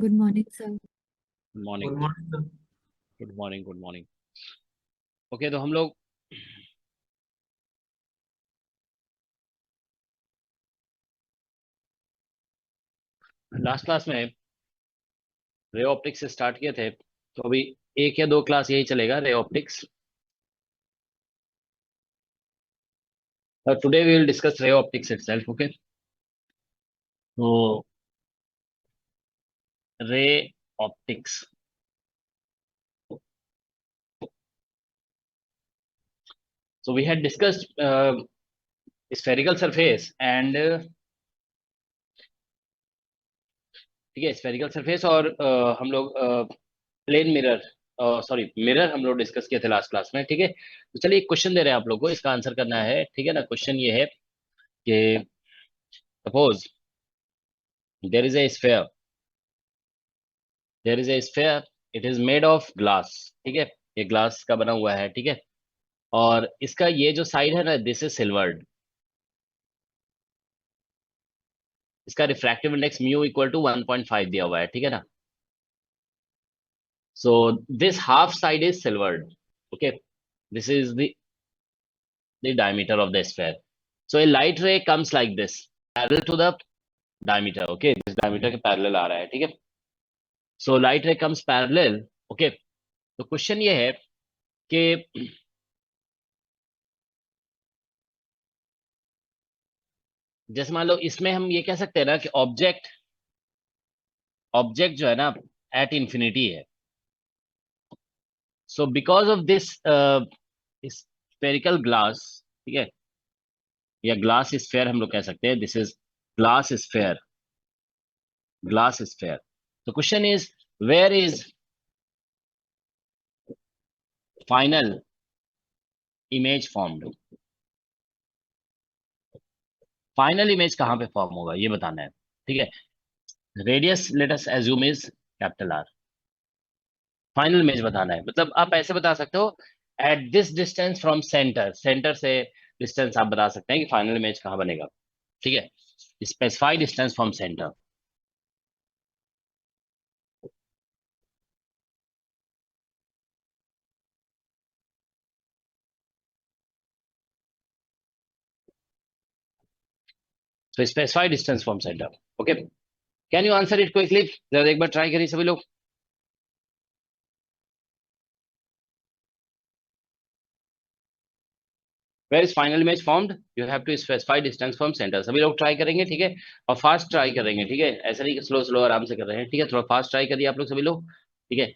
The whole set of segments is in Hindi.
Good morning sir. Good morning. Good morning sir. Good morning. Good morning. Okay, तो हम लोग लास्ट क्लास में रे ऑप्टिक्स से स्टार्ट किए थे, तो अभी एक या दो क्लास यही चलेगा, ray optics. Today we will discuss ray optics itself. Okay, तो ray optics, so we had discussed spherical surface and ठीक है, स्फेरिकल सरफेस और हम लोग प्लेन मिरर, सॉरी मिरर हम लोग डिस्कस किए थे लास्ट क्लास में। ठीक है, तो चलिए एक क्वेश्चन दे रहे हैं आप लोग को, इसका आंसर करना है। ठीक है ना, क्वेश्चन ये है कि suppose there is a sphere, there is a sphere, it is made of glass. ठीक है, ये ग्लास का बना हुआ है। ठीक है, और इसका ये जो साइड है ना, दिस इज सिल्वर्ड। इसका refractive index mu equal to 1.5 दिया हुआ है। ठीक है ना, so this half side is silvered. Okay, this is the diameter of the sphere. So a light ray comes like this, parallel to the diameter. Okay, this diameter के parallel आ रहा है। ठीक है, so light ray comes parallel. Okay, तो क्वेश्चन ये है कि जैसे मान लो इसमें हम ये कह सकते हैं ना कि ऑब्जेक्ट ऑब्जेक्ट जो है ना एट इंफिनिटी है। So because of this spherical glass, ठीक है, या ग्लास स्फेयर हम लोग कह सकते हैं, this is glass sphere, glass sphere. तो question is where is final image formed. Final image कहां पे फॉर्म होगा ये बताना है। ठीक है, radius let us assume is capital R. Final image बताना है, मतलब आप ऐसे बता सकते हो at this distance from centre, centre से डिस्टेंस आप बता सकते हैं कि फाइनल इमेज कहां बनेगा। ठीक है, specify distance from centre. So specify distance from center. Okay. Can you answer it quickly? जरा एक बार ट्राई करिए सभी लोग। Where is final image formed? You have to specify distance from center. सभी लोग ट्राई करेंगे, ठीक है, और फास्ट ट्राई करेंगे। ठीक है, ऐसा नहीं कि स्लो स्लो आराम से कर रहे हैं। ठीक है, थोड़ा फास्ट ट्राई करिए आप लोग सभी लोग। ठीक है,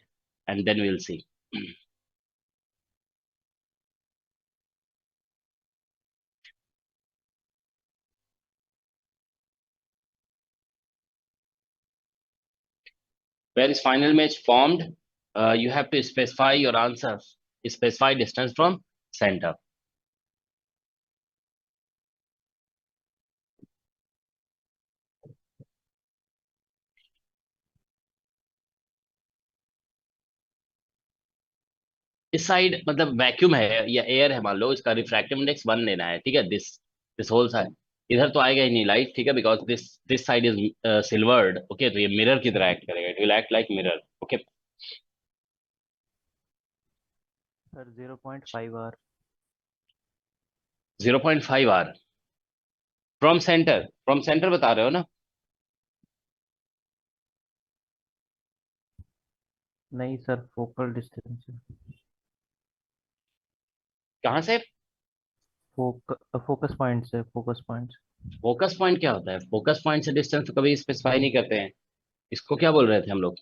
and then we will see. Where is final image formed? You have to specify your answer. Specify distance from center. इस साइड मतलब वैक्यूम है या एयर है, मान लो इसका रिफ्रैक्टिव इंडेक्स 1 लेना है। ठीक है, दिस होल साइड, इधर तो आएगा ही नहीं लाइट। ठीक है, because this side is silvered. Okay, तो ये मिरर की तरह एक्ट करेगा, it will act like mirror. Okay sir 0.5 R. 0.5 R from centre, from centre बता रहे हो ना? नहीं सर, फोकल डिस्टेंस। कहाँ से? फोकस पॉइंट से, फोकस पॉइंट। फोकस पॉइंट क्या होता है? फोकस पॉइंट से डिस्टेंस तो कभी स्पेसिफाई नहीं करते हैं। इसको क्या बोल रहे थे हम लोग?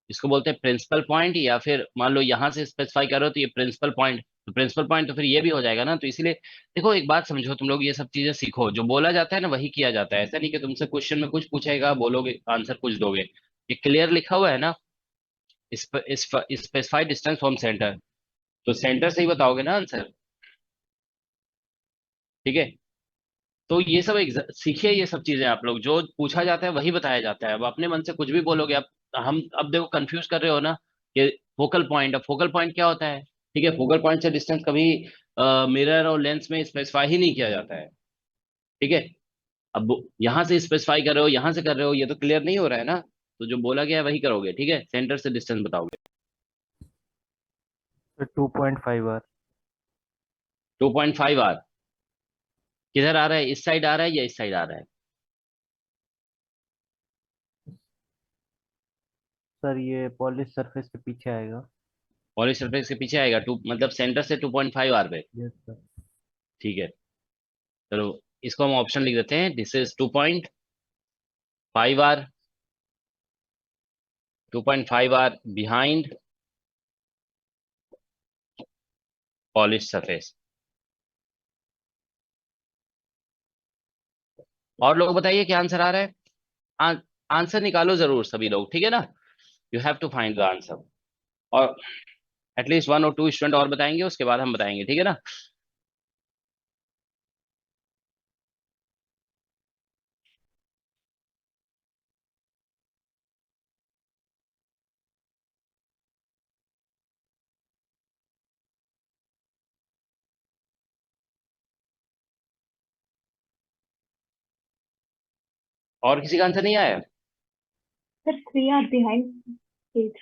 इसको बोलते हैं प्रिंसिपल पॉइंट, या फिर मान लो यहाँ से स्पेसिफाई करो तो ये प्रिंसिपल पॉइंट, तो प्रिंसिपल पॉइंट तो फिर ये भी हो जाएगा ना। तो इसीलिए देखो, एक बात समझो तुम लोग, ये सब चीजें सीखो, जो बोला जाता है ना वही किया जाता है। ऐसा नहीं कि तुमसे क्वेश्चन में कुछ पूछेगा, बोलोगे आंसर कुछ दोगे। ये क्लियर लिखा हुआ है ना, स्पेसिफाई डिस्टेंस फ्रॉम सेंटर, तो सेंटर से ही बताओगे ना आंसर। ठीक है, तो ये सब सीखिए, ये सब चीजें आप लोग, जो पूछा जाता है वही बताया जाता है। अब अपने मन से कुछ भी बोलोगे आप, हम अब देखो कंफ्यूज कर रहे हो ना कि फोकल पॉइंट, अब फोकल पॉइंट क्या होता है? ठीक है, फोकल पॉइंट से डिस्टेंस कभी मिरर और लेंस में स्पेसिफाई ही नहीं किया जाता है। ठीक है, अब यहाँ से स्पेसिफाई कर रहे हो, यहाँ से कर रहे हो, ये तो क्लियर नहीं हो रहा है ना। तो जो बोला गया है वही करोगे, ठीक है, सेंटर से डिस्टेंस बताओगे। Sir 2.5 R. 2.5 आर किधर आ रहा है, इस साइड आ रहा है या इस साइड आ रहा है? सर ये पॉलिश सरफेस के पीछे आएगा। पॉलिश सरफेस के पीछे आएगा, टू मतलब सेंटर से 2.5 आर पे। Yes sir. ठीक है, चलो इसको हम ऑप्शन लिख देते हैं, this is 2.5 R, 2.5 R behind polish surface. और लोग बताइए क्या आंसर आ रहा है। आंसर निकालो जरूर सभी लोग, ठीक है ना, you have to find the answer. और एटलीस्ट 1 और 2 स्टूडेंट और बताएंगे, उसके बाद हम बताएंगे, ठीक है ना। और किसी का आंसर नहीं आया? Sir 3 are behind 8।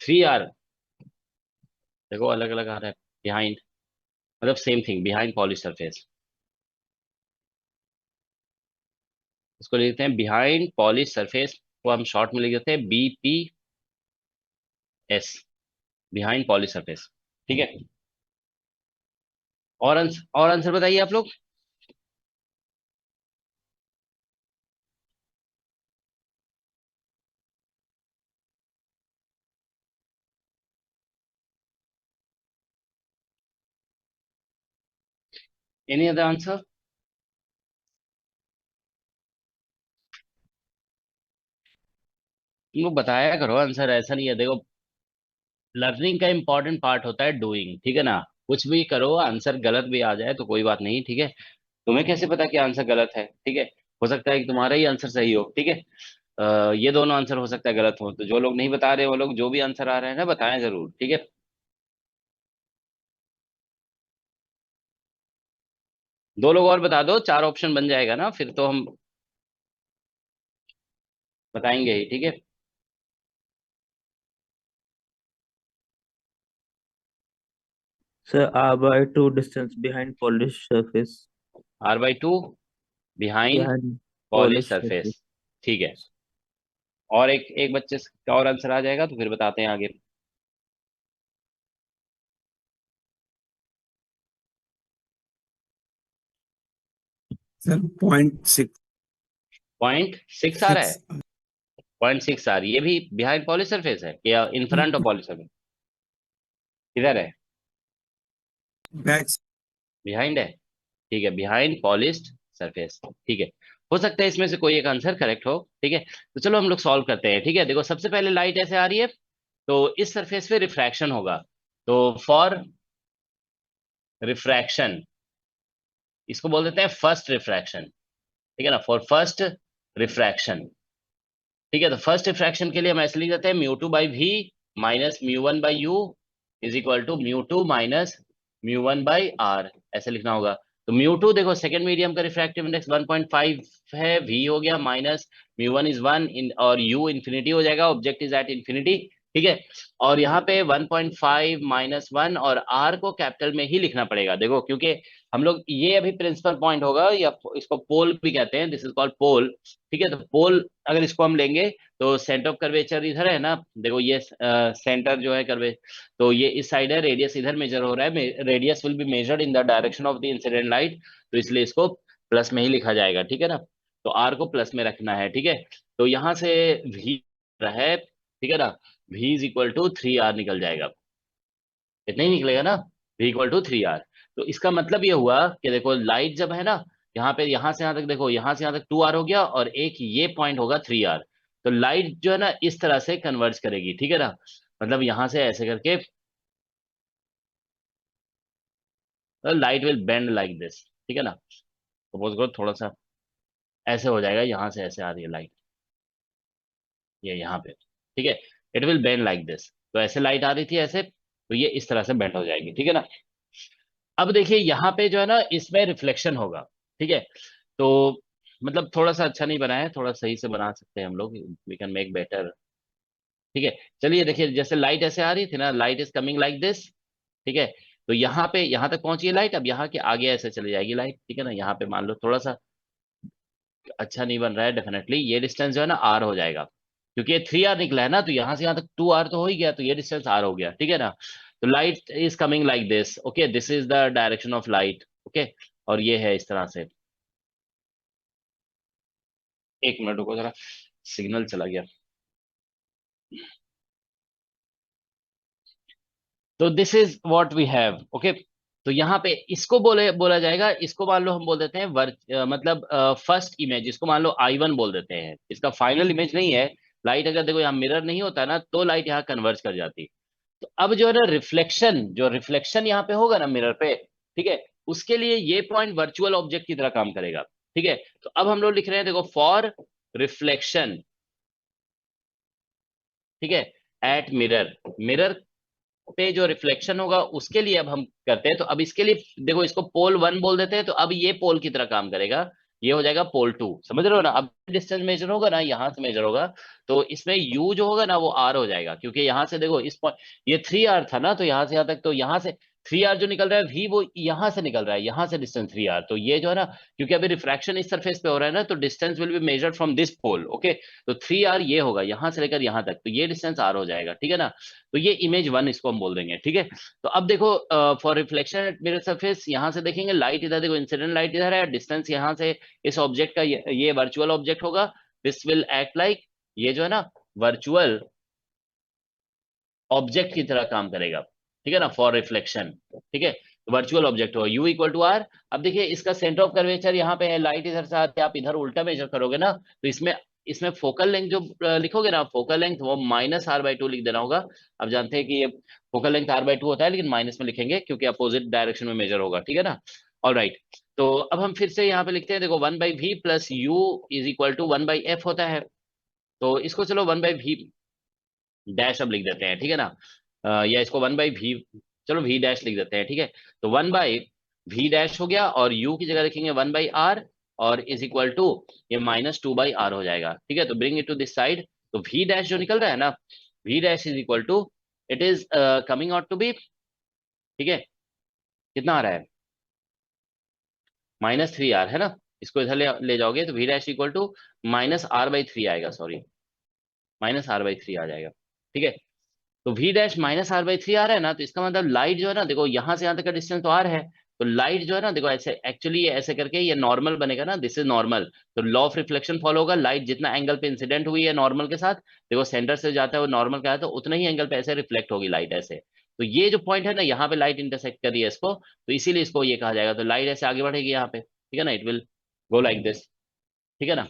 3 आर, देखो अलग अलग आ रहा है। बिहाइंड मतलब same thing, behind polish surface. इसको लिखते हैं बिहाइंड पॉलिश सरफेस, को हम शॉर्ट में लिख देते हैं BPS, बिहाइंड पॉलिश सरफेस। ठीक है, और आंसर बताइए आप लोग। Any other answer? तुम लोग बताया करो आंसर, ऐसा नहीं है, देखो लर्निंग का इंपॉर्टेंट पार्ट होता है डूइंग, ठीक है ना। कुछ भी करो, आंसर गलत भी आ जाए तो कोई बात नहीं, ठीक है। तुम्हें कैसे पता कि आंसर गलत है, ठीक है, हो सकता है कि तुम्हारा ही आंसर सही हो, ठीक है। ये दोनों आंसर हो सकता है गलत हो, तो जो लोग नहीं बता रहे वो लोग जो भी आंसर आ रहे हैं ना बताएं जरूर, ठीक है। दो लोग और बता दो, 4 ऑप्शन बन जाएगा ना, फिर तो हम बताएंगे ही, ठीक है। Sir, R/2 distance behind polished surface. R/2 behind Behind polish polished surface. Surface, ठीक है। और एक एक बच्चे का और आंसर आ जाएगा तो फिर बताते हैं आगे। सर 0.6। 0.6 आ रहा है, 0.6 आ रही है, ये भी बिहाइंड पॉलिश सरफेस है या in front of polish surface? किधर है? बैक। बिहाइंड है, ठीक है, बिहाइंड पॉलिश्ड सरफेस, ठीक है। हो सकता है इसमें से कोई एक आंसर करेक्ट हो, ठीक है। तो चलो हम लोग सॉल्व करते हैं, ठीक है। देखो सबसे पहले लाइट ऐसे आ रही है, तो इस सरफेस पे रिफ्रैक्शन होगा, तो फॉर रिफ्रैक्शन इसको बोल देते हैं फर्स्ट रिफ्रैक्शन, ठीक है ना, फॉर फर्स्ट रिफ्रैक्शन। ठीक है, तो फर्स्ट रिफ्रैक्शन के लिए हम ऐसे लिख देते हैं μ2/v minus μ1/u is equal to μ2 minus μ1/r, ऐसे लिखना होगा। तो μ2 देखो सेकंड मीडियम का रिफ्रैक्टिव इंडेक्स 1.5 है, v हो गया माइनस μ1 इज 1 और u इंफिनिटी हो जाएगा, ऑब्जेक्ट इज एट इंफिनिटी, ठीक है। और यहाँ पे 1.5 -1 और r को कैपिटल में ही लिखना पड़ेगा, देखो क्योंकि हम लोग ये अभी प्रिंसिपल पॉइंट होगा, या इसको पोल भी कहते हैं, दिस इज कॉल्ड पोल, ठीक है। तो पोल अगर इसको हम लेंगे तो सेंटर ऑफ कर्वेचर इधर है ना, देखो ये सेंटर जो है कर्वे, तो ये इस साइड है, रेडियस इधर मेजर हो रहा है, radius will be measured in the direction of the incident light, तो इसलिए इसको प्लस में ही लिखा जाएगा, ठीक है ना। तो आर को प्लस में रखना है, ठीक है। तो यहाँ से वी है, ठीक है ना, we is equal to 3 R निकल जाएगा, इतना ही निकलेगा ना, v इक्वल टू 3 आर। तो इसका मतलब ये हुआ कि देखो लाइट जब है ना, यहाँ पे यहाँ से यहाँ तक, देखो यहाँ से यहाँ तक 2 आर हो गया और एक ये पॉइंट होगा 3 आर, तो लाइट जो है ना इस तरह से कन्वर्ज करेगी, ठीक है ना, मतलब यहाँ से ऐसे करके light will bend like this, ठीक है ना। सपोज करो थोड़ा सा ऐसे हो जाएगा, यहाँ से ऐसे आ रही है लाइट, ये यहाँ पे, ठीक है, it will bend like this, तो ऐसे लाइट आ रही थी ऐसे, तो ये इस तरह से बेंड हो जाएगी, ठीक है ना। अब देखिए यहाँ पे जो है ना इसमें रिफ्लेक्शन होगा, ठीक है। तो मतलब थोड़ा सा अच्छा नहीं बना है, थोड़ा सही से बना सकते हैं हम लोग, वी कैन मेक बेटर। ठीक है, चलिए देखिए, जैसे लाइट ऐसे आ रही थी ना, light is coming like this. ठीक है, तो यहाँ पे यहाँ तक पहुंची है लाइट, अब यहाँ के आगे ऐसे चली जाएगी लाइट। ठीक है ना, यहाँ पे मान लो थोड़ा सा अच्छा नहीं बन रहा है, डेफिनेटली ये डिस्टेंस जो है ना आर हो जाएगा, क्योंकि ये 3R निकला है ना, तो यहाँ से यहाँ तक 2R तो हो ही गया, तो ये डिस्टेंस आर हो गया। ठीक है ना, तो light is coming like this. Okay, this is the direction of light. Okay, और ये है इस तरह से। एक मिनट रुको जरा, सिग्नल चला गया। तो this is what we have. Okay, तो यहाँ पे इसको बोला जाएगा, इसको मान लो हम बोल देते हैं मतलब फर्स्ट इमेज, इसको मान लो I1 बोल देते हैं, इसका फाइनल इमेज नहीं है। लाइट अगर देखो यहाँ मिरर नहीं होता ना, तो लाइट यहाँ कन्वर्ज कर जाती। तो अब जो है ना रिफ्लेक्शन, जो रिफ्लेक्शन यहाँ पे होगा ना मिरर पे, ठीक है, उसके लिए ये पॉइंट वर्चुअल ऑब्जेक्ट की तरह काम करेगा। ठीक है, तो अब हम लोग लिख रहे हैं, देखो, फॉर रिफ्लेक्शन, ठीक है, एट मिरर, मिरर पे जो रिफ्लेक्शन होगा उसके लिए अब हम करते हैं। तो अब इसके लिए देखो, इसको पोल 1 बोल देते हैं, तो अब ये पोल की तरह काम करेगा, ये हो जाएगा पोल 2। समझ रहे हो ना, अब डिस्टेंस मेजर होगा ना, यहां से मेजर होगा, तो इसमें यू जो होगा ना वो आर हो जाएगा, क्योंकि यहां से देखो इस पॉइंट, ये 3R था ना, तो यहां से यहां तक, तो यहां से 3R जो निकल रहा है वी, वो यहां से निकल रहा है, यहां से डिस्टेंस 3R, तो ये जो है ना, क्योंकि अभी रिफ्रैक्शन इस सरफेस पे हो रहा है ना, तो distance will be measured from this pole. Okay, तो 3R ये होगा यहां से लेकर यहां तक, तो ये डिस्टेंस R हो जाएगा। ठीक है ना, तो ये इमेज 1 इसको हम बोल देंगे। ठीक है, तो अब देखो, for reflection eight mirror surface, यहां से देखेंगे लाइट इधर, देखो इंसिडेंट लाइट इधर है, डिस्टेंस यहां से इस ऑब्जेक्ट का, ये वर्चुअल ऑब्जेक्ट होगा, दिस विल एक्ट लाइक, ये जो है ना वर्चुअल ऑब्जेक्ट की तरह काम करेगा। ठीक है ना, फॉर रिफ्लेक्शन। ठीक है, वर्चुअल ऑब्जेक्ट होगा U इक्वल टू R। अब देखिए इसका सेंटर ऑफ कर्वेचर यहाँ पे है, लाइट इधर से आती है, आप इधर उल्टा मेजर करोगे ना, तो इसमें इसमें फोकल लेंथ जो लिखोगे ना, फोकल लेंथ वो -R/2 लिख देना होगा। अब जानते हैं कि ये फोकल लेंथ R/2 होता है, लेकिन माइनस में लिखेंगे क्योंकि अपोजिट डायरेक्शन में मेजर होगा। ठीक है ना, ऑल राइट। तो अब हम फिर से यहाँ पे लिखते हैं, देखो 1/v plus U is equal to 1/f होता है, तो इसको चलो 1/v डैश अब लिख देते हैं। ठीक है ना, या इसको 1/v, चलो v डैश लिख देते हैं। ठीक है, तो 1/v डैश हो गया, और u की जगह लिखेंगे 1/r, और इज इक्वल टू ये -2/r हो जाएगा। ठीक है, तो bring it to this side, तो v डैश जो निकल रहा है ना, v dash is equal to, it is coming out to be, ठीक है, कितना आ रहा है, -3r है ना, इसको इधर ले जाओगे तो v dash equal to -r/3 आएगा, सॉरी, -r/3 आ जाएगा। ठीक है, तो v डैश -r/3 आ रहा है ना, तो इसका मतलब लाइट जो है ना, देखो यहां से यहां तक का डिस्टेंस तो r है, तो लाइट जो है ना, देखो ऐसे एक्चुअली ये ऐसे करके ये नॉर्मल बनेगा ना, दिस इज नॉर्मल, तो लॉ ऑफ रिफ्लेक्शन फॉलो होगा, लाइट जितना एंगल पे इंसिडेंट हुई है नॉर्मल के साथ, देखो सेंटर से जाता है वो नॉर्मल का है, तो उतना ही एंगल पे ऐसे रिफ्लेक्ट होगी लाइट ऐसे। तो ये जो पॉइंट है ना, यहाँ पे लाइट इंटरसेक्ट कर रही है इसको, तो इसीलिए इसको ये कहा जाएगा, तो लाइट ऐसे आगे बढ़ेगी यहाँ पे। ठीक है ना, it will go like this. ठीक है ना,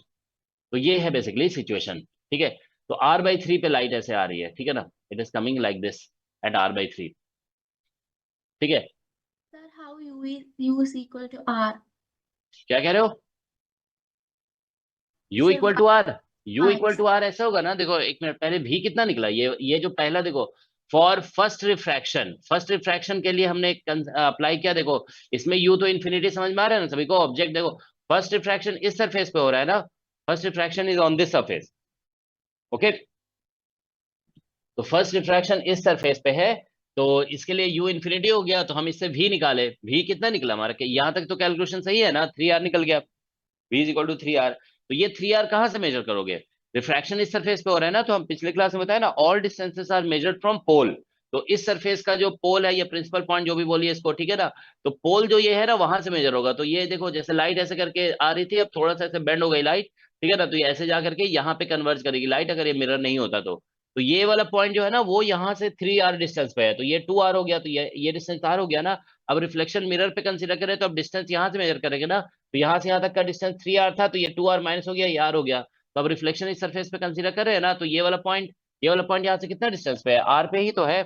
तो ये है बेसिकली सिचुएशन। ठीक है, तो R/3 पे लाइट ऐसे आ रही है। ठीक है ना, it is coming like this eight R/3। ठीक है, Sir, how U is equal to R? क्या कह रहे हो, U Sir, equal to R, U equal yes. To R ऐसा होगा ना, देखो एक मिनट पहले भी कितना निकला, ये जो पहला देखो, for first refraction, first refraction के लिए हमने अप्लाई किया, देखो इसमें U तो इन्फिनिटी समझ में आ रहा है ना सभी को, ऑब्जेक्ट देखो फर्स्ट रिफ्रैक्शन इस सरफेस पे हो रहा है ना, first refraction is on this surface. Okay, तो फर्स्ट रिफ्रैक्शन इस सरफेस पे है, तो इसके लिए U इन्फिनिटी हो गया, तो हम इससे V निकाले, V कितना निकला हमारा, यहाँ तक तो कैलकुलेशन सही है ना, 3R निकल गया, V is equal to 3R। तो ये 3R कहाँ से मेजर करोगे, रिफ्रैक्शन इस सरफेस पे हो रहा है ना, तो हम पिछले क्लास में बताया ना, all distances are measured from pole, तो इस सरफेस का जो पोल है, ये प्रिंसिपल पॉइंट जो भी बोलिए इसको, ठीक है ना, तो पोल जो ये है ना वहां से मेजर होगा। तो ये देखो जैसे लाइट ऐसे करके आ रही थी, अब थोड़ा सा ऐसे बेंड हो गई लाइट, ठीक है ना, तो ये ऐसे जा करके यहाँ पे कन्वर्ज करेगी लाइट, अगर ये मिरर नहीं होता तो ये वाला पॉइंट जो है ना वो यहाँ से 3R डिस्टेंस पे है, तो ये 2R हो गया, तो ये डिस्टेंस R हो गया ना। अब रिफ्लेक्शन मिरर पे कंसीडर करें, तो अब डिस्टेंस यहाँ से मेजर करेंगे ना, तो यहाँ से यहाँ तक का डिस्टेंस 3R था, तो ये 2R माइनस हो गया, ये R हो गया। तो अब रिफ्लेक्शन इस सरफेस पे कंसीडर कर रहे हैं ना, तो ये वाला पॉइंट यहाँ से कितना डिस्टेंस पे है, R पे ही तो है,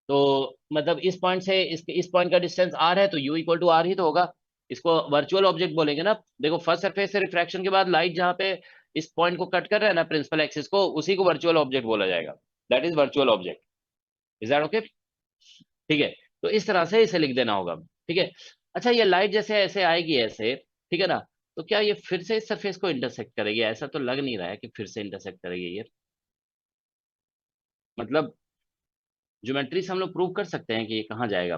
तो मतलब इस पॉइंट से इस पॉइंट का डिस्टेंस R है, तो U इक्वल टू R ही तो होगा। इसको वर्चुअल ऑब्जेक्ट बोलेंगे ना, देखो फर्स्ट सरफेस से रिफ्रैक्शन के बाद लाइट जहाँ पे इस पॉइंट को कट कर रहा है ना, प्रिंसिपल एक्सिस को, उसी को वर्चुअल ऑब्जेक्ट बोला जाएगा, that is virtual object. Is that okay? ठीक है, तो इस तरह से इसे लिख देना होगा। ठीक है, अच्छा ये लाइट जैसे ऐसे आएगी ऐसे, ठीक है ना, तो क्या ये फिर से इस सरफेस को इंटरसेक्ट करेगी? ऐसा तो लग नहीं रहा है कि फिर से इंटरसेक्ट करेगी ये। मतलब ज्योमेट्री से हम लोग प्रूव कर सकते हैं कि ये कहाँ जाएगा।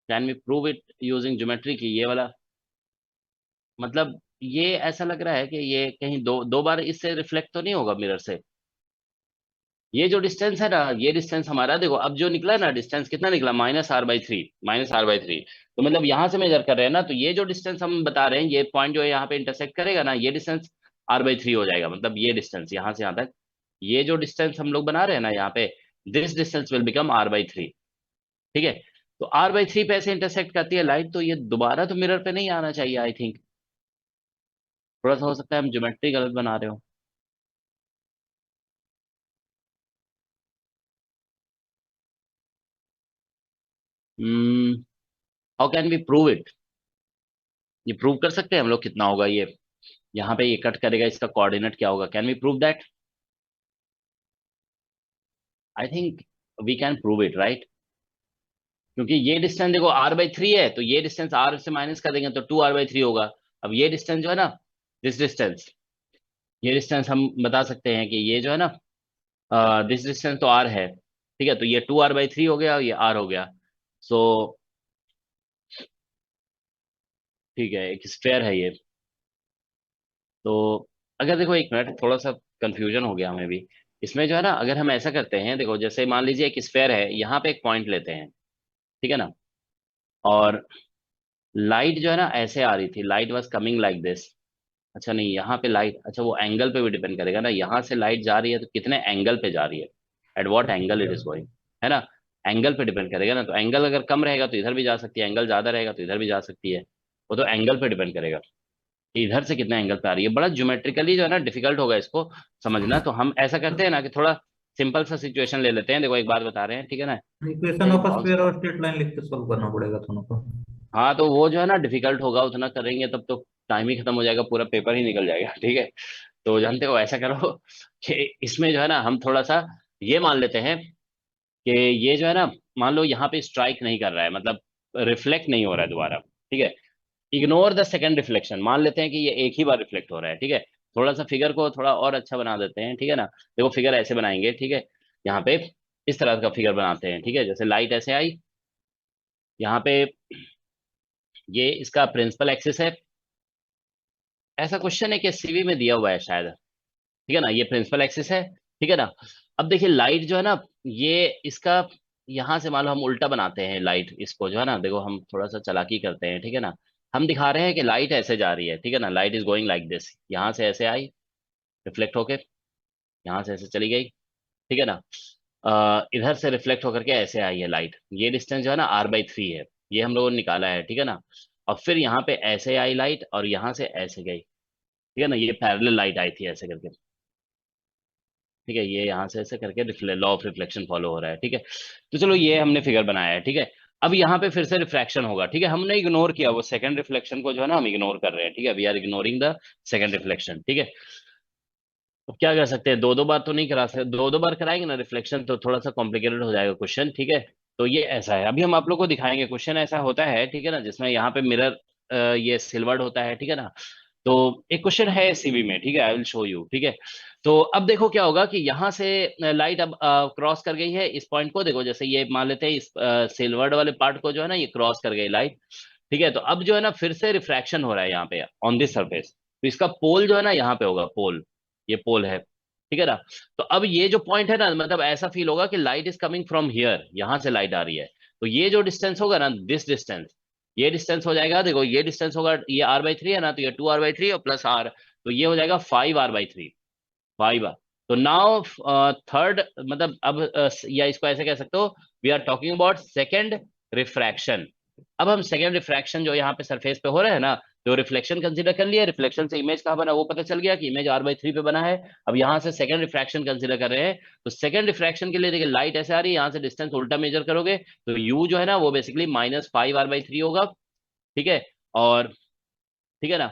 Can we prove it using geometry की ये वाला, मतलब ये ऐसा लग रहा है कि ये कहीं दो दो बार इससे रिफ्लेक्ट तो नहीं होगा मिरर से। ये जो डिस्टेंस है ना, ये डिस्टेंस हमारा देखो अब जो निकला ना, डिस्टेंस कितना निकला, -r/3, -r/3। तो मतलब यहाँ से मेजर कर रहे हैं ना, तो ये जो डिस्टेंस हम बता रहे हैं, ये पॉइंट जो है यहाँ पे इंटरसेक्ट करेगा ना, ये डिस्टेंस r/3 हो जाएगा। मतलब ये डिस्टेंस यहाँ से यहाँ तक, ये जो डिस्टेंस हम लोग बना रहे हैं ना यहाँ पे, this distance will become r/3। ठीक है, तो r/3 पे ऐसे इंटरसेक्ट करती है लाइट, तो ये दोबारा तो मिरर पे नहीं आना चाहिए आई थिंक। थोड़ा सा हो सकता है हम ज्योमेट्री गलत बना रहे हो। How can we prove it? ये प्रूव कर सकते हैं हम लोग कितना होगा ये, यहाँ पे ये कट करेगा, इसका कोऑर्डिनेट क्या होगा? Can we prove that? I think we can prove it, right? क्योंकि ये डिस्टेंस देखो r/3 है, तो ये डिस्टेंस r से माइनस कर देंगे तो 2r/3 होगा। अब ये डिस्टेंस जो है ना, दिस डिस्टेंस, ये डिस्टेंस हम बता सकते हैं कि ये जो है ना, दिस डिस्टेंस तो r है, ठीक है, तो ये 2r/3 हो गया और ये r हो गया। सो ठीक है, एक स्फेयर है ये। तो अगर देखो एक मिनट, थोड़ा सा कंफ्यूजन हो गया हमें भी इसमें जो है ना, अगर हम ऐसा करते हैं, देखो जैसे मान लीजिए एक स्फेयर है, यहाँ पे एक पॉइंट लेते हैं, ठीक है ना, और लाइट जो है ना ऐसे आ रही थी, light was coming like this. अच्छा नहीं, यहाँ पे लाइट, अच्छा वो एंगल पे भी डिपेंड करेगा ना, यहाँ से लाइट जा रही है तो कितने एंगल पे जा रही है, at what angle it is going, है ना, एंगल पे डिपेंड करेगा ना। तो एंगल अगर कम रहेगा तो इधर भी जा सकती है, एंगल ज्यादा रहेगा तो इधर भी जा सकती है, वो तो एंगल पे डिपेंड करेगा कि इधर से कितना एंगल पे आ रही है। बड़ा ज्योमेट्रिकली जो है ना डिफिकल्ट होगा इसको समझना। तो हम ऐसा करते हैं ना कि थोड़ा सिंपल सा सिचुएशन ले लेते हैं। देखो एक बात बता रहे हैं, ठीक है ना, इक्वेशन ऑफ स्फीयर और स्ट्रेट लाइन लिख के सॉल्व करना पड़ेगा दोनों को। हाँ तो वो जो है ना डिफिकल्ट होगा, उतना करेंगे तब तो टाइम ही खत्म हो जाएगा, पूरा पेपर ही निकल जाएगा, ठीक है। तो जानते हो ऐसा करो कि इसमें जो है ना हम थोड़ा सा ये मान लेते हैं कि ये जो है ना, मान लो यहाँ पे स्ट्राइक नहीं कर रहा है, मतलब रिफ्लेक्ट नहीं हो रहा है दोबारा, ठीक है, इग्नोर द सेकंड रिफ्लेक्शन, मान लेते हैं कि ये एक ही बार रिफ्लेक्ट हो रहा है, ठीक है। थोड़ा सा फिगर को थोड़ा और अच्छा बना देते हैं, ठीक है ना। देखो फिगर ऐसे बनाएंगे, ठीक है, यहाँ पे इस तरह का फिगर बनाते हैं, ठीक है, जैसे लाइट ऐसे आई, यहाँ पे ये इसका प्रिंसिपल एक्सिस है। ऐसा क्वेश्चन है कि सीवी में दिया हुआ है शायद, ठीक है ना, ये प्रिंसिपल एक्सिस है, ठीक है ना। अब देखिए लाइट जो है ना, ये इसका यहाँ से मान लो हम उल्टा बनाते हैं लाइट, इसको जो है ना, देखो हम थोड़ा सा चालाकी करते हैं, ठीक है ना। हम दिखा रहे हैं कि लाइट ऐसे जा रही है, ठीक है ना, light is going like this, यहाँ से ऐसे आई रिफ्लेक्ट होके, यहाँ से ऐसे चली गई, ठीक है ना। इधर से रिफ्लेक्ट होकर के ऐसे आई है लाइट, ये डिस्टेंस जो है ना r/3 है, ये हम लोगों ने निकाला है, ठीक है ना। और फिर यहाँ पे ऐसे आई लाइट और यहाँ से ऐसे गई, ठीक है ना, ये पैरेलल लाइट आई थी ऐसे करके, ठीक है, ये यहाँ से ऐसे करके लॉ ऑफ रिफ्लेक्शन फॉलो हो रहा है, ठीक है। तो चलो ये हमने फिगर बनाया है, ठीक है। अब यहाँ पे फिर से रिफ्रैक्शन होगा, ठीक है, हमने इग्नोर किया वो सेकंड रिफ्लेक्शन को, जो है ना हम इग्नोर कर रहे हैं, ठीक है, we are ignoring the second reflection, ठीक है। अब क्या कर सकते हैं, दो दो बार तो नहीं करा सकते, दो दो बार कराएंगे ना रिफ्लेक्शन तो थोड़ा सा कॉम्प्लिकेटेड हो जाएगा क्वेश्चन, ठीक है। तो ये ऐसा है, अभी हम आप लोग को दिखाएंगे क्वेश्चन ऐसा होता है, ठीक है ना, जिसमें यहाँ पे मिरर ये सिल्वर्ड होता है, ठीक है ना। तो एक क्वेश्चन है सीवी में, ठीक है, आई विल शो यू, ठीक है। तो अब देखो क्या होगा कि यहाँ से लाइट अब क्रॉस कर गई है इस पॉइंट को, देखो जैसे ये मान लेते हैं इस सिल्वर्ड वाले पार्ट को जो है ना, ये क्रॉस कर गई लाइट, ठीक है। तो अब जो है ना फिर से रिफ्रैक्शन हो रहा है यहाँ पे ऑन दिस सरफेस, तो इसका पोल जो है ना यहाँ पे होगा, पोल, ये पोल है, ठीक है ना। तो अब ये जो पॉइंट है ना, मतलब ऐसा फील होगा कि light is coming from here, यहाँ से लाइट आ रही है, तो ये जो डिस्टेंस होगा ना, दिस डिस्टेंस, ये डिस्टेंस हो जाएगा, देखो ये डिस्टेंस होगा, ये r/3 है ना, तो ये 2r/3 और प्लस r, तो ये हो जाएगा 5r/3, 5r। तो नाउ थर्ड, मतलब अब या इसको ऐसे कह सकते हो, we are talking about second refraction. अब हम सेकेंड रिफ्रैक्शन जो यहाँ पे सरफेस पे हो रहा है ना, तो रिफ्लेक्शन कंसीडर कर लिया, रिफ्लेक्शन से इमेज कहाँ बना वो पता चल गया कि इमेज r/3 पे बना है। अब यहाँ से सेकंड रिफ्रैक्शन कंसीडर कर रहे हैं, तो सेकंड रिफ्रैक्शन के लिए देखिए लाइट ऐसे आ रही है, यहाँ से डिस्टेंस उल्टा मेजर करोगे तो u जो है ना वो बेसिकली -5r/3 होगा, ठीक है। और ठीक है ना,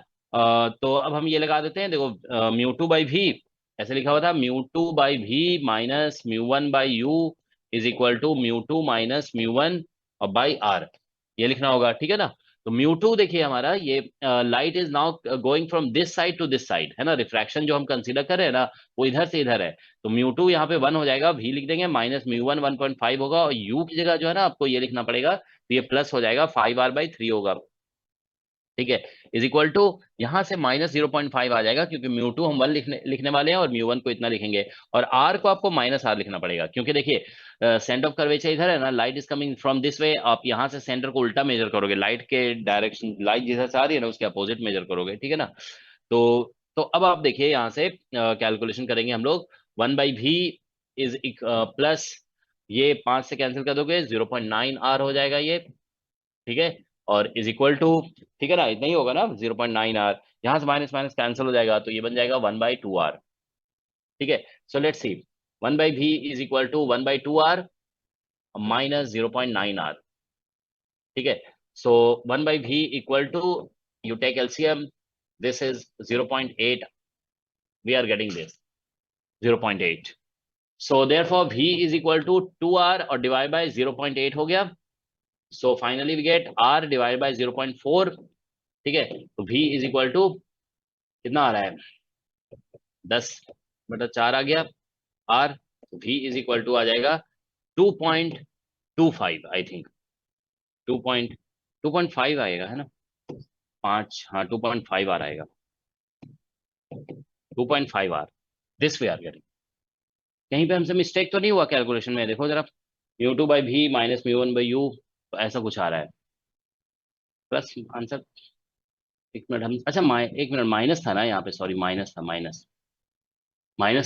तो अब हम ये लगा देते हैं, देखो μ2/v ऐसे लिखा हुआ था, μ2/v minus μ1/u is equal to μ2 minus μ1 और बाई r, ये लिखना होगा, ठीक है ना। तो μ2 देखिए हमारा ये light is now going from this side to this side, है ना, रिफ्रैक्शन जो हम कंसीडर कर रहे हैं ना वो इधर से इधर है। तो μ2 यहाँ पे 1 हो जाएगा, v लिख देंगे, माइनस μ1 1.5 होगा, और u की जगह जो है ना आपको ये लिखना पड़ेगा, तो ये प्लस हो जाएगा 5r/3 होगा, ठीक है, इज इक्वल टू यहां से माइनस 0.5 आ जाएगा, क्योंकि μ2 हम 1 लिखने वाले हैं और μ1 को इतना लिखेंगे, और r को आपको -r लिखना पड़ेगा, क्योंकि देखिए सेंटर ऑफ कर्वेचर इधर है ना, light is coming from this way, आप यहां से सेंटर को उल्टा मेजर करोगे, लाइट के डायरेक्शन, लाइट जिधर से आ रही है ना उसके अपोजिट मेजर करोगे, ठीक है ना। तो अब आप देखिए यहाँ से कैलकुलेशन करेंगे हम लोग, 1/v इज प्लस, ये 5 से कैंसिल कर दोगे 0.9r हो जाएगा ये, ठीक है, और इज इक्वल टू, ठीक है ना, इतना ही होगा ना 0.9r, यहां से माइनस माइनस कैंसिल हो जाएगा, तो ये बन जाएगा 1/2r, ठीक है। So let's see, 1/v is equal to 1/2r minus 0.9r, ठीक है। So 1/v equal to, you take LCM, this is 0.8, we are getting this 0.8, so therefore v is equal to 2r और डिवाइड बाय 0.8 हो गया, so finally we get r divided by 0.4, ठीक है। तो v इज इक्वल टू कितना आ रहा है, 10/4 आ गया r, तो v इज इक्वल टू आ जाएगा 2.25, आई थिंक 2.5 आएगा, है ना, 5, हाँ 2.5 r आएगा, 2.5 r, this way are getting. कहीं पे हमसे मिस्टेक तो नहीं हुआ कैलकुलेशन में, देखो जरा, μ2/v माइनस μ1/u, तो ऐसा कुछ आ रहा है, प्लस आंसर, एक मिनट हम, अच्छा एक मिनट, माइनस था ना यहाँ पे, सॉरी माइनस था, माइनस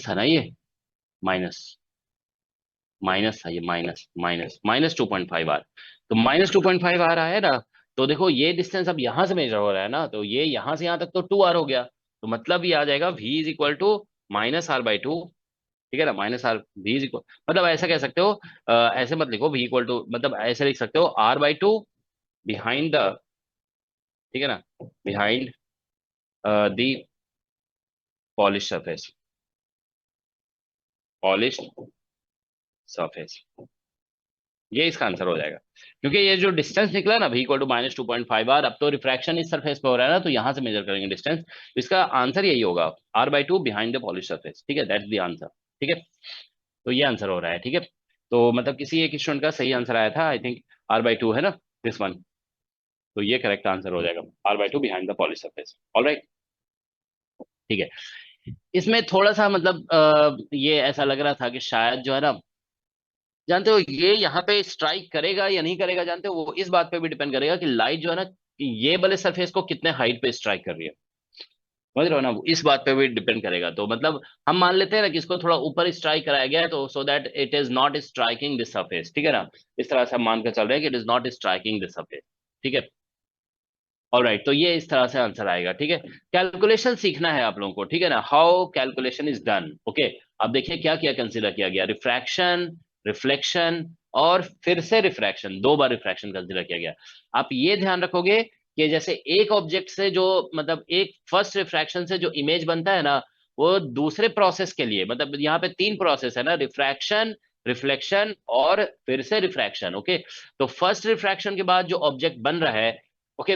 था ना ये, माइनस था ये, माइनस 2.5r, तो माइनस 2.5r है ना। तो देखो ये डिस्टेंस अब यहाँ से मेजर हो रहा है ना, तो ये यहाँ से यहाँ तक तो 2r हो गया, तो मतलब ये आ जाएगा v is equal to -r/2, ठीक है ना, -r, v इज इक्वल, मतलब ऐसा कह सकते हो, ऐसे मत लिखो v इक्वल टू, मतलब ऐसे लिख सकते हो r/2 बिहाइंड द, ठीक है ना, बिहाइंड द पॉलिश सरफेस, ये इसका आंसर हो जाएगा, क्योंकि ये जो डिस्टेंस निकला ना v इक्वल टू -2.5r, अब तो रिफ्रैक्शन इस सरफेस पे हो रहा है ना, तो यहाँ से मेजर करेंगे डिस्टेंस, तो इसका आंसर यही होगा, r/2 behind the polish surface, ठीक है, दैट्स द आंसर, ठीक है। तो ये आंसर हो रहा है, ठीक है। तो मतलब किसी एक स्टूडेंट का सही आंसर आया था, आई थिंक r/2 है ना, दिस वन, तो ये करेक्ट आंसर हो जाएगा, r/2 behind the polish surface, alright, ठीक है। इसमें थोड़ा सा मतलब ये ऐसा लग रहा था कि शायद जो है ना, जानते हो ये यहाँ पे स्ट्राइक करेगा या नहीं करेगा, जानते हो, वो इस बात पे भी डिपेंड करेगा कि लाइट जो है ना ये वाले सरफेस को कितने हाइट पे स्ट्राइक कर रही है, समझ रहे हो ना, इस बात पे भी डिपेंड करेगा। तो मतलब हम मान लेते हैं ना कि इसको थोड़ा ऊपर स्ट्राइक कराया गया है, तो so that it is not striking this surface, ठीक है ना, इस तरह से हम मान कर चल रहे हैं कि it is not striking this surface, ठीक है, ऑलराइट। तो ये इस तरह से आंसर आएगा, ठीक है। कैलकुलेशन सीखना है आप लोगों को, ठीक है ना, how calculation is done, okay. अब देखिए क्या क्या कंसीडर किया गया, रिफ्रैक्शन, रिफ्लेक्शन और फिर से रिफ्रैक्शन, 2 बार रिफ्रैक्शन कंसीडर किया गया। आप ये ध्यान रखोगे कि जैसे एक ऑब्जेक्ट से जो, मतलब एक फर्स्ट रिफ्रैक्शन से जो इमेज बनता है ना, वो दूसरे प्रोसेस के लिए, मतलब यहाँ पे 3 प्रोसेस है ना, रिफ्रैक्शन, रिफ्लेक्शन और फिर से रिफ्रैक्शन, ओके। तो फर्स्ट रिफ्रैक्शन के बाद जो ऑब्जेक्ट बन रहा है, ओके,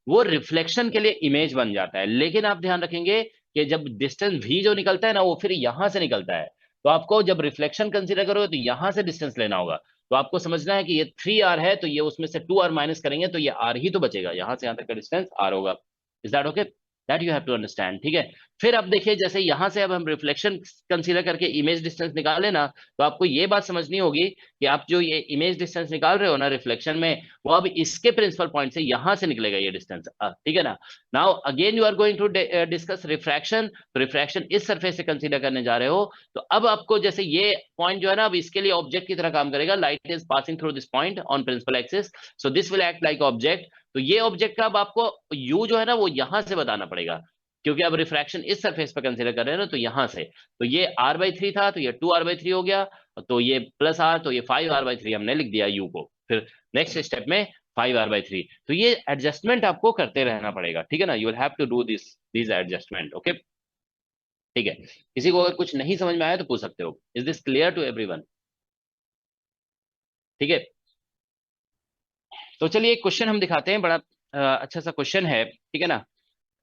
वो रिफ्लेक्शन के लिए इमेज बन जाता है, लेकिन आप ध्यान रखेंगे कि जब डिस्टेंस v जो निकलता है ना, वो फिर यहां से निकलता है, तो आपको जब रिफ्लेक्शन कंसीडर करोगे तो यहां से डिस्टेंस लेना होगा, तो आपको समझना है कि ये 3r है, तो ये उसमें से 2r माइनस करेंगे, तो ये r ही तो बचेगा, यहां से यहां तक का डिस्टेंस r होगा, is that okay, that you have to understand, ठीक है। फिर अब देखिए जैसे यहां से अब हम रिफ्लेक्शन कंसीडर करके इमेज डिस्टेंस निकाले ना, तो आपको ये बात समझनी होगी कि आप जो ये इमेज डिस्टेंस निकाल रहे हो ना रिफ्लेक्शन में, वो अब इसके प्रिंसिपल पॉइंट से यहां से निकलेगा ये डिस्टेंस, ठीक है ना। Now again you are going to discuss refraction, तो रिफ्रैक्शन इस सरफेस से कंसीडर करने जा रहे हो, तो अब आपको जैसे ये पॉइंट जो है ना, अब इसके लिए ऑब्जेक्ट की तरह काम करेगा, light is passing through this point on principal axis, so this will act like object, तो ये ऑब्जेक्ट का अब आपको u जो है ना वो यहां से बताना पड़ेगा, क्योंकि अब रिफ्रैक्शन इस सरफेस पर कंसीडर कर रहे हैं ना, तो यहां से, तो ये r/3 था, तो ये 2r/3 हो गया, तो ये प्लस r, तो ये 5r/3 हमने लिख दिया u को, फिर नेक्स्ट स्टेप में 5r/3, तो ये एडजस्टमेंट आपको करते रहना पड़ेगा, ठीक है ना, you will have to do this adjustment, okay, ठीक है। किसी को अगर कुछ नहीं समझ में आया तो पूछ सकते हो, is this clear to everyone, ठीक है। तो चलिए एक क्वेश्चन हम दिखाते हैं, बड़ा अच्छा सा क्वेश्चन है, ठीक है ना।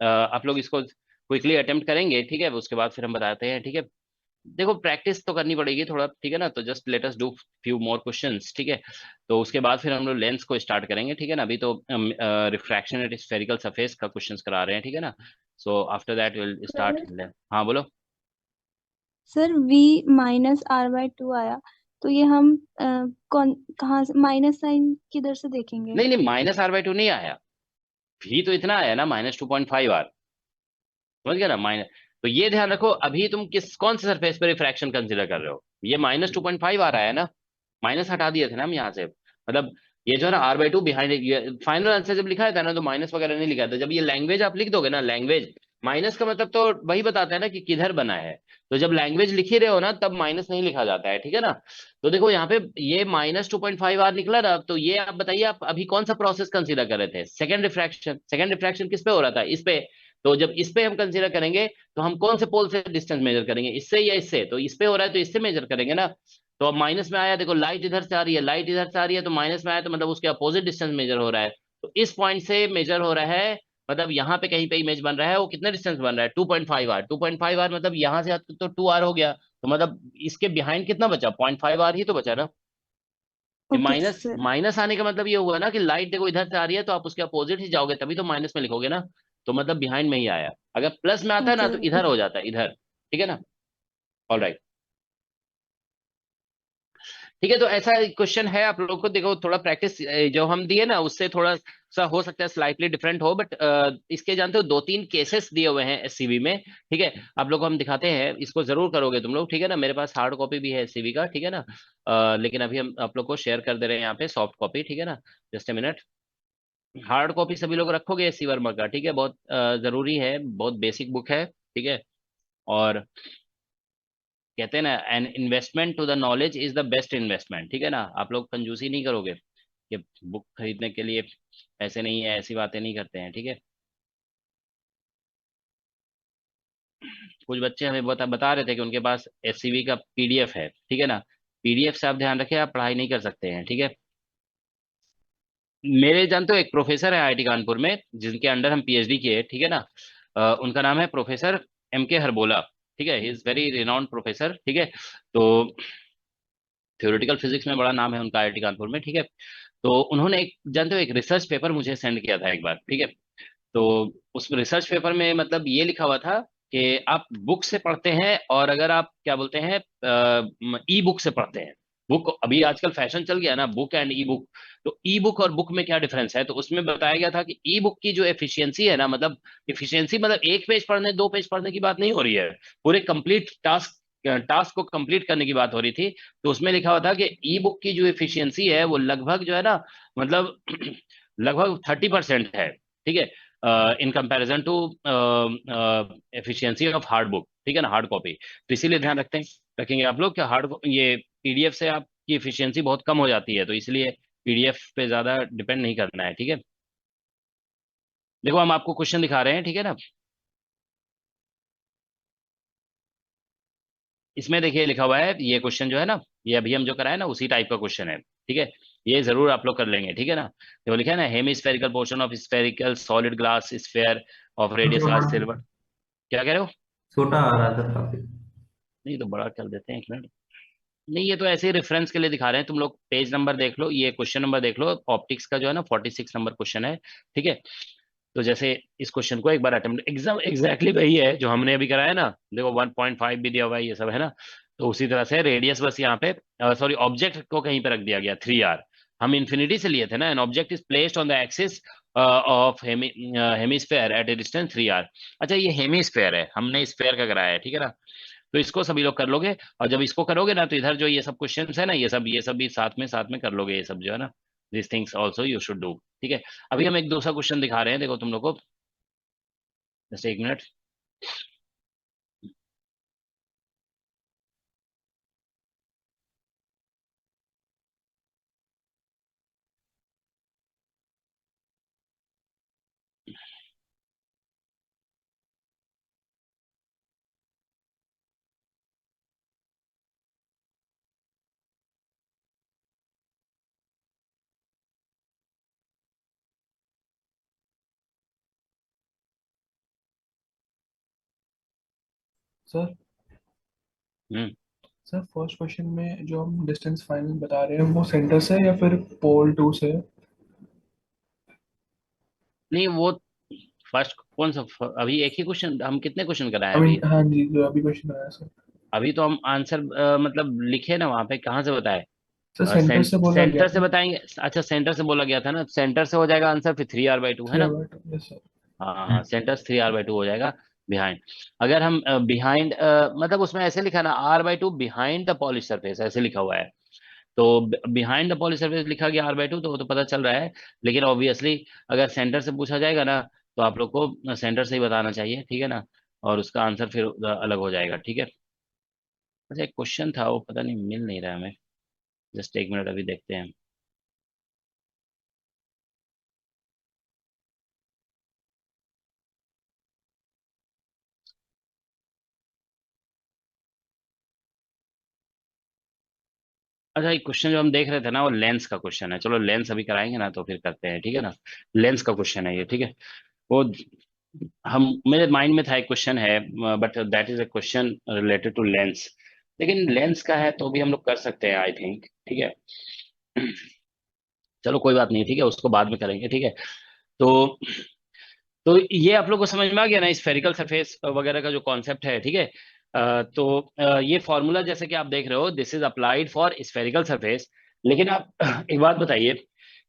आप लोग इसको क्विकली अटेम्प्ट करेंगे, ठीक है, उसके बाद फिर हम बताते हैं, ठीक है। देखो प्रैक्टिस तो करनी पड़ेगी थोड़ा, ठीक है ना, तो just let us do few more questions, ठीक है। तो उसके बाद फिर हम लोग लेंस को स्टार्ट करेंगे, ठीक है ना। अभी तो रिफ्रैक्शन एट स्फेरिकल सरफेस का क्वेश्चंस करा रहे हैं, ठीक है ना। So after that will start. Sir हाँ बोलो। सर v माइनस r/2 आया, तो ये हम कौन कहाँ से माइनस साइन किधर से देखेंगे? नहीं नहीं, -r/2 नहीं आया, भी तो इतना आया ना, -2.5 r, समझ गया ना, माइनस। तो ये ध्यान रखो, अभी तुम किस कौन से सरफेस पे रिफ्रैक्शन कंसीडर कर रहे हो, ये -2.5 आ रहा है ना, माइनस हटा दिए थे ना हम यहाँ से, मतलब ये जो है ना r/2 बिहाइंड, फाइनल आंसर जब लिखा था ना तो माइनस वगैरह नहीं लिखा था। जब ये लैंग्वेज आप लिख दोगे ना, लैंग्वेज माइनस का मतलब तो वही बताता है ना कि किधर बना है। तो जब लैंग्वेज लिख ही रहे हो ना तब माइनस नहीं लिखा जाता है, ठीक है ना। तो देखो यहाँ पे ये -2.5 r निकला ना, तो ये आप बताइए, आप अभी कौन सा प्रोसेस कंसीडर कर रहे थे, सेकंड रिफ्रैक्शन। सेकंड रिफ्रैक्शन किस पे हो रहा था, इस पे। तो जब इस पे हम कंसीडर करेंगे तो हम कौन से पोल से डिस्टेंस मेजर करेंगे, इससे या इससे, तो इस पे हो रहा है तो इससे मेजर करेंगे ना। तो अब माइनस में आया, देखो लाइट इधर से आ रही है, लाइट इधर से आ रही है, तो माइनस में आया तो मतलब उसके अपोजिट डिस्टेंस मेजर हो रहा है। तो इस पॉइंट से मेजर हो रहा है, मतलब यहाँ पे कहीं पे इमेज बन रहा है, वो कितना डिस्टेंस बन रहा है, 2.5 r। 2.5 r मतलब यहाँ से तो 2 r हो गया, तो मतलब इसके बिहाइंड कितना बचा, 0.5 r ही तो बचा ना। ये ओके माइनस सर। माइनस आने का मतलब ये हुआ ना कि लाइट देखो इधर से आ रही है, तो आप उसके अपोजिट ही जाओगे तभी तो माइनस में लिखोगे ना। तो मतलब बिहाइंड में ही आया। अगर प्लस में आता है ना ओके तो इधर हो जाता है, इधर, ठीक है ना। ऑल राइट, ठीक है। तो ऐसा क्वेश्चन है आप लोगों को, देखो थोड़ा प्रैक्टिस जो हम दिए ना उससे थोड़ा सा हो सकता है स्लाइटली डिफरेंट हो, बट इसके जानते हो 2-3 केसेस दिए हुए हैं एससीवी में, ठीक है। आप लोग को हम दिखाते हैं, इसको जरूर करोगे तुम लोग, ठीक है ना। मेरे पास हार्ड कॉपी भी है एससीवी का, ठीक है ना। लेकिन अभी हम आप लोग को शेयर कर दे रहे हैं यहाँ पे सॉफ्ट कॉपी, ठीक है ना। Just a minute. Hard copy सभी लोग रखोगे एससी वर्मा का, ठीक है, बहुत जरूरी है, बहुत बेसिक बुक है, ठीक है। और कहते हैं ना, an investment to the knowledge is the best investment, ठीक है ना। आप लोग कंजूसी नहीं करोगे कि बुक खरीदने के लिए पैसे नहीं है, ऐसी बातें नहीं करते हैं, ठीक है। कुछ बच्चे हमें बता रहे थे कि उनके पास एससीवी का पीडीएफ है, ठीक है ना। पीडीएफ से आप ध्यान रखें, आप पढ़ाई नहीं कर सकते हैं, ठीक है। मेरे जानते हो एक प्रोफेसर है आईआईटी कानपुर में, जिनके अंडर हम पीएचडी किए, ठीक है ना। उनका नाम है प्रोफेसर एम के हरबोला, ठीक है। He is very renowned professor, ठीक है। तो थ्योरेटिकल फिजिक्स में बड़ा नाम है उनका आईआईटी कानपुर में, ठीक है। तो उन्होंने एक जानते हो एक रिसर्च पेपर मुझे सेंड किया था एक बार, ठीक है। तो उस रिसर्च पेपर में मतलब ये लिखा हुआ था कि आप बुक से पढ़ते हैं और अगर आप क्या बोलते हैं ई बुक से पढ़ते हैं। बुक अभी आजकल फैशन चल गया ना, बुक एंड ई बुक। तो ई बुक और बुक में क्या डिफरेंस है, तो उसमें बताया गया था कि ई बुक की जो एफिशिएंसी है ना, मतलब एफिशिएंसी मतलब एक पेज पढ़ने, 2 पेज पढ़ने की बात नहीं हो रही है, पूरे कंप्लीट टास्क टास्क को कंप्लीट करने की बात हो रही थी। तो उसमें लिखा हुआ था कि ई बुक की जो एफिशिएंसी है वो लगभग जो है ना, मतलब लगभग 30% है, ठीक है, in comparison to efficiency of hard book, ठीक है ना, हार्ड कॉपी। तो इसीलिए ध्यान रखेंगे आप लोग कि हार्ड ये पीडीएफ से आपकी एफिशिएंसी बहुत कम हो जाती है, तो इसलिए पीडीएफ पे ज्यादा डिपेंड नहीं करना है, ठीक है। देखो हम आपको क्वेश्चन दिखा रहे हैं, ठीक है ना। इसमें देखिए लिखा हुआ है, ये क्वेश्चन जो है ना, ये अभी हम जो कराए ना उसी टाइप का क्वेश्चन है, ठीक है। ये जरूर आप लोग कर लेंगे, ठीक है ना। तो लिखा है ना, hemispherical portion of spherical solid glass sphere of radius R छोटा सिल्वर। क्या कह रहे हो? छोटा आ रहा था काफी। नहीं तो बड़ा कर देते हैं, एक मिनट। नहीं ये तो ऐसे ही रेफरेंस के लिए दिखा रहे हैं, तुम लोग पेज नंबर देख लो, ये क्वेश्चन नंबर देख लो, ऑप्टिक्स का जो है ना 46 नंबर क्वेश्चन है, ठीक है। तो जैसे इस क्वेश्चन को एक बार अटेम्प्ट, एग्जाम एग्जैक्टली वही है जो हमने अभी कराया ना, देखो 1.5 भी दिया हुआ है, ये सब है ना। तो उसी तरह से रेडियस बस यहाँ पे, सॉरी ऑब्जेक्ट को कहीं पे रख दिया गया 3 r। हम इन्फिनिटी से लिए थे ना, an object is placed on the axis of hemisphere at a distance 3 r। अच्छा ये हेमिस्फेयर है, हमने स्फेयर का कराया है, ठीक है ना। तो इसको सभी लोग कर लोगे, और जब इसको करोगे ना तो इधर जो ये सब क्वेश्चंस है ना, ये सब भी साथ में कर लोगे, ये सब जो है ना, this things also you should do, ठीक है। अभी हम एक दूसरा क्वेश्चन दिखा रहे हैं, देखो तुम लोग को, जैसे एक मिनट। सर हम्म सर फर्स्ट क्वेश्चन में जो हम डिस्टेंस फाइनल बता रहे हैं वो सेंटर से या फिर पोल टू से? नहीं, वो फर्स्ट कौन सा अभी एक ही क्वेश्चन, हम कितने क्वेश्चन कराए आई मीन अभी? हाँ जी, जो अभी क्वेश्चन आया सर। अभी तो हम आंसर मतलब लिखे ना वहां पे, कहाँ से बताए? सर सेंटर से बोला गया सेंटर से था। बताएंगे। अच्छा, सेंटर से बोला गया था ना, सेंटर से हो जाएगा आंसर, फिर 3r/2 है 3 ना। Our 2, yes sir. हाँ हाँ, सेंटर 3r/2 हो जाएगा। बिहाइंड, अगर हम बिहाइंड मतलब उसमें ऐसे लिखा ना, r/2 behind the polish surface ऐसे लिखा हुआ है। तो बिहाइंड द पॉलिश सरफेस लिखा गया r/2, तो वो तो पता चल रहा है। लेकिन ऑब्वियसली अगर सेंटर से पूछा जाएगा ना, तो आप लोग को सेंटर से ही बताना चाहिए, ठीक है ना। और उसका आंसर फिर अलग हो जाएगा, ठीक है। अच्छा, एक क्वेश्चन था, वो पता नहीं मिल नहीं रहा है हमें। जस्ट एक मिनट, अभी देखते हैं। अच्छा, एक क्वेश्चन जो हम देख रहे थे ना, वो लेंस का क्वेश्चन है। चलो लेंस अभी कराएंगे ना, तो फिर करते हैं, ठीक है ना। लेंस का क्वेश्चन है ये, ठीक है। वो हम मेरे माइंड में था, एक क्वेश्चन है, but that is a question related to lens. लेकिन लेंस का है तो भी हम लोग कर सकते हैं, आई थिंक, ठीक है। चलो कोई बात नहीं, ठीक है, उसको बाद में करेंगे, ठीक है। तो ये आप लोग को समझ में आ गया ना, स्फेरिकल सरफेस वगैरह का जो कॉन्सेप्ट है, ठीक है। ये फॉर्मूला जैसे कि आप देख रहे हो, this is applied for spherical surface. लेकिन आप एक बात बताइए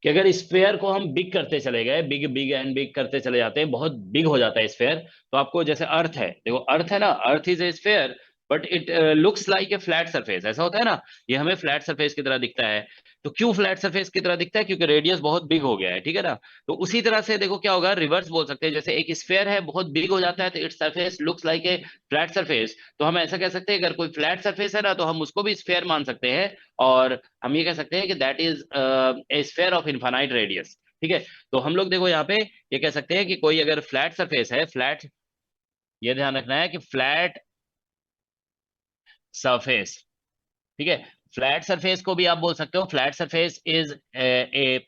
कि अगर स्फेयर को हम बिग करते चले गए, बिग बिग एंड बिग करते चले जाते हैं, बहुत बिग हो जाता है स्फेयर, तो आपको जैसे अर्थ है, देखो अर्थ है ना, earth is a sphere, but it looks like a flat surface, ऐसा होता है ना। ये हमें फ्लैट सरफेस की तरह दिखता है। तो क्यों फ्लैट सरफेस की तरह दिखता है? क्योंकि रेडियस बहुत बिग हो गया है, ठीक है ना। तो उसी तरह से देखो क्या होगा, रिवर्स बोल सकते हैं। जैसे एक स्फेयर है, बहुत बिग हो जाता है, तो its surface looks like a flat surface. तो हम ऐसा कह सकते हैं, अगर कोई फ्लैट सरफेस है ना, तो हम उसको भी स्फेयर मान सकते हैं। और हम ये कह सकते हैं कि that is a sphere of infinite radius, ठीक है। तो हम लोग देखो यहाँ पे ये कह सकते हैं कि कोई अगर फ्लैट सरफेस है, फ्लैट, ये ध्यान रखना है कि फ्लैट सरफेस, ठीक है। फ्लैट सरफेस को भी आप बोल सकते हो, flat surface is a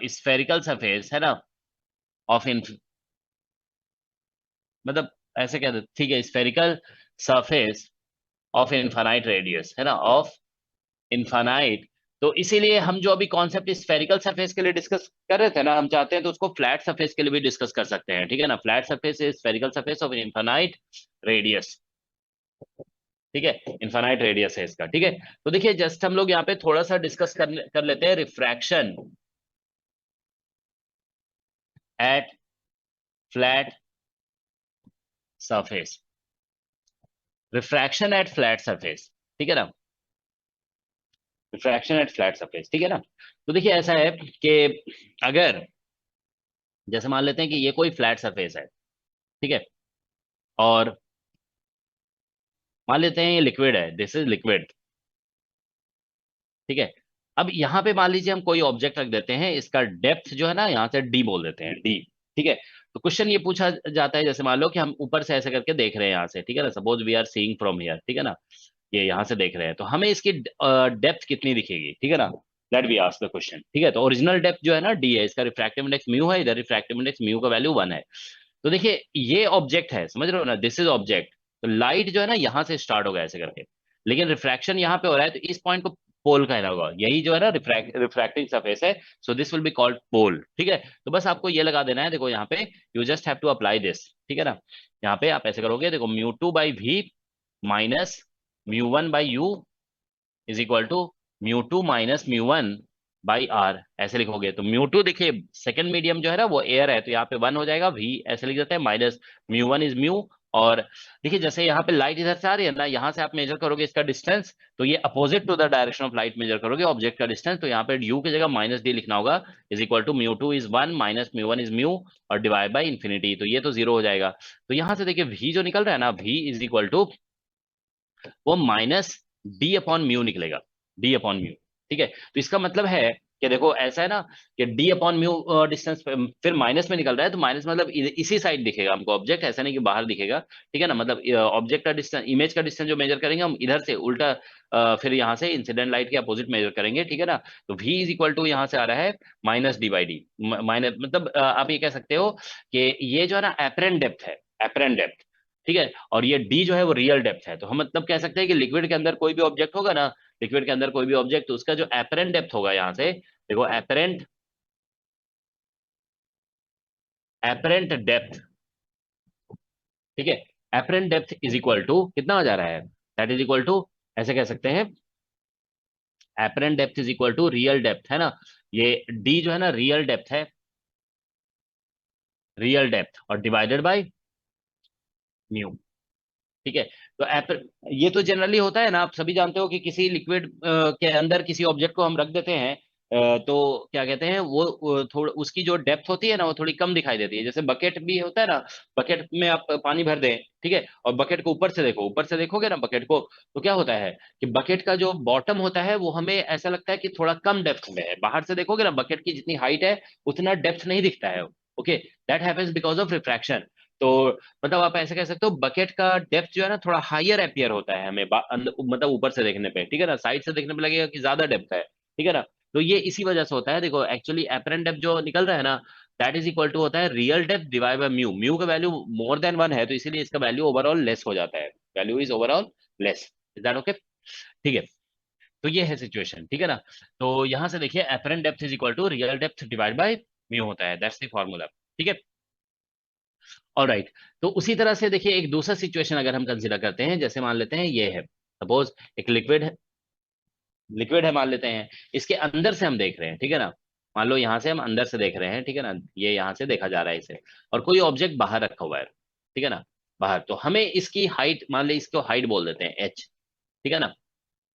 spherical surface, है ना, ऑफ इन, मतलब ऐसे कह दो, ठीक है, spherical surface of infinite radius, है ना, ऑफ इनफाइनाइट। तो इसीलिए हम जो अभी कॉन्सेप्ट स्फेरिकल सरफेस के लिए डिस्कस कर रहे थे ना, हम चाहते हैं तो उसको फ्लैट सरफेस के लिए भी डिस्कस कर सकते हैं, ठीक है ना। Flat surface is spherical surface of infinite radius, ठीक है, इनफाइनाइट रेडियस है इसका, ठीक है। तो देखिए, जस्ट हम लोग यहाँ पे थोड़ा सा डिस्कस कर लेते हैं, refraction at flat surface, refraction at flat surface, ठीक है ना, रिफ्रैक्शन एट फ्लैट सरफेस, ठीक है ना। तो देखिए ऐसा है कि अगर जैसे मान लेते हैं कि ये कोई फ्लैट सरफेस है, ठीक है, और मान लेते हैं ये लिक्विड है, दिस इज लिक्विड, ठीक है। अब यहाँ पे मान लीजिए हम कोई ऑब्जेक्ट रख देते हैं, इसका डेप्थ जो है ना, यहाँ से डी बोल देते हैं, डी, ठीक है। तो क्वेश्चन ये पूछा जाता है, जैसे मान लो कि हम ऊपर से ऐसे करके देख रहे हैं यहाँ से, ठीक है ना, suppose we are seeing from here, ठीक है ना, ये यहाँ से देख रहे हैं, तो हमें इसकी डेप्थ कितनी दिखेगी, ठीक है ना। Let be ask the question, ठीक है। तो ओरिजिनल डेप्थ जो है ना, डी है, इसका रिफ्रैक्टिव इंडेक्स म्यू है, इधर रिफ्रैक्टिव इंडेक्स म्यू का वैल्यू 1 है। तो देखिए ये ऑब्जेक्ट है, समझ रहे हो ना, दिस इज ऑब्जेक्ट। तो लाइट जो है ना, यहाँ से स्टार्ट होगा ऐसे करके, लेकिन रिफ्रैक्शन यहाँ पे हो रहा है, तो इस पॉइंट को पोल कहना होगा, यही जो है ना रिफ्रैक्टिंग सरफेस है। So this will be called pole, ठीक है। तो बस आपको ये लगा देना है, देखो यहाँ पे you just have to apply this, ठीक है ना। यहाँ पे आप ऐसे करोगे, देखो μ2/v minus μ1/u is equal to μ2 minus μ1/r, ऐसे लिखोगे। तो μ2 देखिए सेकंड मीडियम जो है ना, वो एयर है, तो यहाँ पे 1 हो जाएगा, v ऐसे लिख देते हैं, माइनस μ1 इज म्यू। और देखिए जैसे यहाँ पे लाइट इधर से आ रही है ना, यहाँ से आप मेजर करोगे इसका डिस्टेंस, तो ये opposite to the direction of light measure करोगे ऑब्जेक्ट का डिस्टेंस, तो यहाँ पे u की जगह माइनस d लिखना होगा, is equal to μ2 is 1 minus μ1 is mu, और डिवाइड बाई इन्फिनिटी, तो ये तो 0 हो जाएगा। तो यहाँ से देखिए v जो निकल रहा है ना, v इज इक्वल टू वो माइनस डी अपॉन म्यू निकलेगा, डी अपॉन म्यू, ठीक है। तो इसका मतलब है कि देखो ऐसा है ना कि डी अपॉन म्यू डिस्टेंस फिर माइनस में निकल रहा है, तो माइनस मतलब इसी साइड दिखेगा हमको ऑब्जेक्ट, ऐसा नहीं कि बाहर दिखेगा, ठीक है ना। मतलब ऑब्जेक्ट का डिस्टेंस, इमेज का डिस्टेंस जो मेजर करेंगे हम इधर से उल्टा, फिर यहाँ से इंसिडेंट लाइट के अपोजिट मेजर करेंगे, ठीक है ना। तो v इज इक्वल टू यहाँ से आ रहा है माइनस डी/डी, माइनस मतलब आप ये कह सकते हो कि ये जो है ना एपरेंट डेप्थ है, एपरेंट डेप्थ, ठीक है, और ये डी जो है वो रियल डेप्थ है। तो हम मतलब कह सकते हैं कि लिक्विड के अंदर कोई भी ऑब्जेक्ट होगा ना, लिक्विड के अंदर कोई भी ऑब्जेक्ट, तो उसका जो एपरेंट डेप्थ होगा, यहाँ से देखो एपरेंट डेप्थ, ठीक है, apparent depth is equal to कितना आ जा रहा है, दैट इज इक्वल टू, ऐसे कह सकते हैं, apparent depth is equal to real depth, है ना, ये डी जो है ना रियल डेप्थ है, रियल डेप्थ, और डिवाइडेड बाय म्यू, ठीक है। तो ये तो जनरली होता है ना, आप सभी जानते हो कि किसी लिक्विड के अंदर किसी ऑब्जेक्ट को हम रख देते हैं, तो क्या कहते हैं वो थोड़ा उसकी जो डेप्थ होती है ना वो थोड़ी कम दिखाई देती है। जैसे बकेट भी होता है ना, बकेट में आप पानी भर दें, ठीक है, और बकेट को ऊपर से देखो, ऊपर से देखोगे ना बकेट को, तो क्या होता है कि बकेट का जो बॉटम होता है वो हमें ऐसा लगता है कि थोड़ा कम डेप्थ में है। बाहर से देखोगे ना बकेट की जितनी हाइट है उतना डेप्थ नहीं दिखता है। Okay, that happens because of refraction. तो मतलब आप ऐसे कह सकते हो बकेट का डेप्थ जो है ना थोड़ा हायर अपीयर होता है हमें मतलब ऊपर से देखने पे, ठीक है ना, साइड से देखने पे लगेगा कि ज्यादा डेप्थ है, ठीक है ना। तो ये इसी वजह से होता है, देखो एक्चुअली एपरेंट डेप्थ जो निकल रहा है ना, दैट इज इक्वल टू होता है real depth divide by mu. Mu का वैल्यू मोर देन 1 है, तो इसीलिए इसका वैल्यू ओवरऑल लेस हो जाता है, value is overall less. Is that okay? ठीक है, तो ये है सिचुएशन, ठीक है ना। तो यहां से देखिए apparent depth is equal to real depth divide by mu होता है, दैट्स द फॉर्मूला, ठीक है। ऑलराइट, तो उसी तरह से देखिए एक दूसरा सिचुएशन अगर हम कंसीडर करते हैं, जैसे मान लेते हैं ये है, सपोज एक लिक्विड है मान लेते हैं, इसके अंदर से हम देख रहे हैं, ठीक है ना, मान लो यहाँ से हम अंदर से देख रहे हैं, ठीक है ना, ये यहाँ से देखा जा रहा है इसे, और कोई ऑब्जेक्ट बाहर रखा हुआ है, ठीक है ना, बाहर, तो हमें इसकी हाइट, मान ली इसको हाइट बोल देते हैं एच, ठीक है ना,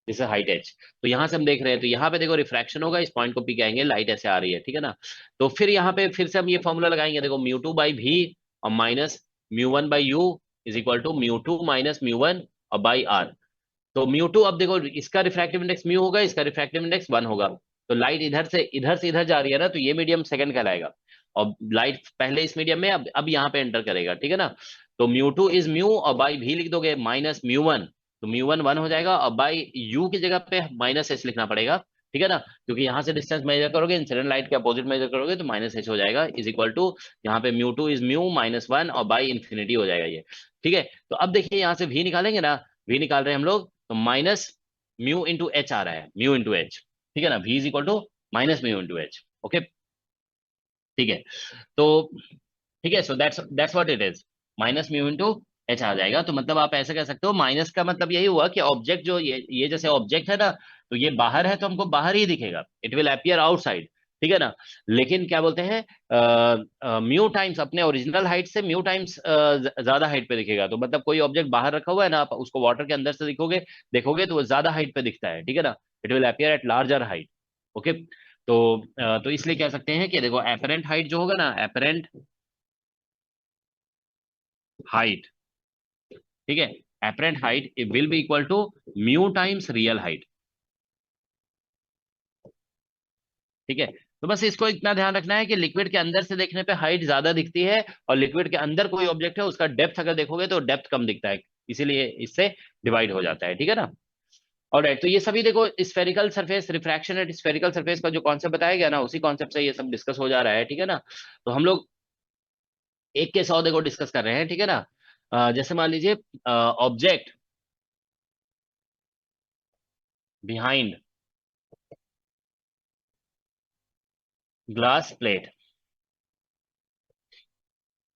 जैसे हाइट एच। तो यहाँ से हम देख रहे हैं, तो यहाँ पे देखो रिफ्रैक्शन होगा, इस पॉइंट को पी के आएंगे, लाइट ऐसे आ रही है, ठीक है ना। तो फिर यहाँ पे फिर से हम ये फॉर्मूला लगाएंगे, देखो म्यू टू बाई भी और minus mu one by U is equal to mu two minus mu one और बाई आर। तो म्यू टू, अब देखो इसका रिफ्रैक्टिव इंडेक्स म्यू होगा, इसका रिफ्रैक्टिव इंडेक्स 1 होगा, तो लाइट इधर से इधर जा रही है ना, तो ये मीडियम सेकंड कहलाएगा, और लाइट पहले इस मीडियम में अब यहाँ पे एंटर करेगा, ठीक है ना। तो म्यू टू इज म्यू और बाई भी लिख दोगे माइनस म्यू वन, तो म्यू वन 1 हो जाएगा, और बाई यू की जगह पे माइनस एच लिखना पड़ेगा, ठीक है ना, क्योंकि यहाँ से डिस्टेंस मेजर करोगे, इंसिडेंट लाइट के अपोजिट मेजर करोगे तो माइनस एच हो जाएगा, इज इक्वल टू यहाँ पे mu two is mu minus 1 और बाई इंफिनिटी हो जाएगा ये, ठीक है। तो अब देखिए यहाँ से वी निकालेंगे ना, वी निकाल रहे हैं हम लोग, तो माइनस म्यू इंटू एच आ रहा है, म्यू इंटू एच, ठीक है ना, we is equal to minus mu into H, okay, ठीक है। तो ठीक है, so that's what it is, minus mu into H आ जाएगा। तो मतलब आप ऐसे कह सकते हो, माइनस का मतलब यही हुआ कि ऑब्जेक्ट जो ये जैसे ऑब्जेक्ट है ना, तो ये बाहर है तो हमको बाहर ही दिखेगा, इट विल अपीयर आउटसाइड, ठीक है ना। लेकिन क्या बोलते हैं म्यू टाइम्स अपने ओरिजिनल हाइट से म्यू टाइम्स ज्यादा हाइट पे दिखेगा। तो मतलब कोई ऑब्जेक्ट बाहर रखा हुआ है ना, आप उसको वाटर के अंदर से देखोगे तो वो ज्यादा हाइट पे दिखता है, ठीक है ना, it will appear eight larger height, okay. तो इसलिए कह सकते हैं कि देखो एपरेंट हाइट जो होगा ना, एपरेंट हाइट, ठीक है, apparent height will be equal to mu times real height, ठीक है। तो बस इसको इतना ध्यान रखना है कि लिक्विड के अंदर से देखने पे हाइट ज्यादा दिखती है, और लिक्विड के अंदर कोई ऑब्जेक्ट है उसका डेप्थ अगर देखोगे तो डेप्थ कम दिखता है, इसीलिए इससे डिवाइड हो जाता है, ठीक है ना। ऑलराइट, तो ये सभी देखो spherical surface, refraction at spherical surface का जो कॉन्सेप्ट बताया गया ना, उसी कॉन्सेप्ट से ये सब डिस्कस हो जा रहा है, ठीक है ना। तो हम लोग एक के 100 देखो डिस्कस कर रहे हैं, ठीक है ना। जैसे मान लीजिए ऑब्जेक्ट बिहाइंड ग्लास प्लेट,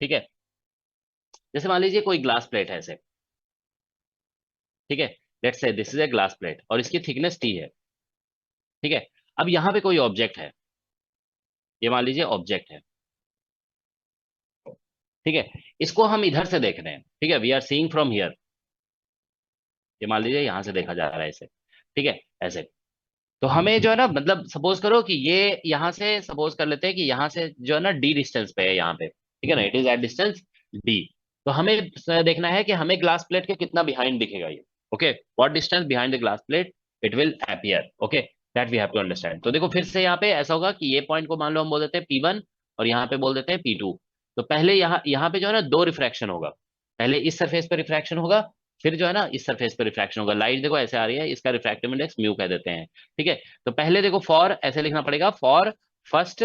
ठीक है, जैसे मान लीजिए कोई ग्लास प्लेट है ऐसे, ठीक है, let's say this is a glass plate और इसकी थिकनेस टी है, ठीक है। अब यहाँ पे कोई ऑब्जेक्ट है, ये मान लीजिए ऑब्जेक्ट है, ठीक है, इसको हम इधर से देख रहे हैं, ठीक है, we are seeing from here, ये मान लीजिए यहाँ से देखा जा रहा है इसे, ठीक है, ऐसे। तो हमें जो है ना, मतलब सपोज करो कि ये यहाँ से, सपोज कर लेते हैं कि यहाँ से जो है ना डी डिस्टेंस पे है यहाँ पे, ठीक है ना, it is at distance D. तो हमें देखना है कि हमें ग्लास प्लेट के कितना बिहाइंड दिखेगा ये, okay, what distance behind the glass plate it will appear, okay, that we have to understand. तो देखो फिर से यहाँ पे ऐसा होगा कि ये पॉइंट को मान लो हम बोल देते हैं P1 और यहाँ पे बोल देते हैं P2। तो पहले यहाँ पे जो है ना 2 रिफ्रैक्शन होगा, पहले इस सरफेस पे रिफ्रैक्शन होगा, फिर जो है ना इस सरफेस पे रिफ्रैक्शन होगा। लाइट देखो ऐसे आ रही है, इसका रिफ्रैक्टिव इंडेक्स म्यू कह देते हैं, ठीक है। तो पहले देखो फॉर ऐसे लिखना पड़ेगा, फॉर फर्स्ट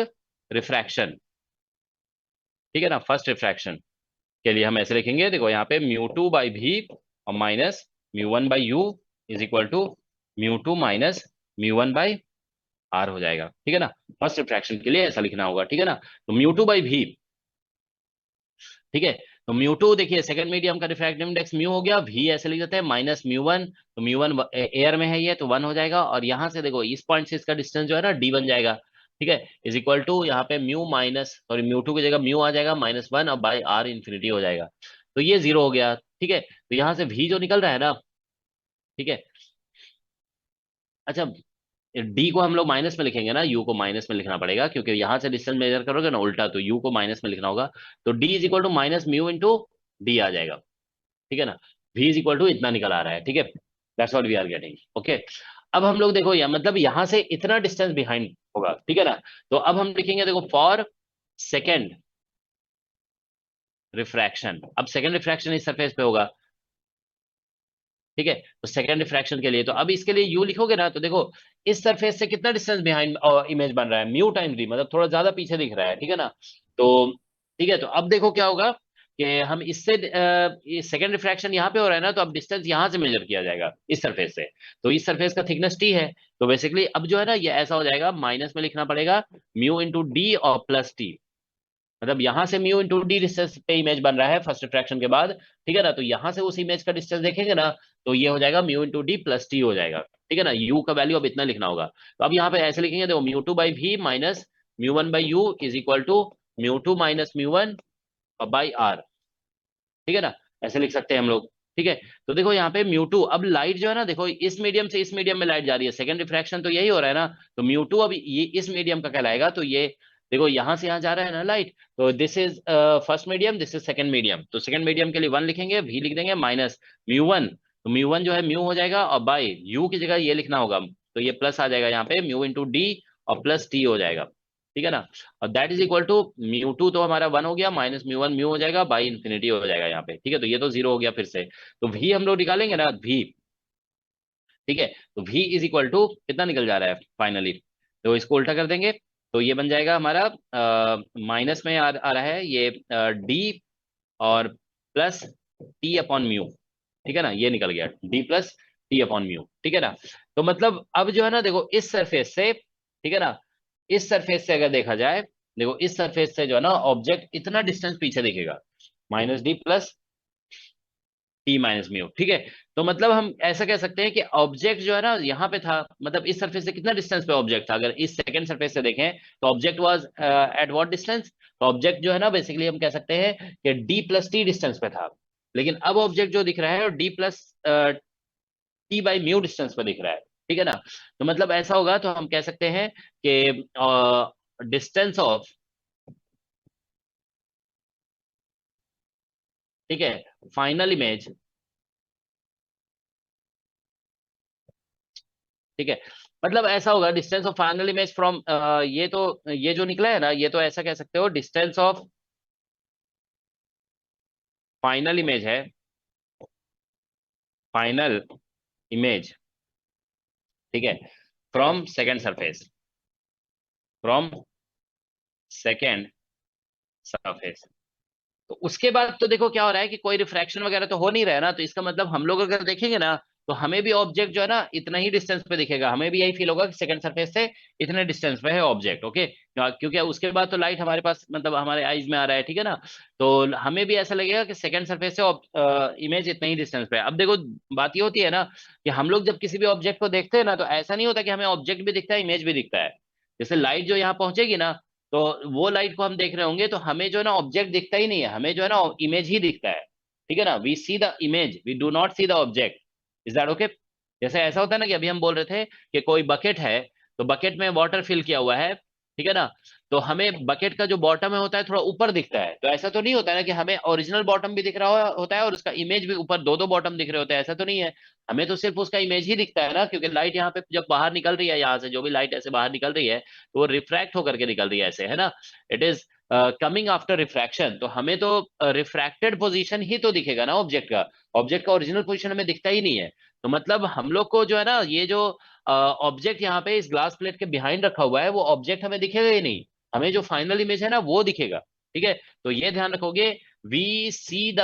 रिफ्रैक्शन, ठीक है ना, फर्स्ट रिफ्रैक्शन, के लिए हम ऐसे लिखेंगे, देखो यहाँ पे μ2 बाई v और minus μ1 by u is equal to μ2 minus μ1 by r हो जाएगा, ठीक है ना। फर्स्ट रिफ्रैक्शन के लिए ऐसा लिखना होगा, ठीक है ना। तो μ2 बाई v, ठीक है। तो μ2 देखिए सेकंड मीडियम का रिफ्रैक्टिव इंडेक्स म्यू हो गया, v ऐसे लिख देते हैं माइनस μ1, तो μ1 एयर में है ये तो 1 हो जाएगा, और यहां से देखो इस पॉइंट से इसका डिस्टेंस जो है ना d बन जाएगा, ठीक है। इज इक्वल टू यहाँ पे म्यू माइनस सॉरी μ2 की जगह म्यू आ जाएगा -1 और बाई r इंफिनिटी हो जाएगा, तो ये 0 हो गया, ठीक है। तो यहाँ से v जो निकल रहा है ना, ठीक है। अच्छा, डी को हम लोग माइनस में लिखेंगे ना, यू को माइनस में लिखना पड़ेगा क्योंकि यहां से डिस्टेंस मेजर करोगे ना उल्टा, तो यू को माइनस में लिखना होगा, तो D is equal to minus mu into D आ जाएगा, ठीक है ना। v इज इक्वल टू इतना निकल आ रहा है, ठीक है। That's what we are getting, okay. अब हम लोग देखो या मतलब यहां से इतना डिस्टेंस बिहाइंड होगा, ठीक है ना। तो अब हम लिखेंगे देखो फॉर सेकेंड रिफ्रैक्शन, अब सेकेंड रिफ्रैक्शन इस सरफेस पे होगा, ठीक है। तो सेकेंड रिफ्रैक्शन के लिए तो अब इसके लिए u लिखोगे ना, तो देखो इस सरफेस से कितना डिस्टेंस बिहाइंड इमेज बन रहा है, म्यू टाइम्स d, मतलब थोड़ा ज्यादा पीछे दिख रहा है, ठीक है ना। तो ठीक है, तो अब देखो क्या होगा कि हम इससे सेकेंड रिफ्रैक्शन यहाँ पे हो रहा है ना, तो अब डिस्टेंस यहाँ से मेजर किया जाएगा इस सरफेस से, तो इस सरफेस का थिकनेस t है, तो बेसिकली अब जो है ना ये ऐसा हो जाएगा, माइनस में लिखना पड़ेगा म्यू इंटू डी और प्लस टी, मतलब यहां से म्यू इंटू डी डिस्टेंस पे इमेज बन रहा है फर्स्ट रिफ्रैक्शन के बाद, ठीक है ना। तो यहां से उस इमेज का डिस्टेंस देखेंगे ना, तो ये हो जाएगा mu into D plus T हो जाएगा, ठीक है ना। यू का वैल्यू अब इतना लिखना होगा, तो अब यहाँ पे ऐसे लिखेंगे, देखो म्यू2 बाई वी माइनस म्यू1 by U is equal to म्यू2 माइनस म्यू1 बाई आर, ठीक है ना, ऐसे लिख सकते हैं हम लोग, ठीक है। तो देखो यहाँ पे म्यू2, अब लाइट जो है ना, देखो इस मीडियम से इस मीडियम में लाइट जा रही है, सेकंड रिफ्रैक्शन तो यही हो रहा है ना, तो म्यू2 अब ये इस मीडियम का कहलाएगा, तो ये देखो यहां से यहां जा रहा है ना लाइट, तो this is first medium, this is second medium, तो सेकंड मीडियम के लिए 1 लिखेंगे, वी लिख देंगे माइनस म्यू1, तो म्यू1 जो है म्यू हो जाएगा, और बाय यू की जगह ये लिखना होगा, तो ये प्लस आ जाएगा यहाँ पे म्यू इंटू डी और प्लस टी हो जाएगा, ठीक है ना। और दैट इज इक्वल टू म्यू2 तो हमारा 1 हो गया, माइनस म्यू1 म्यू हो जाएगा, बाई इंफिनिटी हो जाएगा यहाँ पे, ठीक है। तो ये तो 0 हो गया फिर से, तो वी हम लोग निकालेंगे ना, वी, ठीक है। तो v इज इक्वल टू कितना निकल जा रहा है फाइनली, तो इसको उल्टा कर देंगे, तो ये बन जाएगा हमारा माइनस में आ रहा है ये d और प्लस t अपॉन म्यू, ठीक है ना, ये निकल गया d plus t upon mu, ठीक है ना। तो मतलब अब जो है ना देखो इस सरफेस से, ठीक है ना, इस सरफेस से अगर देखा जाए, देखो इस सरफेस से जो है ना ऑब्जेक्ट इतना डिस्टेंस पीछे दिखेगा, minus D plus T minus mu, ठीक है। तो मतलब हम ऐसा कह सकते हैं कि ऑब्जेक्ट जो है ना यहाँ पे था, मतलब इस सरफेस से कितना डिस्टेंस पे ऑब्जेक्ट था, अगर इस सेकंड सरफेस से देखें तो object was at what distance, तो ऑब्जेक्ट जो है ना बेसिकली हम कह सकते हैं कि डी प्लस टी डिस्टेंस पे था, लेकिन अब ऑब्जेक्ट जो दिख रहा है D plus T by mu distance पे दिख रहा है, ठीक है ना। तो मतलब ऐसा होगा, तो हम कह सकते हैं कि डिस्टेंस ऑफ, ठीक है, फाइनल इमेज, ठीक है, मतलब ऐसा होगा distance of final image from, ये तो ये जो निकला है ना, ये तो ऐसा कह सकते हो डिस्टेंस ऑफ फाइनल इमेज है, फाइनल इमेज, ठीक है, from second surface, from second surface. तो उसके बाद तो देखो क्या हो रहा है कि कोई रिफ्रैक्शन वगैरह तो हो नहीं रहा है ना, तो इसका मतलब हम लोग अगर देखेंगे ना, तो हमें भी ऑब्जेक्ट जो है ना इतना ही डिस्टेंस पे दिखेगा, हमें भी यही फील होगा कि सेकंड सरफेस से इतने डिस्टेंस पे है ऑब्जेक्ट, ओके। क्योंकि उसके बाद तो लाइट हमारे पास मतलब हमारे आईज में आ रहा है, ठीक है ना, तो हमें भी ऐसा लगेगा कि सेकंड सरफेस से इमेज इतने ही डिस्टेंस पे है। अब देखो बात ये होती है ना कि हम लोग जब किसी भी ऑब्जेक्ट को देखते हैं ना, तो ऐसा नहीं होता कि हमें ऑब्जेक्ट भी दिखता है, इमेज भी दिखता है। जैसे लाइट जो यहाँ पहुंचेगी ना, तो वो लाइट को हम देख रहे होंगे, तो हमें जो है ना ऑब्जेक्ट दिखता ही नहीं है, हमें जो है ना इमेज ही दिखता है, ठीक है ना। We see the image, we do not see the object, is that okay. जैसे ऐसा होता है ना कि अभी हम बोल रहे थे कि कोई बकेट है, तो बकेट में वाटर फिल किया हुआ है, ठीक है ना, तो हमें बकेट का जो बॉटम है होता है थोड़ा ऊपर दिखता है, तो ऐसा तो नहीं होता है ना कि हमें ओरिजिनल बॉटम भी दिख रहा होता है और उसका इमेज भी ऊपर, दो दो बॉटम दिख रहे होते हैं, ऐसा तो नहीं है। हमें तो सिर्फ उसका इमेज ही दिखता है ना, क्योंकि लाइट यहाँ पे जब बाहर निकल रही है, यहाँ से जो भी लाइट ऐसे बाहर निकल रही है, तो वो रिफ्रैक्ट होकर के निकल रही है ऐसे, है ना, it is coming after refraction, तो हमें तो रिफ्रैक्टेड पोजीशन ही तो दिखेगा ना ऑब्जेक्ट का, ऑब्जेक्ट का ओरिजिनल पोजीशन हमें दिखता ही नहीं है। तो मतलब हम लोग को जो है ना ये जो ऑब्जेक्ट यहाँ पे इस ग्लास प्लेट के बिहाइंड रखा हुआ है, वो ऑब्जेक्ट हमें दिखेगा ही नहीं, हमें जो फाइनल इमेज है ना वो दिखेगा, ठीक है। तो ये ध्यान रखोगे वी सी द,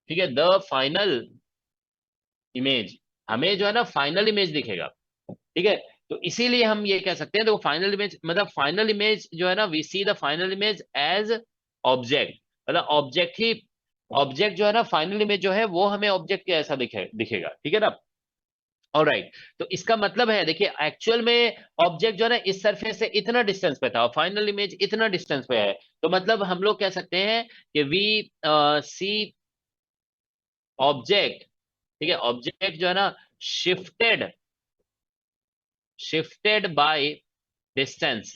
ठीक है, द फाइनल इमेज, हमें जो है ना फाइनल इमेज दिखेगा, ठीक है। तो इसीलिए हम ये कह सकते हैं, देखो फाइनल इमेज मतलब फाइनल इमेज जो है ना, we see the final image as object, मतलब ऑब्जेक्ट ही, ऑब्जेक्ट जो है ना, फाइनल इमेज जो है वो हमें ऑब्जेक्ट के ऐसा दिखेगा, ठीक है ना। ऑलराइट, तो इसका मतलब है, देखिए एक्चुअल में ऑब्जेक्ट जो है ना इस सरफेस से इतना डिस्टेंस पे था और फाइनल इमेज इतना डिस्टेंस पे है, तो मतलब हम लोग कह सकते हैं कि वी सी ऑब्जेक्ट, ठीक है, ऑब्जेक्ट जो है ना शिफ्टेड, शिफ्टेड बाय डिस्टेंस।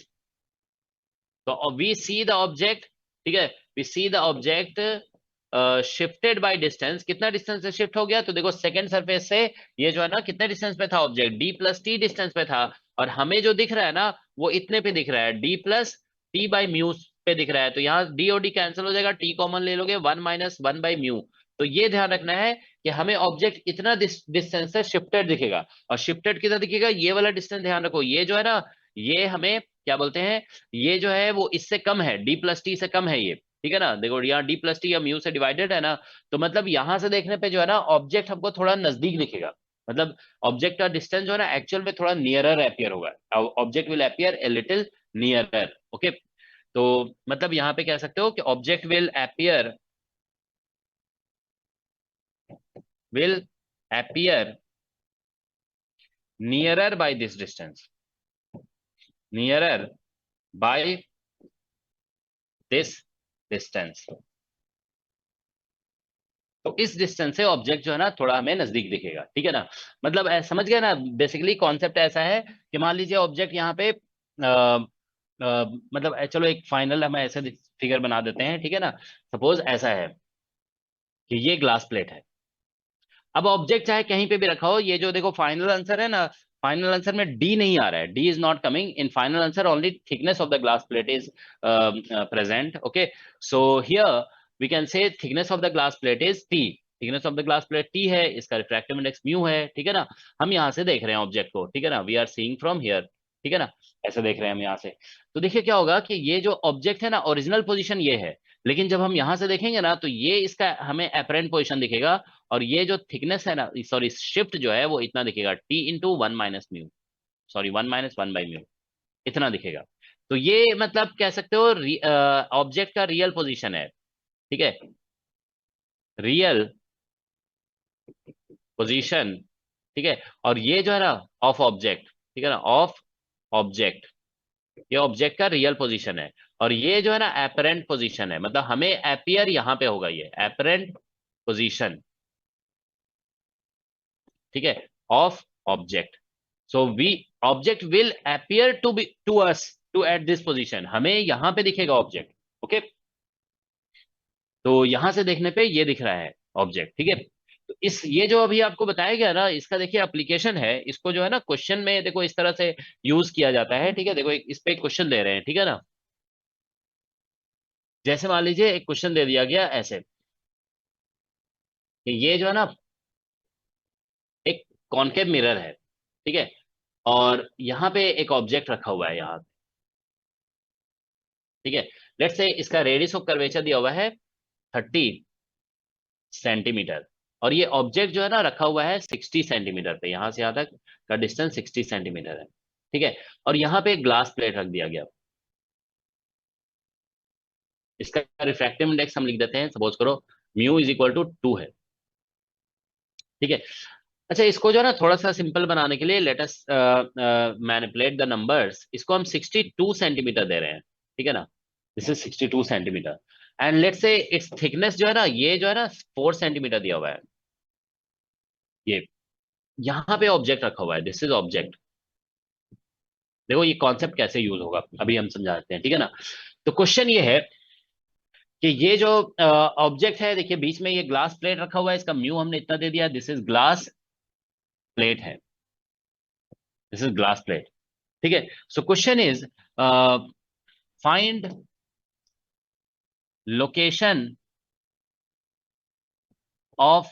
तो वी सी द ऑब्जेक्ट, ठीक है, we see the object shifted by distance, कितना डिस्टेंस से शिफ्ट हो गया, तो देखो सेकंड सरफेस से ये जो है ना कितने डिस्टेंस पे था object, D plus T distance पे था, और हमें जो दिख रहा है ना वो इतने पे दिख रहा है, D plus T by mu पे दिख रहा है। तो यहाँ डी और डी कैंसिल हो जाएगा, टी कॉमन ले लोगे, 1 - 1/μ। तो ये ध्यान रखना है कि हमें ऑब्जेक्ट इतना डिस्टेंस से शिफ्टेड दिखेगा, और शिफ्टेड कितना दिखेगा, ये वाला डिस्टेंस ध्यान रखो, ये जो है ना ये हमें क्या बोलते हैं, ये जो है वो इससे कम है, डी प्लस टी से कम है ये, ठीक है ना। देखो यहाँ डी प्लस टी या म्यू से डिवाइडेड है ना, तो मतलब यहां से देखने पे जो है ना ऑब्जेक्ट हमको थोड़ा नजदीक दिखेगा, मतलब ऑब्जेक्ट का डिस्टेंस जो है ना एक्चुअल में थोड़ा नियरर अपियर होगा, object will appear a little nearer, okay. तो मतलब यहाँ पे कह सकते हो कि object will appear nearer by this distance, nearer by this distance. तो इस डिस्टेंस से ऑब्जेक्ट जो है ना थोड़ा हमें नजदीक दिखेगा, ठीक है ना। मतलब समझ गए ना, बेसिकली कॉन्सेप्ट ऐसा है कि मान लीजिए ऑब्जेक्ट यहाँ पे मतलब चलो एक फाइनल हम ऐसे फिगर बना देते हैं, ठीक है ना। सपोज ऐसा है कि ये ग्लास प्लेट है, अब ऑब्जेक्ट चाहे कहीं पे भी रखा हो, ये जो देखो फाइनल आंसर है ना, फाइनल आंसर में डी नहीं आ रहा है, D is not coming in final answer, only thickness of the glass plate is present, okay. So here we can say thickness of the glass plate is T, thickness of the glass plate T है, इसका रिफ्रैक्टिव इंडेक्स म्यू है, ठीक है ना। हम यहाँ से देख रहे हैं ऑब्जेक्ट को, ठीक है ना, we are seeing from here, ठीक है ना, ऐसे देख रहे हैं हम यहाँ से। तो देखिए क्या होगा कि ये जो ऑब्जेक्ट है ना ओरिजिनल पोजीशन ये है, लेकिन जब हम यहाँ से देखेंगे ना तो ये इसका हमें अपरेंट पोजीशन दिखेगा, और ये जो थिकनेस है ना, सॉरी शिफ्ट जो है वो इतना दिखेगा, टी इंटू 1 - μ, सॉरी 1 - 1/μ, इतना दिखेगा। तो ये मतलब कह सकते हो ऑब्जेक्ट का रियल पोजीशन है, ठीक है, रियल पोजीशन, ठीक है। और ये जो है ना ऑफ ऑब्जेक्ट, ठीक है ना, ऑफ ऑब्जेक्ट, ये ऑब्जेक्ट का रियल पोजीशन है, और ये जो है ना एपरेंट पोजीशन है, मतलब हमें एपियर यहाँ पे होगा, ये एपरेंट पोजीशन, ठीक है, of object. So we object will appear to be to us to at this position, हमें यहां पे दिखेगा ऑब्जेक्ट, ओके। तो यहां से देखने पे ये दिख रहा है ऑब्जेक्ट, ठीक है। तो इस ये जो अभी आपको बताया गया ना, इसका देखिए एप्लीकेशन है, इसको जो है ना क्वेश्चन में देखो इस तरह से यूज किया जाता है, ठीक है। देखो इस पे एक क्वेश्चन दे रहे हैं, ठीक है ना, जैसे मान लीजिए एक क्वेश्चन दे दिया गया ऐसे कि ये जो है ना एक कॉनकेव मिरर है, ठीक है, और यहाँ पे एक ऑब्जेक्ट रखा हुआ है यहाँ, ठीक है। लेट्स से इसका रेडियस ऑफ कर्वेचर दिया हुआ है 30 सेंटीमीटर, और ये ऑब्जेक्ट जो है ना रखा हुआ है 60 सेंटीमीटर पे, यहां से यहां तक का डिस्टेंस 60 सेंटीमीटर है, ठीक है। और यहाँ पे एक ग्लास प्लेट रख दिया गया, इसका रिफ्रैक्टिव इंडेक्स हम लिख देते हैं, सपोज करो μ = 2 है, ठीक है। अच्छा, इसको जो है ना थोड़ा सा सिंपल बनाने के लिए let us manipulate the numbers, इसको हम 62 सेंटीमीटर दे रहे हैं, ठीक है ना, this is 62 centimetre, and let's say it's thickness जो है ना, ये जो है ना 4 सेंटीमीटर दिया हुआ है, ये यहाँ पे ऑब्जेक्ट रखा हुआ है, दिस इज ऑब्जेक्ट। देखो ये कॉन्सेप्ट कैसे यूज होगा अभी हम समझाते हैं, ठीक है ना। तो क्वेश्चन ये है कि ये जो ऑब्जेक्ट है, देखिए बीच में ये ग्लास प्लेट रखा हुआ है, इसका म्यू हमने इतना दे दिया, दिस इज ग्लास प्लेट है, दिस इज ग्लास प्लेट, ठीक है। So question is find location of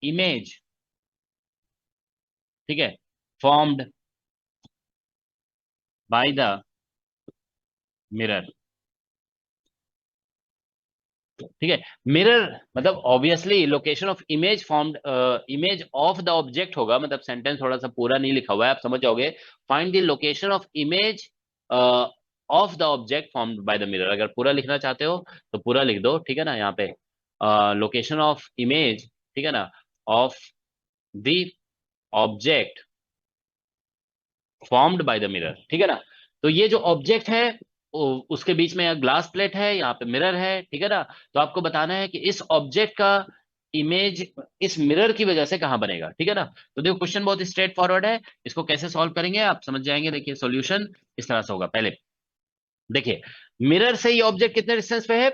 image, ठीक है, फॉर्म्ड बाय द मिरर, ठीक है। मिरर मतलब obviously location of image formed, image of the object होगा, मतलब सेंटेंस थोड़ा सा पूरा नहीं लिखा हुआ है, आप समझ जाओगे। Find the location of image of the object formed by the mirror. अगर पूरा लिखना चाहते हो तो पूरा लिख दो, ठीक है ना। यहाँ पे लोकेशन ऑफ इमेज, ठीक है ना, of the object formed by the mirror, ठीक है ना। तो ये जो ऑब्जेक्ट है उसके बीच में ग्लास प्लेट है, यहाँ पे मिरर है, ठीक है ना। तो आपको बताना है कि इस ऑब्जेक्ट का इमेज इस मिरर की वजह से कहां बनेगा, ठीक है ना। तो देखो क्वेश्चन बहुत स्ट्रेट फॉरवर्ड है, इसको कैसे सॉल्व करेंगे आप समझ जाएंगे। देखिए सॉल्यूशन इस तरह से होगा। पहले देखिए मिरर से ये ऑब्जेक्ट कितने डिस्टेंस पे है,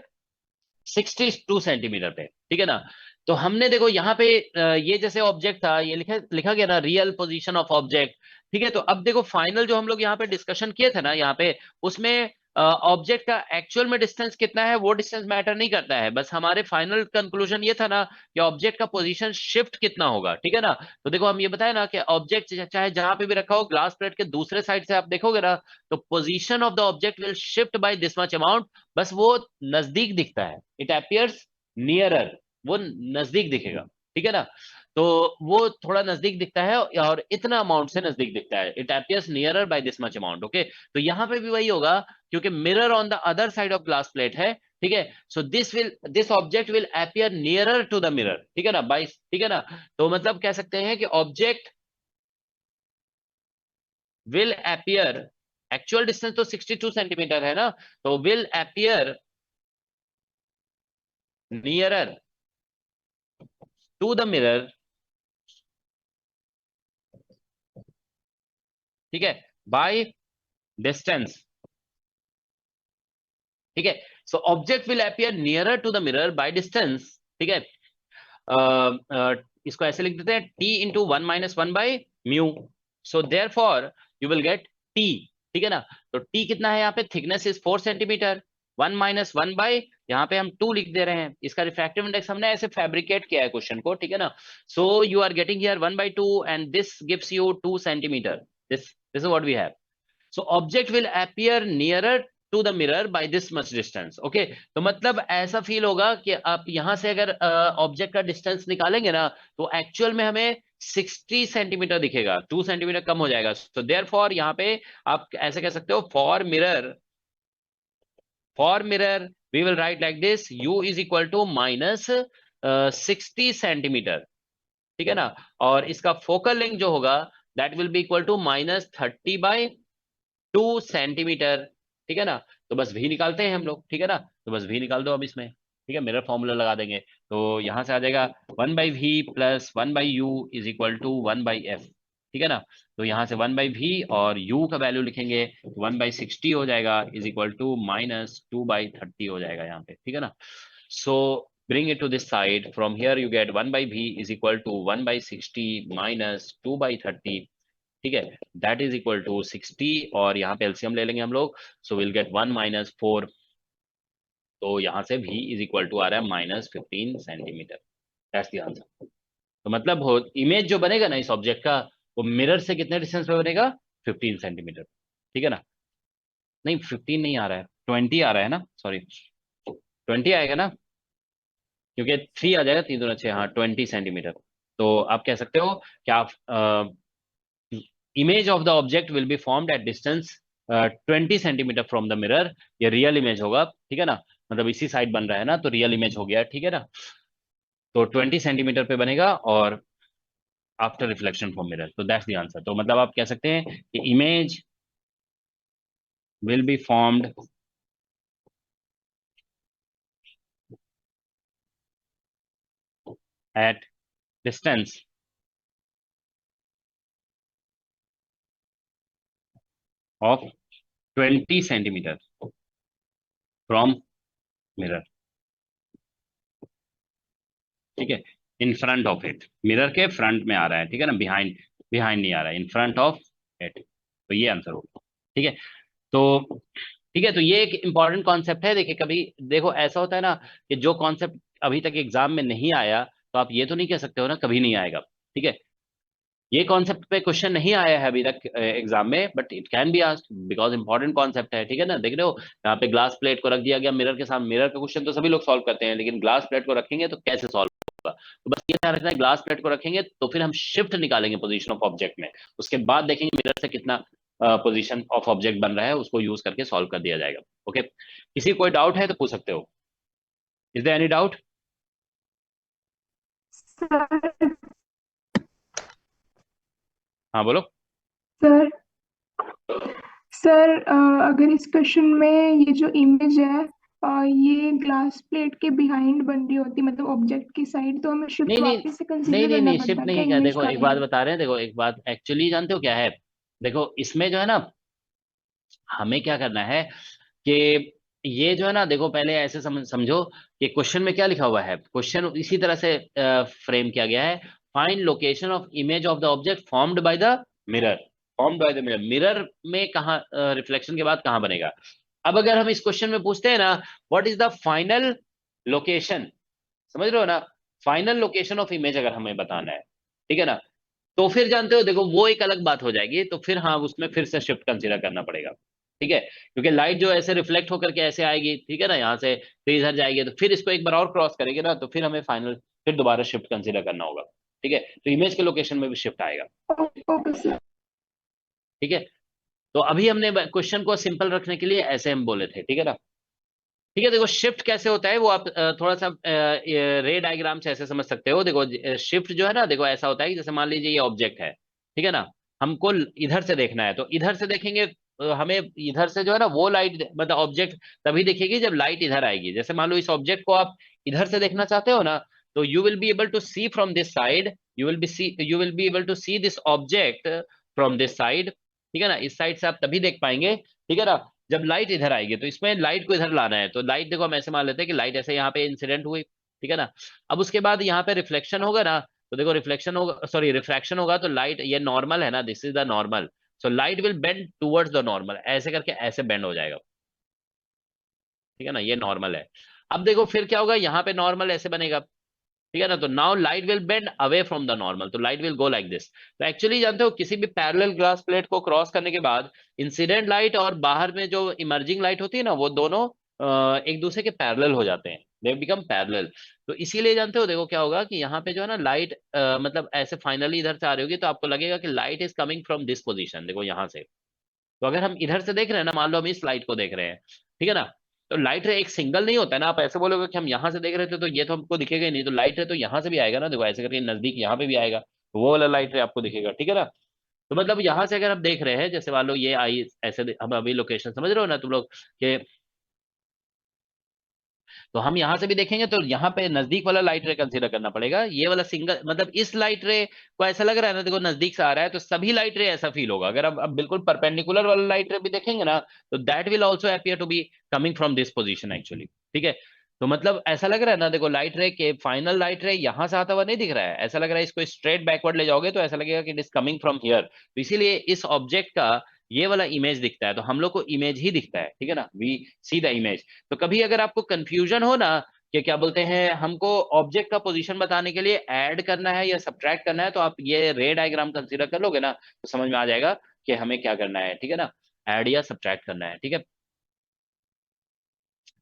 62 सेंटीमीटर पे, ठीक है ना। तो हमने देखो यहाँ पे ये जैसे ऑब्जेक्ट था, ये लिखा लिखा गया ना रियल पोजीशन ऑफ ऑब्जेक्ट, ठीक है। तो अब देखो फाइनल जो हम लोग यहाँ पे डिस्कशन किए थे ना, यहाँ पे उसमें ऑब्जेक्ट का एक्चुअल में डिस्टेंस कितना है वो डिस्टेंस मैटर नहीं करता है, बस हमारे फाइनल कंक्लूजन ये था ना कि ऑब्जेक्ट का पोजीशन शिफ्ट कितना होगा, ठीक है ना। तो देखो हम ये बताए ना कि ऑब्जेक्ट चाहे जहां पे भी रखा हो, ग्लास प्लेट के दूसरे साइड से आप देखोगे ना, तो position of the object will shift by this much amount, बस वो नजदीक दिखता है, इट अपियर्स नियरर, वो नजदीक दिखेगा, ठीक है ना। तो वो थोड़ा नजदीक दिखता है और इतना अमाउंट से नजदीक दिखता है, it appears nearer by this much amount, okay. तो यहाँ पे भी वही होगा क्योंकि mirror on the other side of glass plate है, ठीक है। So this object will appear nearer to the mirror, ठीक है ना, बाय, ठीक है ना। तो मतलब कह सकते हैं कि object will appear, actual distance तो 62 सेंटीमीटर है ना, तो will appear nearer to the mirror, ठीक है, बाय डिस्टेंस, ठीक है। So object will appear nearer to the mirror by distance, ठीक है। इसको ऐसे लिख देते हैं t इंटू 1-1/म्यू, so therefore you will get t, ठीक है ना। तो t कितना है यहाँ पे, थिकनेस इज 4 सेंटीमीटर, 1 - 1 बाय, यहाँ पे हम 2 लिख दे रहे हैं, इसका रिफ्रैक्टिव इंडेक्स हमने ऐसे फैब्रिकेट किया है क्वेश्चन को, ठीक है ना। So you are getting here 1/2 and this gives you 2 centimetre, this is what we have. So object will appear nearer to the mirror by this much distance, okay। तो मतलब ऐसा फील होगा कि आप यहां से अगर ऑब्जेक्ट का डिस्टेंस निकालेंगे ना, तो एक्चुअल में हमें 60 सेंटीमीटर दिखेगा, 2 सेंटीमीटर कम हो जाएगा। तो देयरफॉर यहाँ पे आप ऐसे कह सकते हो for mirror we will write like this, u is equal to -60 centimetre, ठीक है ना। और इसका फोकल लेंथ जो होगा that will be equal to -30/2 centimetre, ठीक है ना। तो बस v निकालते हैं हम लोग, ठीक है ना। तो बस v निकाल दो अब इसमें, ठीक है, मिरर फॉर्मूला लगा देंगे। तो यहां से आ जाएगा 1/v + 1/u is equal to 1/f, ठीक है ना। तो यहाँ से 1/v और u का वैल्यू लिखेंगे, 1/60 हो जाएगा इज इक्वल टू -2/30 हो जाएगा यहाँ पे, ठीक है ना। सो bring it to this side, from here you get 1/v is equal to 1/60 minus 2/30, ठीक है, दैट इज इक्वल टू 60, और यहाँ पे एलसीएम ले लेंगे हम लोग, सो विल गेट 1 - 4, तो यहाँ से v इज इक्वल टू आ रहा है -15 सेंटीमीटर, दैट्स द आंसर। तो मतलब हो इमेज जो बनेगा ना इस ऑब्जेक्ट का, वो मिरर से कितने डिस्टेंस पे बनेगा, 15 सेंटीमीटर, ठीक है ना। नहीं 15 नहीं आ रहा है, 20 आ रहा है ना, सॉरी 20 आएगा ना, क्योंकि 3 आ जाएगा, 3 दूना 6, हाँ 20 सेंटीमीटर। तो आप कह सकते हो कि आप image of the object will be formed at distance 20 centimetre from the mirror, ये रियल इमेज होगा, ठीक है ना, मतलब इसी साइड बन रहा है ना, तो रियल इमेज हो गया, ठीक है ना। तो 20 सेंटीमीटर पे बनेगा और आफ्टर रिफ्लेक्शन फ्रॉम मिरर, तो दैट्स द आंसर। तो मतलब आप कह सकते हैं कि image will be formed at distance of 20 centimetre from mirror, ठीक है, in front of it, mirror के फ्रंट में आ रहा है, ठीक है ना, बिहाइंड बिहाइंड नहीं आ रहा है, इन फ्रंट ऑफ इट, तो ये आंसर होगा, ठीक है। तो ठीक है, तो ये एक इंपॉर्टेंट कॉन्सेप्ट है। देखिए कभी देखो ऐसा होता है ना कि जो कॉन्सेप्ट अभी तक एग्जाम में नहीं आया, तो आप ये तो नहीं कह सकते हो ना कभी नहीं आएगा, ठीक है। ये कॉन्सेप्ट पे क्वेश्चन नहीं आया है अभी तक एग्जाम में, but it can be asked because important concept है, ठीक है ना। देख रहे हो यहाँ पे ग्लास प्लेट को रख दिया गया मिरर के सामने। मिरर का क्वेश्चन तो सभी लोग सॉल्व करते हैं, लेकिन ग्लास प्लेट को रखेंगे तो कैसे सॉल्व होगा। तो बस ये ध्यान रखना है, ग्लास प्लेट को रखेंगे तो फिर हम शिफ्ट निकालेंगे पोजीशन ऑफ ऑब्जेक्ट में, उसके बाद देखेंगे मिरर से कितना पोजीशन ऑफ ऑब्जेक्ट बन रहा है, उसको यूज करके सॉल्व कर दिया जाएगा। ओके, किसी कोई डाउट है तो पूछ सकते हो। Is there any doubt? Sir हाँ बोलो। सर सर अगर इस क्वेश्चन में ये जो इमेज है ये ग्लास प्लेट के बिहाइंड बन रही होती, मतलब ऑब्जेक्ट की साइड, तो हमें शिफ्ट नहीं नहीं वापस से नहीं कंसीडर नहीं करना नहीं, शिफ्ट पड़ता क्या नहीं क्या, इमेज देखो का एक बात भी? बता रहे हैं, देखो एक बात एक्चुअली जानते हो क्या है। देखो इसमें जो है ना, हमें क्या करना है कि ये जो है ना, देखो पहले ऐसे समझो कि क्वेश्चन में क्या लिखा हुआ है। क्वेश्चन इसी तरह से फ्रेम किया गया है, find location of image of the object formed by the mirror. Formed by the mirror, mirror में कहाँ रिफ्लेक्शन के बाद कहाँ बनेगा। अब अगर हम इस क्वेश्चन में पूछते हैं ना, what is the final location, समझ रहे हो ना, फाइनल लोकेशन ऑफ इमेज अगर हमें बताना है, ठीक है ना, तो फिर जानते हो देखो वो एक अलग बात हो जाएगी। तो फिर हाँ, उसमें फिर से शिफ्ट कंसीडर करना पड़ेगा, ठीक है, क्योंकि लाइट जो ऐसे रिफ्लेक्ट होकर के ऐसे आएगी, ठीक है ना, यहाँ से फिर इधर जाएगी, तो फिर इसको एक बार और क्रॉस करेंगे ना, तो फिर हमें फाइनल फिर दोबारा शिफ्ट कंसीडर करना होगा, ठीक है। तो इमेज के लोकेशन में भी शिफ्ट आएगा, ओके सर। ठीक है। तो अभी हमने क्वेश्चन को सिंपल रखने के लिए ऐसे हम बोले थे, ठीक है ना। ठीक है, देखो शिफ्ट कैसे होता है वो आप थोड़ा सा रे डायग्राम से ऐसे समझ सकते हो। देखो शिफ्ट जो है ना, देखो ऐसा होता है कि जैसे मान लीजिए ये ऑब्जेक्ट है, ठीक है ना, हमको इधर से देखना है, तो इधर से देखेंगे हमें इधर से जो है ना वो लाइट, मतलब ऑब्जेक्ट तभी दिखेगी जब लाइट इधर आएगी। जैसे मान लो इस ऑब्जेक्ट को आप इधर से देखना चाहते हो ना, तो you will be able to see from this side, you will be able to see this object from this side, ठीक है ना, इस साइड से आप तभी देख पाएंगे, ठीक है ना, जब लाइट इधर आएगी। तो इसमें लाइट को इधर लाना है, तो लाइट देखो हम ऐसे मान लेते हैं कि लाइट ऐसे यहाँ पे इंसिडेंट हुई, ठीक है ना। अब उसके बाद यहाँ पे रिफ्लेक्शन होगा ना, तो देखो रिफ्लेक्शन होगा, सॉरी रिफ्रैक्शन होगा, तो लाइट ये नॉर्मल है ना, this is the normal, so light will bend towards the normal, ऐसे करके ऐसे बेंड हो जाएगा, ठीक है ना, ये नॉर्मल है। अब देखो फिर क्या होगा, यहाँ पे नॉर्मल ऐसे बनेगा, ठीक है ना, तो now light will bend away from the normal, तो light will go like this. तो एक्चुअली जानते हो किसी भी पैरेलल ग्लास प्लेट को क्रॉस करने के बाद इंसिडेंट लाइट और बाहर में जो इमर्जिंग लाइट होती है ना, वो दोनों एक दूसरे के पैरेलल हो जाते हैं, दे बिकम पैरेलल। तो इसीलिए जानते हो देखो क्या होगा कि यहाँ पे जो है ना लाइट मतलब ऐसे फाइनली इधर से आ रही होगी, तो आपको लगेगा कि light is coming from this position, देखो यहाँ से। तो अगर हम इधर से देख रहे हैं ना, मान लो हम इस लाइट को देख रहे हैं, ठीक है ना, तो लाइट रे एक सिंगल नहीं होता है ना, आप ऐसे बोलोगे कि हम यहाँ से देख रहे थे तो ये तो हमको दिखेगा ही नहीं, तो लाइट रे तो यहाँ से भी आएगा ना, देखो ऐसे करके नजदीक यहाँ पे भी आएगा, तो वो वाला लाइट रे आपको दिखेगा, ठीक है ना। तो मतलब यहाँ से अगर हम देख रहे हैं, जैसे मान लो ये आई ऐसे, हम अभी लोकेशन समझ रहे हो ना तुम लोग कि, तो हम यहाँ से भी देखेंगे तो यहाँ पे नजदीक वाला लाइट रे कंसीडर करना पड़ेगा। ये वाला सिंगल, मतलब इस लाइट रे को ऐसा लग रहा है ना, देखो नजदीक से आ रहा है, तो सभी लाइट रे ऐसा फील होगा। अगर अब बिल्कुल परपेंडिकुलर वाला लाइट रे भी देखेंगे ना, तो that will also appear to be coming from this position actually, ठीक है। तो मतलब ऐसा लग रहा है ना, देखो लाइट रे के फाइनल लाइट रे यहाँ से आता हुआ नहीं दिख रहा है, ऐसा लग रहा है इसको स्ट्रेट बैकवर्ड ले जाओगे तो ऐसा लगेगा कि it is coming from here. तो इसीलिए इस ऑब्जेक्ट का ये वाला इमेज दिखता है, तो हम लोग को इमेज ही दिखता है, ठीक है ना, वी सी द इमेज। तो कभी अगर आपको कंफ्यूजन हो ना कि क्या बोलते हैं, हमको ऑब्जेक्ट का पोजीशन बताने के लिए ऐड करना है या सब्ट्रैक्ट करना है, तो आप ये रे डायग्राम कंसीडर कर लोगे ना, तो समझ में आ जाएगा कि हमें क्या करना है, ठीक है ना, ऐड या सब्ट्रैक्ट करना है, ठीक है।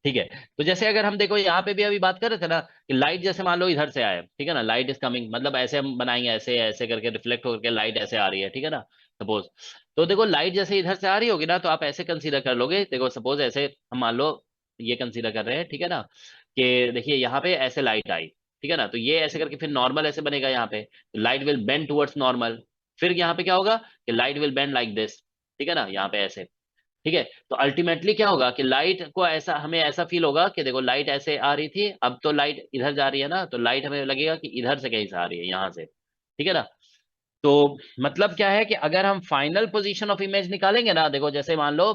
ठीक है, तो जैसे अगर हम देखो यहाँ पे भी अभी बात कर रहे थे ना कि लाइट जैसे मान लो इधर से आए, ठीक है ना, लाइट इज कमिंग, मतलब ऐसे हम बनाएंगे, ऐसे ऐसे करके रिफ्लेक्ट होकर लाइट ऐसे आ रही है, ठीक है ना, सपोज। तो देखो लाइट जैसे इधर से आ रही होगी ना, तो आप ऐसे कंसीडर कर लोगे, देखो सपोज ऐसे हम मान लो ये कंसीडर कर रहे हैं, ठीक है ना, कि देखिए यहाँ पे ऐसे लाइट आई, ठीक है ना, तो ये ऐसे करके फिर नॉर्मल ऐसे बनेगा, यहाँ पे light will bend towards normal. फिर यहाँ पे क्या होगा कि light will bend like this, ठीक है ना, यहाँ पे ऐसे, ठीक है। तो अल्टीमेटली क्या होगा कि लाइट को ऐसा, हमें ऐसा फील होगा कि देखो लाइट ऐसे आ रही थी, अब तो लाइट इधर जा रही है ना, तो लाइट हमें लगेगा कि इधर से कहीं से आ रही है, यहाँ से, ठीक है ना। तो मतलब क्या है कि अगर हम फाइनल पोजीशन ऑफ इमेज निकालेंगे ना, देखो जैसे मान लो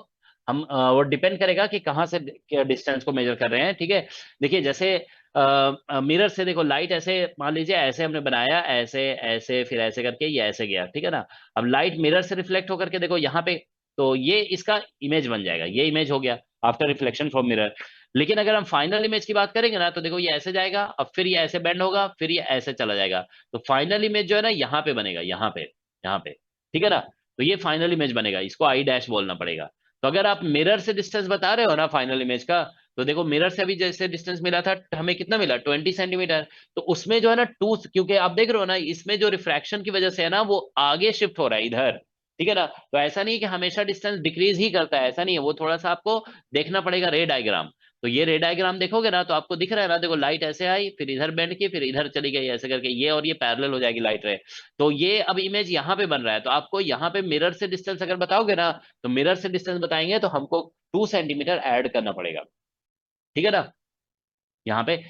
हम वो डिपेंड करेगा कि कहाँ से डिस्टेंस को मेजर कर रहे हैं, ठीक है। देखिए जैसे मिरर से देखो लाइट ऐसे मान लीजिए ऐसे हमने बनाया, ऐसे ऐसे फिर ऐसे करके ये ऐसे गया, ठीक है ना। अब लाइट मिरर से रिफ्लेक्ट होकर के देखो यहाँ पे, तो ये इसका इमेज बन जाएगा, ये इमेज हो गया आफ्टर रिफ्लेक्शन फ्रॉम मिरर। लेकिन अगर हम फाइनल इमेज की बात करेंगे ना, तो देखो ये ऐसे जाएगा, अब फिर ये ऐसे बेंड होगा, फिर ये ऐसे चला जाएगा, तो फाइनल इमेज जो है ना यहाँ पे बनेगा, यहाँ पे, यहाँ पे, ठीक है ना। तो ये फाइनल इमेज बनेगा, इसको आई डैश बोलना पड़ेगा। तो अगर आप मिरर से डिस्टेंस बता रहे हो ना फाइनल इमेज का, तो देखो मिरर से अभी जैसे डिस्टेंस मिला था हमें, कितना मिला 20 सेंटीमीटर। तो उसमें जो है ना टू, क्योंकि आप देख रहे हो ना इसमें जो रिफ्रैक्शन की वजह से है ना वो आगे शिफ्ट हो रहा है इधर, ठीक है ना। तो ऐसा नहीं कि हमेशा डिस्टेंस डिक्रीज ही करता है, ऐसा नहीं है, वो थोड़ा सा आपको देखना पड़ेगा रे डायग्राम। तो ये रे डायग्राम देखोगे ना तो आपको दिख रहा है ना, देखो लाइट ऐसे आई, फिर इधर बेंड की, फिर इधर चली गई, ऐसे करके ये और ये पैरेलल हो जाएगी लाइट रे। तो ये अब इमेज यहाँ पे बन रहा है, तो आपको यहाँ पे मिरर से डिस्टेंस अगर बताओगे ना, तो मिरर से डिस्टेंस बताएंगे तो हमको 2 सेंटीमीटर ऐड करना पड़ेगा, ठीक है ना। यहाँ पे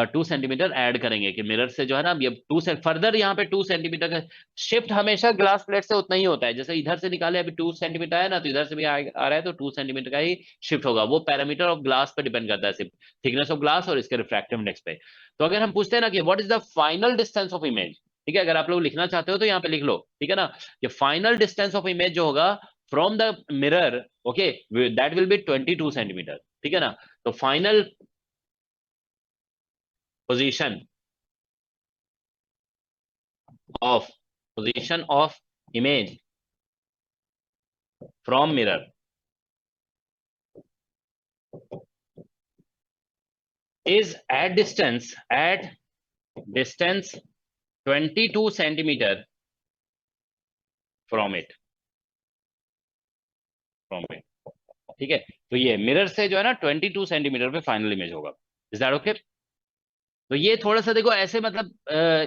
2 सेंटीमीटर ऐड करेंगे कि मिरर से जो है ना, ये 2 से फर्दर यहाँ पे 2 सेंटीमीटर का शिफ्ट हमेशा ग्लास प्लेट से उतना ही होता है। जैसे इधर से निकाले अभी 2 सेंटीमीटर है ना, तो इधर से भी आ रहा है तो 2 सेंटीमीटर का ही शिफ्ट होगा। वो पैरामीटर ऑफ ग्लास पे डिपेंड करता है, सिर्फ थिकनेस ऑफ ग्लास और इसके रिफ्रैक्टिव इंडेक्स पे। तो अगर हम पूछते हैं ना कि what is the final distance of image, ठीक है, अगर आप लोग लिखना चाहते हो तो यहाँ पे लिख लो, ठीक है ना। ये फाइनल डिस्टेंस ऑफ इमेज जो होगा from the mirror, okay, that will B 22 centimetre, ठीक है ना। तो final position of image from mirror is at distance 22 centimeter from it, ठीक है। तो ये मिरर से जो है ना 22 सेंटीमीटर पे फाइनल इमेज होगा। Is that okay? तो ये थोड़ा सा देखो ऐसे, मतलब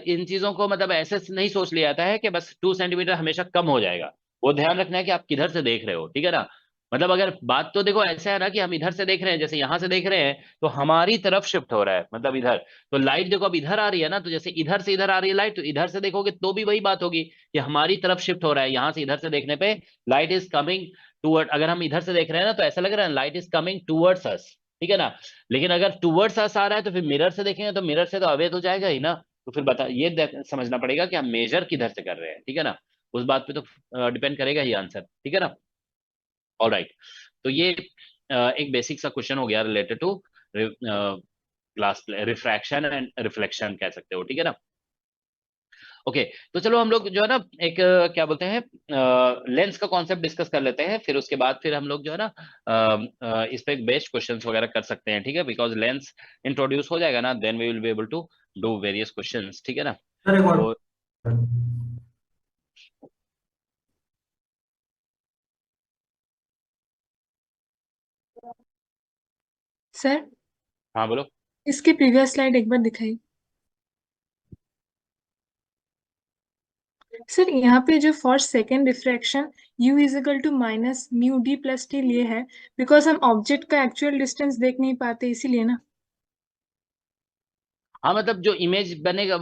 इन चीजों को मतलब ऐसे नहीं सोच लिया जाता है कि बस 2 सेंटीमीटर हमेशा कम हो जाएगा। वो ध्यान रखना है कि आप किधर से देख रहे हो, ठीक है ना। मतलब अगर बात तो देखो ऐसा है ना कि हम इधर से देख रहे हैं, जैसे यहां से देख रहे हैं तो हमारी तरफ शिफ्ट हो रहा है, मतलब इधर। तो लाइट देखो अब इधर आ रही है ना, तो जैसे इधर से इधर आ रही है लाइट, तो इधर से देखोगे तो भी वही बात होगी कि हमारी तरफ शिफ्ट हो रहा है। यहां से इधर से देखने पे लाइट इज कमिंग टूवर्ड, अगर हम इधर से देख रहे हैं ना तो ऐसा लग रहा है light is coming towards us, ठीक है ना। लेकिन अगर टूवर्ड्स अस आ रहा है तो फिर मिरर से देखेंगे तो मिरर से तो अवे तो जाएगा ही ना। तो फिर बता, ये समझना पड़ेगा कि हम मेजर किधर से कर रहे हैं, ठीक है ना। उस बात पे तो डिपेंड करेगा ही आंसर, ठीक है ना। ऑल राइट, तो ये एक बेसिक सा क्वेश्चन हो गया related to glass refraction and reflection कह सकते हो, ठीक है ना। ओके, तो चलो हम लोग जो है ना एक क्या बोलते हैं लेंस का कॉन्सेप्ट डिस्कस कर लेते हैं, फिर उसके बाद फिर हम लोग जो है ना इस पे बेस्ड क्वेश्चंस वगैरह कर सकते हैं, ठीक है। बिकॉज लेंस इंट्रोड्यूस हो जाएगा ना, then we will be able to do various questions, ठीक है ना। सर एक और तो सर, हाँ बोलो। इसके प्रीवियस स्लाइड एक बार दिखाइए। सर, यहाँ पे जो for second refraction u is equal to minus mu D plus T लिए है, बिकॉज हम ऑब्जेक्ट का एक्चुअल डिस्टेंस देख नहीं पाते इसीलिए ना। हाँ मतलब जो इमेज बनेगा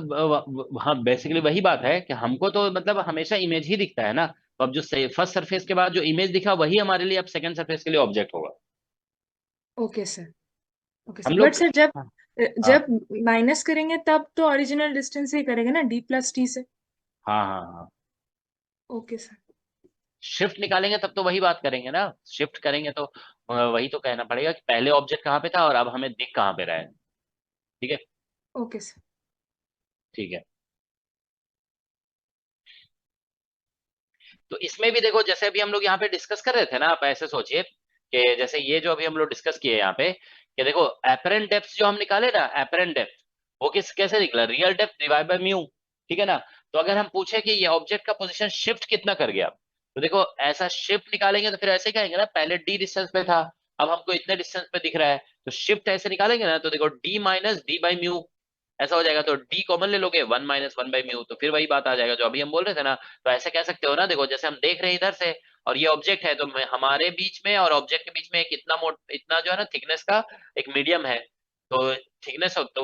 हाँ बेसिकली वही बात है कि हमको तो मतलब हमेशा इमेज ही दिखता है ना। तो अब जो फर्स्ट सरफेस के बाद जो इमेज दिखा वही हमारे लिए अब सेकंड सरफेस के लिए ऑब्जेक्ट होगा। ओके सर, ओके हम सर। बट लोग सर, जब हाँ जब माइनस करेंगे तब तो ओरिजिनल डिस्टेंस ही करेंगे ना, डी प्लस टी से। हाँ हाँ हाँ, ओके सर। शिफ्ट निकालेंगे तब तो वही बात करेंगे ना। शिफ्ट करेंगे तो वही तो कहना पड़ेगा कि पहले ऑब्जेक्ट कहाँ पे था और अब हमें दिख कहाँ पे रहा है, ठीक है। Okay sir. ठीक है, तो इसमें भी देखो जैसे अभी हम लोग यहाँ पे डिस्कस कर रहे थे ना, आप ऐसे सोचिए कि जैसे ये जो अभी हम लोग डिस्कस किए यहाँ पे कि देखो एपरेंट डेप्थ जो हम निकाले ना, एपरेंट डेप्थ वो कैसे निकला, real depth divide by mu, ठीक है ना। तो अगर हम पूछे कि ये ऑब्जेक्ट का पोजीशन शिफ्ट कितना कर गया, तो देखो ऐसा शिफ्ट निकालेंगे तो फिर ऐसे कहेंगे ना, पहले डी डिस्टेंस पे था अब हमको इतने डिस्टेंस पे दिख रहा है, तो शिफ्ट ऐसे निकालेंगे ना, तो देखो D minus D by mu ऐसा हो जाएगा। तो डी कॉमन ले लोगे, 1 माइनस 1 बाई म्यू, तो फिर वही बात आ जाएगा जो अभी हम बोल रहे थे ना। तो ऐसे कह सकते हो ना, देखो जैसे हम देख रहे हैं इधर से और ये ऑब्जेक्ट है, तो हमारे बीच में और ऑब्जेक्ट के बीच में एक इतना इतना जो है ना थिकनेस का एक मीडियम है। तो थिकनेस ऑफ तो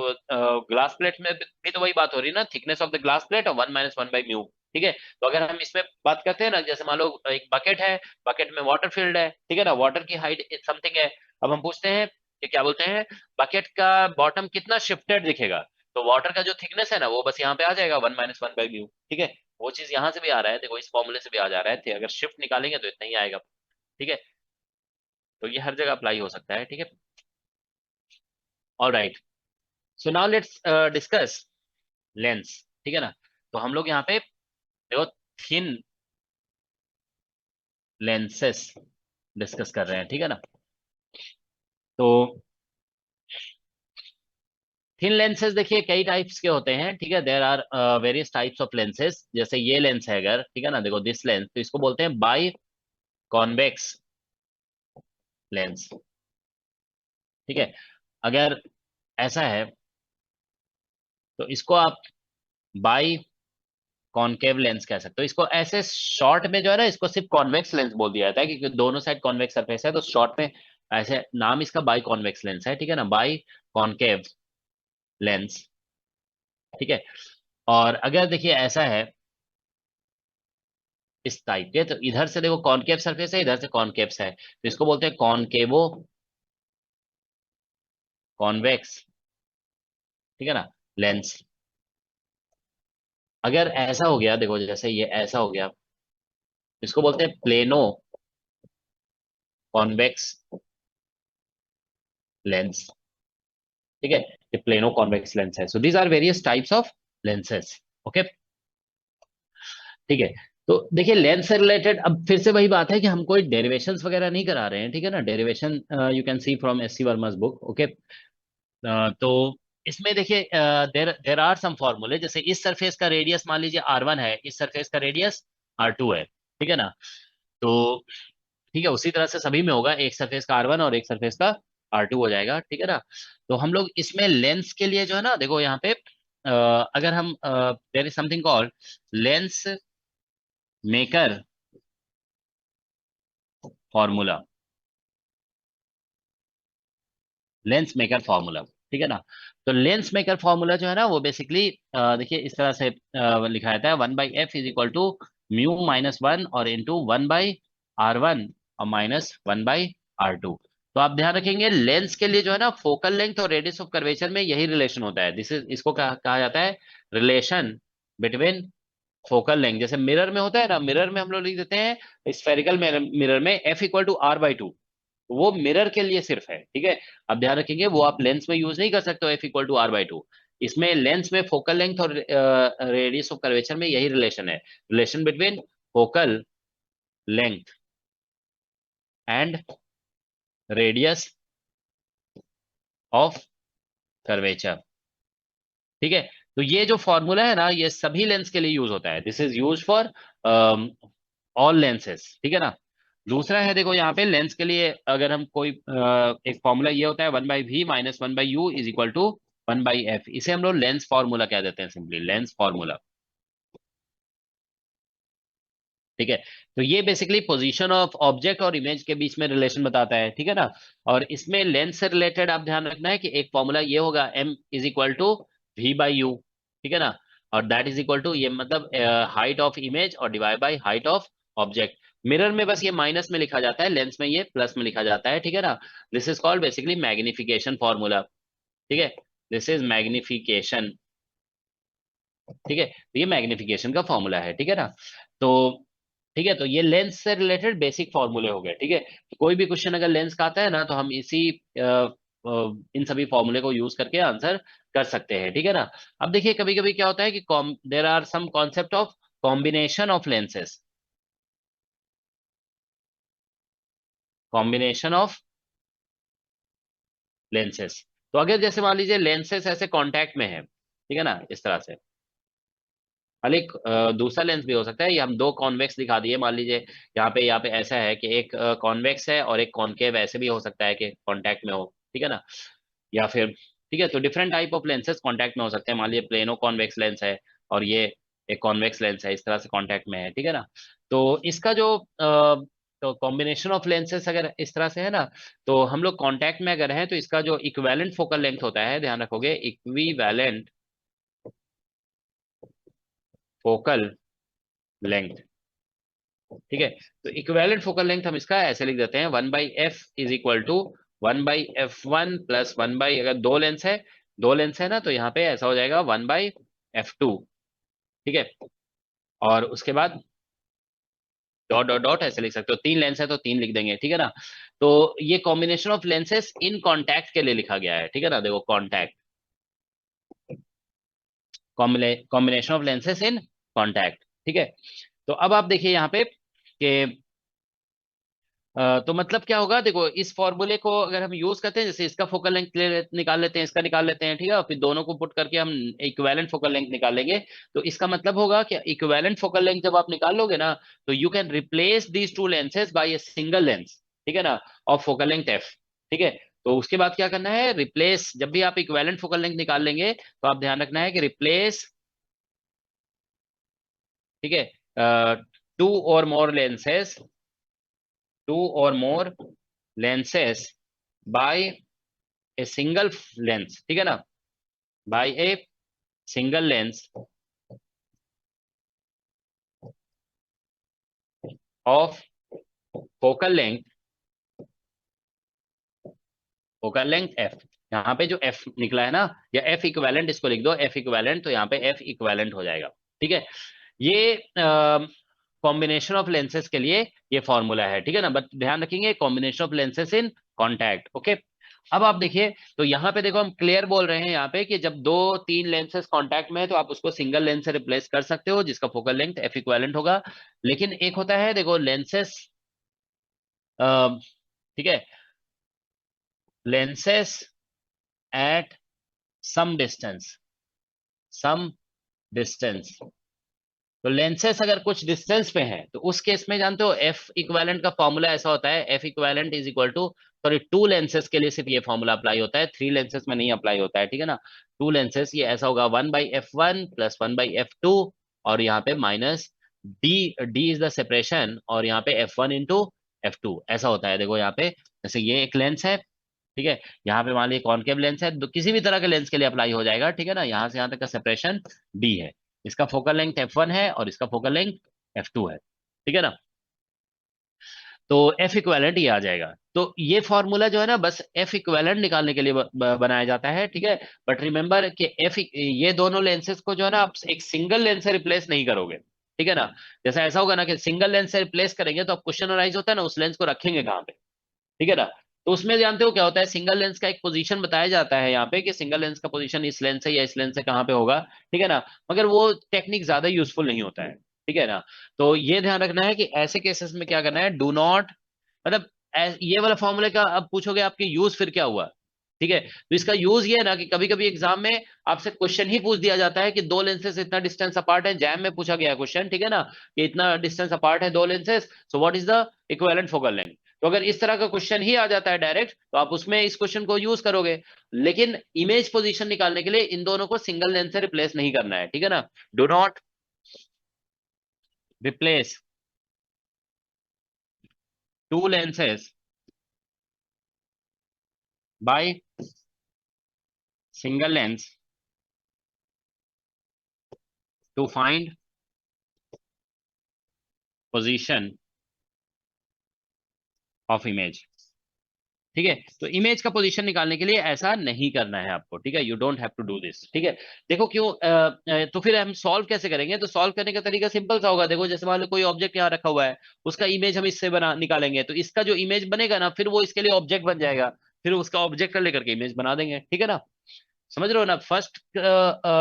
ग्लास प्लेट में भी तो वही बात हो रही है ना, thickness of the glass plate और 1 माइनस 1 बाई म्यू, ठीक है। तो अगर हम इसमें बात करते हैं ना, जैसे मान लो एक बकेट है, बकेट में वाटर फिल्ड है, ठीक है ना, वाटर की हाइट समथिंग है। अब हम पूछते हैं कि क्या बोलते हैं, बकेट का बॉटम कितना शिफ्टेड दिखेगा, तो वाटर का जो थिकनेस है ना वो बस यहाँ पे आ जाएगा 1 माइनस 1 बाई म्यू, ठीक है। वो चीज यहाँ से भी आ रहा है, देखो इस फॉर्मूले से भी आ जा रहा है, अगर शिफ्ट निकालेंगे तो इतना ही आएगा, ठीक है। तो ये हर जगह अप्लाई हो सकता है, ठीक है। All right, so now let's discuss lens, ठीक है ना। तो हम लोग यहाँ पे देखो थिन लेंसेस डिस्कस कर रहे हैं, ठीक है ना। तो थिन लेंसेज देखिए कई टाइप्स के होते हैं, ठीक है। There are various types of lenses. जैसे ये लेंस है अगर, ठीक है ना, देखो दिस लेंस, तो इसको बोलते हैं बाई कॉन्वेक्स लेंस, ठीक है। अगर ऐसा है तो इसको आप बाई कॉनकेव लेंस कह सकते हो। इसको ऐसे शॉर्ट में जो है ना, इसको सिर्फ कॉन्वेक्स लेंस बोल दिया जाता है, क्योंकि दोनों साइड कॉन्वेक्स सरफेस है, तो शॉर्ट में ऐसे नाम इसका बाई कॉन्वेक्स लेंस है, ठीक है ना, बाई कॉनकेव लेंस, ठीक है। और अगर देखिए ऐसा है इस टाइप के, तो इधर से देखो कॉनकेव सरफेस है, इधर से कॉनकेव्स है, तो इसको बोलते हैं कॉनकेवो कॉन्वेक्स, ठीक है ना, लेंस। अगर ऐसा हो गया, देखो जैसे ये ऐसा हो गया, इसको बोलते हैं प्लेनो कॉन्वेक्स लेंस, ठीक है। ये प्लेनो कॉन्वेक्स लेंस है। So these are various types of lenses, okay, ठीक है। तो देखिए लेंस से रिलेटेड अब फिर से वही बात है कि हम कोई डेरिवेशंस वगैरह नहीं करा रहे हैं, ठीक है ना। Derivation you can see from S C वर्मा's बुक, ओके। तो इसमें देखिए देर देर आर सम फॉर्मूले। जैसे इस सरफेस का रेडियस मान लीजिए R1 है, इस सरफेस का रेडियस R2 है, ठीक है ना। तो ठीक है, उसी तरह से सभी में होगा, एक सरफेस का R1 और एक सरफेस का R2 हो जाएगा, ठीक है ना। तो हम लोग इसमें लेंस के लिए जो है ना, देखो यहाँ पे अगर हम there is something called lens maker formula, lens maker formula, ठीक है ना। तो लेंस मेकर फॉर्मूला जो है ना, वो बेसिकली देखिए इस तरह से लिखा जाता है, 1/f is equal to mu -1 और इंटू 1/r1 और -1/r2। तो आप ध्यान रखेंगे लेंस के लिए जो है ना, फोकल लेंथ और रेडियस ऑफ कर्वेचर में यही रिलेशन होता है। दिस इज, इसको कहा जाता है रिलेशन बिटवीन फोकल लेंथ। जैसे मिरर में होता है ना, मिरर में हम लोग लिख देते हैं स्फेरिकल मिरर में f इक्वल टू r/2, वो मिरर के लिए सिर्फ है, ठीक है। अब ध्यान रखेंगे वो आप लेंस में यूज नहीं कर सकते हो, f इक्वल टू r/2। इसमें लेंस में फोकल लेंथ और रेडियस ऑफ कर्वेचर में यही रिलेशन है, relation between focal length and radius of curvature, ठीक है। तो ये जो फॉर्मूला है ना, ये सभी लेंस के लिए यूज होता है। This is use for all lenses, ठीक है ना। दूसरा है देखो यहाँ पे लेंस के लिए अगर हम कोई एक फॉर्मूला ये होता है 1/v minus 1/u is equal to 1/f। इसे हम लोग लेंस फॉर्मूला कह देते हैं, सिंपली लेंस फॉर्मूला, ठीक है। तो ये बेसिकली पोजीशन ऑफ ऑब्जेक्ट और इमेज के बीच में रिलेशन बताता है, ठीक है ना। और इसमें लेंस से रिलेटेड आप ध्यान रखना है कि एक फॉर्मूला ये होगा m is equal to v/u, ठीक है ना। और दैट इज इक्वल टू, ये मतलब हाइट ऑफ इमेज और divide by height of object. Mirror में बस ये माइनस में लिखा जाता है, लेंस में ये प्लस में लिखा जाता है, ठीक है ना। This is called basically magnification formula, ठीक है। दिस इज मैग्निफिकेशन, ठीक है। तो ये मैग्निफिकेशन का फॉर्मूला है, ठीक है ना। तो ठीक है, तो ये लेंस से रिलेटेड बेसिक फॉर्मूले हो गए, ठीक है। तो कोई भी क्वेश्चन अगर लेंस का आता है ना, तो हम इसी इन सभी फॉर्मूले को यूज करके आंसर कर सकते हैं, ठीक है ना। अब देखिए कभी कभी क्या होता है कि there are some concept of combination of lenses, combination of lenses. तो अगर जैसे मान लीजिए लेंसेस ऐसे कांटेक्ट में है, ठीक है ना, इस तरह से, हाल एक दूसरा लेंस भी हो सकता है। ये हम दो कॉन्वेक्स दिखा दिए, मान लीजिए यहाँ पे ऐसा है कि एक कॉन्वेक्स है और एक कॉनकेव, ऐसे भी हो सकता है कि कांटेक्ट में हो, ठीक है ना। या फिर ठीक है, तो different type of lenses contact में हो सकते हैं। मान लीजिए प्लेनो कॉन्वेक्स लेंस है और ये एक कॉन्वेक्स लेंस है, इस तरह से कांटेक्ट में है, ठीक है ना। तो इसका जो तो कॉम्बिनेशन ऑफ लेंसेस अगर इस तरह से है ना, तो हम लोग कांटेक्ट में अगर है तो इसका जो इक्विवेलेंट फोकल लेंथ होता है, ध्यान रखोगे, इक्विवेलेंट फोकल लेंथ, ठीक है। तो इक्विवेलेंट फोकल लेंथ हम इसका ऐसे लिख देते हैं, 1/f is equal to 1/f1 plus 1 अगर दो लेंस है ना, तो यहाँ पे ऐसा हो जाएगा 1/f2, ठीक है। और उसके बाद डॉट डॉट डॉट ऐसे लिख सकते हो, तीन लेंस है तो तीन लिख देंगे, ठीक है ना। तो ये combination of lenses in contact के लिए लिखा गया है, ठीक है ना। देखो contact, combination of lenses in contact, ठीक है। तो अब आप देखिए यहाँ पे कि तो मतलब क्या होगा, देखो इस फॉर्मूले को अगर हम यूज करते हैं, जैसे इसका फोकल लेंथ निकाल लेते हैं, इसका निकाल लेते हैं, ठीक है, और फिर दोनों को पुट करके हम इक्विवेलेंट फोकल लेंथ निकाल लेंगे। तो इसका मतलब होगा कि इक्विवेलेंट फोकल लेंथ जब आप निकाल लोगे ना, तो you can replace these two lenses by a single lens, ठीक है ना, ऑफ फोकल लेंथ एफ। ठीक है, तो उसके बाद क्या करना है, रिप्लेस, जब भी आप इक्विवेलेंट फोकल लेंथ निकाल लेंगे तो आप ध्यान रखना है कि रिप्लेस, ठीक है, टू और मोर लेंसेज, टू और मोर lenses by a single lens, ठीक है ना, by a single lens of focal length f। यहाँ पे जो f निकला है ना, या f इक्विवेलेंट, इसको लिख दो f इक्विवेलेंट, तो यहाँ पे f इक्विवेलेंट हो जाएगा। ठीक है, ये कॉम्बिनेशन ऑफ लेंसेज के लिए ये फॉर्मूला है, ठीक है ना, बट ध्यान रखेंगे combination of lenses in contact. Okay, अब आप देखिए, तो यहाँ पे देखो हम क्लियर बोल रहे हैं यहाँ पे कि जब 2-3 लेंसेज कांटेक्ट में है तो आप उसको सिंगल लेंस से रिप्लेस कर सकते हो जिसका फोकल लेंथ एफ इक्विवेलेंट होगा। लेकिन एक होता है देखो लेंसेज, ठीक है, lenses at some distance, some distance. तो लेंसेस अगर कुछ डिस्टेंस पे है तो उस केस में जानते हो एफ इक्विवेलेंट का फॉर्मूला ऐसा होता है, F equivalent is equal to, sorry 2 lenses के लिए सिर्फ ये फॉर्मूला अप्लाई होता है, 3 लेंसेस में नहीं अप्लाई होता है, ठीक है ना। 2 लेंसेस ये ऐसा होगा 1/f1 + 1/f2, और यहाँ पे minus D is the separation, और यहाँ पे f1 × f2 ऐसा होता है। देखो यहाँ पे जैसे ये एक लेंस है, ठीक है, यहाँ पे मान लीजिए कॉनकेव लेंस है, तो किसी भी तरह के लेंस के लिए अप्लाई हो जाएगा, ठीक है ना। यहाँ से यहाँ तक का सेपरेशन डी है, इसका फोकल लेंथ f1 है और इसका फोकल लेंथ f2 है, ठीक है ना। तो एफ इक्विवेलेंट ये आ जाएगा। तो ये फॉर्मूला जो है ना बस एफ इक्विवेलेंट निकालने के लिए बनाया जाता है, ठीक है। बट रिमेंबर कि एफ, ये दोनों लेंसेज को जो है ना आप एक सिंगल लेंस से रिप्लेस नहीं करोगे, ठीक है ना। जैसा ऐसा होगा ना कि सिंगल लेंस से रिप्लेस करेंगे तो आप क्वेश्चन अराइज होता है ना, उस लेंस को रखेंगे कहाँ पे, ठीक है ना। तो उसमें जानते हो क्या होता है, सिंगल लेंस का एक पोजीशन बताया जाता है यहाँ पे कि सिंगल लेंस का पोजीशन इस लेंस से या इस लेंस से कहाँ पे होगा, ठीक है ना। मगर वो टेक्निक ज्यादा यूजफुल नहीं होता है, ठीक है ना। तो ये ध्यान रखना है कि ऐसे केसेस में क्या करना है, डू नॉट, मतलब ये वाला फॉर्मूले का अब पूछोगे आपके यूज फिर क्या हुआ, ठीक है। तो इसका यूज ये है ना कि कभी कभी एग्जाम में आपसे क्वेश्चन ही पूछ दिया जाता है कि 2 लेंसेस इतना डिस्टेंस अपार्ट है, जैम में पूछा गया क्वेश्चन, ठीक है ना, कि इतना डिस्टेंस अपार्ट है 2 lenses, so what is the equivalent focal length. तो अगर इस तरह का क्वेश्चन ही आ जाता है डायरेक्ट तो आप उसमें इस क्वेश्चन को यूज करोगे, लेकिन इमेज पोजीशन निकालने के लिए इन दोनों को सिंगल लेंस से रिप्लेस नहीं करना है, ठीक है ना। Do not replace 2 lenses by single lens to find position of image, ठीक है। तो इमेज का पोजीशन निकालने के लिए ऐसा नहीं करना है आपको, ठीक है, you don't have to do this, ठीक है। देखो क्यों, तो फिर हम सॉल्व कैसे करेंगे, तो सॉल्व करने का तरीका सिंपल सा होगा। देखो जैसे मान लो कोई ऑब्जेक्ट यहाँ रखा हुआ है, उसका इमेज हम इससे बना निकालेंगे, तो इसका जो इमेज बनेगा ना फिर वो इसके लिए ऑब्जेक्ट बन जाएगा, फिर उसका ऑब्जेक्ट लेकर के इमेज बना देंगे, ठीक है ना। समझ रहे हो ना, फर्स्ट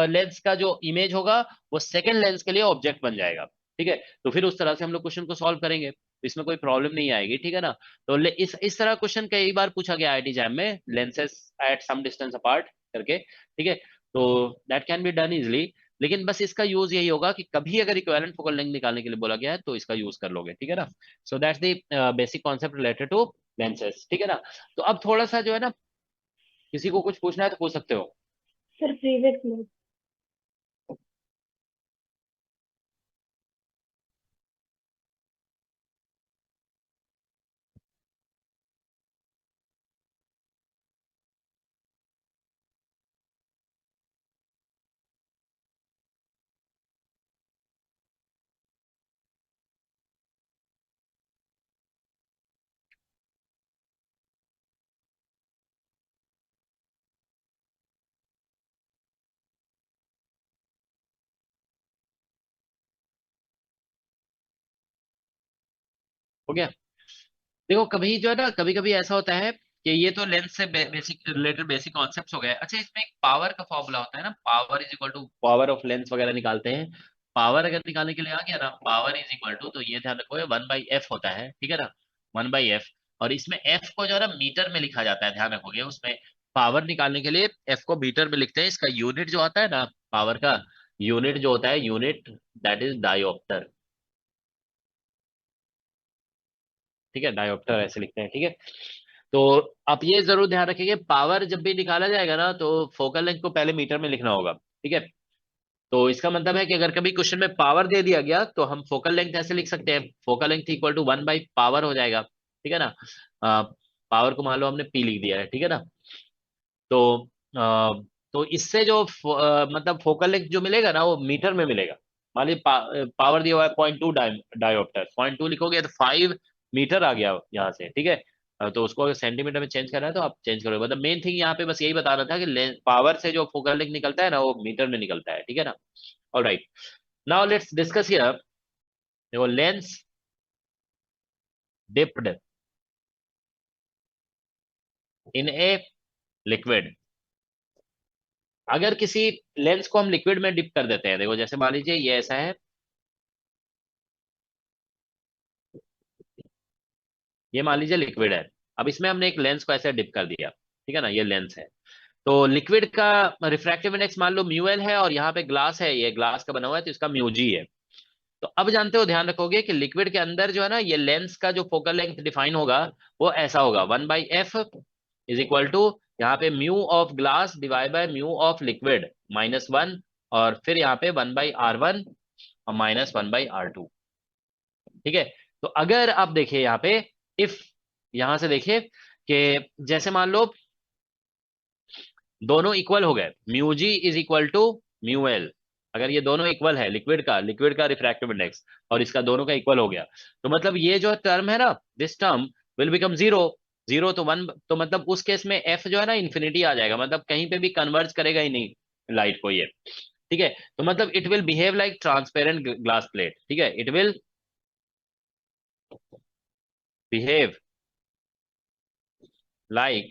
लेंस का जो इमेज होगा वो सेकंड लेंस के लिए ऑब्जेक्ट बन जाएगा, ठीक है। तो फिर उस तरह से हम लोग क्वेश्चन को सॉल्व करेंगे, तो इसमें कोई प्रॉब्लम नहीं आएगी, ठीक है ना। तो इस तरह क्वेश्चन कई बार पूछा गया आईआईटी जैम में, lenses at some distance apart करके, ठीक है। तो that can be done easily, लेकिन बस इसका यूज यही होगा कि कभी अगर इक्विवेलेंट फोकल लेंथ निकालने के लिए बोला गया है तो इसका यूज कर लोगे, ठीक है ना। So that's the basic concept related to lenses, ठीक है ना। तो अब थोड़ा सा जो है ना, किसी को कुछ पूछना है तो पूछ सकते हो। Sir previous class. हो गया। देखो कभी जो है ना, कभी कभी ऐसा होता है कि ये तो लेंस से बेसिक रिलेटेड बेसिक कॉन्सेप्ट्स हो गए। अच्छा, इसमें एक पावर का फॉर्मूला होता है ना, power is equal to power of lens वगैरह निकालते हैं। पावर अगर निकालने के लिए आ गया ना, पावर इज इक्वल टू, तो ये ध्यान रखो 1/f होता है, ठीक है ना। 1/f, और इसमें f को जो है ना मीटर में लिखा जाता है, ध्यान रखोगे। उसमें पावर निकालने के लिए f को मीटर में लिखते हैं। इसका यूनिट जो आता है ना, पावर का यूनिट जो होता है, यूनिट दैट इज डायोप्टर। ठीक है, डायोप्टर ऐसे लिखते हैं। ठीक है, तो आप ये जरूर ध्यान रखेंगे, पावर जब भी निकाला जाएगा ना तो फोकल लेंथ को पहले मीटर में लिखना होगा। ठीक है, तो इसका मतलब है कि अगर कभी क्वेश्चन में पावर दे दिया गया तो हम फोकल लेंथ ऐसे लिख सकते हैं, फोकल लेंथ इक्वल टू 1/पावर हो जाएगा। ठीक है ना, पावर को मान लो हमने p लिख दिया है। ठीक है ना, तो तो इससे जो मतलब फोकल लेंथ जो मिलेगा ना वो मीटर में मिलेगा। मान लीजिए पावर दिया हुआ है 0.2 डायोप्टर, 0.2 लिखोगे तो 5 मीटर आ गया यहाँ से। ठीक है, तो उसको अगर सेंटीमीटर में चेंज करना है तो आप चेंज करोगे। मतलब मेन थिंग यहाँ पे बस यही बताना था कि पावर से जो फोकल लेंथ निकलता है ना वो मीटर में निकलता है। ठीक है ना, alright, now let's discuss here. देखो, lens dipped in a liquid. अगर किसी लेंस को हम लिक्विड में डिप कर देते हैं, देखो जैसे मान लीजिए ये ऐसा है, ये मान लीजिए लिक्विड है। अब इसमें हमने एक लेंस को ऐसे डिप कर दिया। ठीक है ना, ये लेंस है। तो लिक्विड का रिफ्रैक्टिव इंडेक्स मान लो म्यूएल है, और यहाँ पे ग्लास है, ये ग्लास का बना हुआ है तो इसका म्यूजी है। तो अब जानते हो, ध्यान रखोगे कि लिक्विड के अंदर जो है ना, ये लेंस का जो फोकल लेंथ डिफाइन होगा वो ऐसा होगा, 1/f इज इक्वल टू यहाँ पे mu of glass divide by mu of liquid -1, और फिर यहाँ पे 1/r1 और -1/r2। ठीक है, तो अगर आप देखिए यहाँ पे, इफ यहां से देखिए कि जैसे मान लो दोनों इक्वल हो गए, mu G is equal to mu L. अगर ये दोनों इक्वल है, लिक्विड का रिफ्रैक्टिव इंडेक्स और इसका दोनों का इक्वल हो गया, तो मतलब ये जो टर्म है ना, this term will become zero. Zero तो 1, तो मतलब उस केस में एफ जो है ना इन्फिनिटी आ जाएगा, मतलब कहीं पे भी कन्वर्ज करेगा ही नहीं लाइट को ये। ठीक है, तो मतलब it will behave like transparent glass plate. ठीक है, it will behave like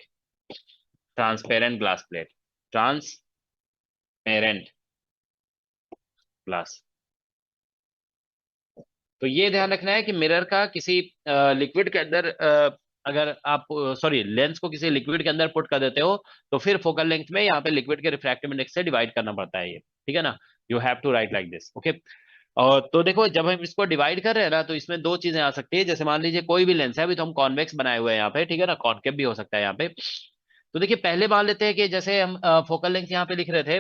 transparent glass plate, transparent glass. तो ये ध्यान रखना है कि मिरर का किसी लिक्विड के अंदर अगर आप सॉरी लेंस को किसी लिक्विड के अंदर पुट कर देते हो तो फिर फोकल लेंथ में यहाँ पे लिक्विड के रिफ्रैक्टिव इंडेक्स से डिवाइड करना पड़ता है ये। ठीक है ना, you have to write like this. Okay, और तो देखो जब हम इसको डिवाइड कर रहे हैं ना तो इसमें दो चीजें आ सकती है। जैसे मान लीजिए कोई भी लेंस है, अभी तो हम कॉन्वेक्स बनाए हुए हैं यहाँ पे, ठीक है ना, कॉनकेव भी हो सकता है यहाँ पे। तो देखिए पहले मान लेते हैं कि जैसे हम फोकल लेंथ यहाँ पे लिख रहे थे,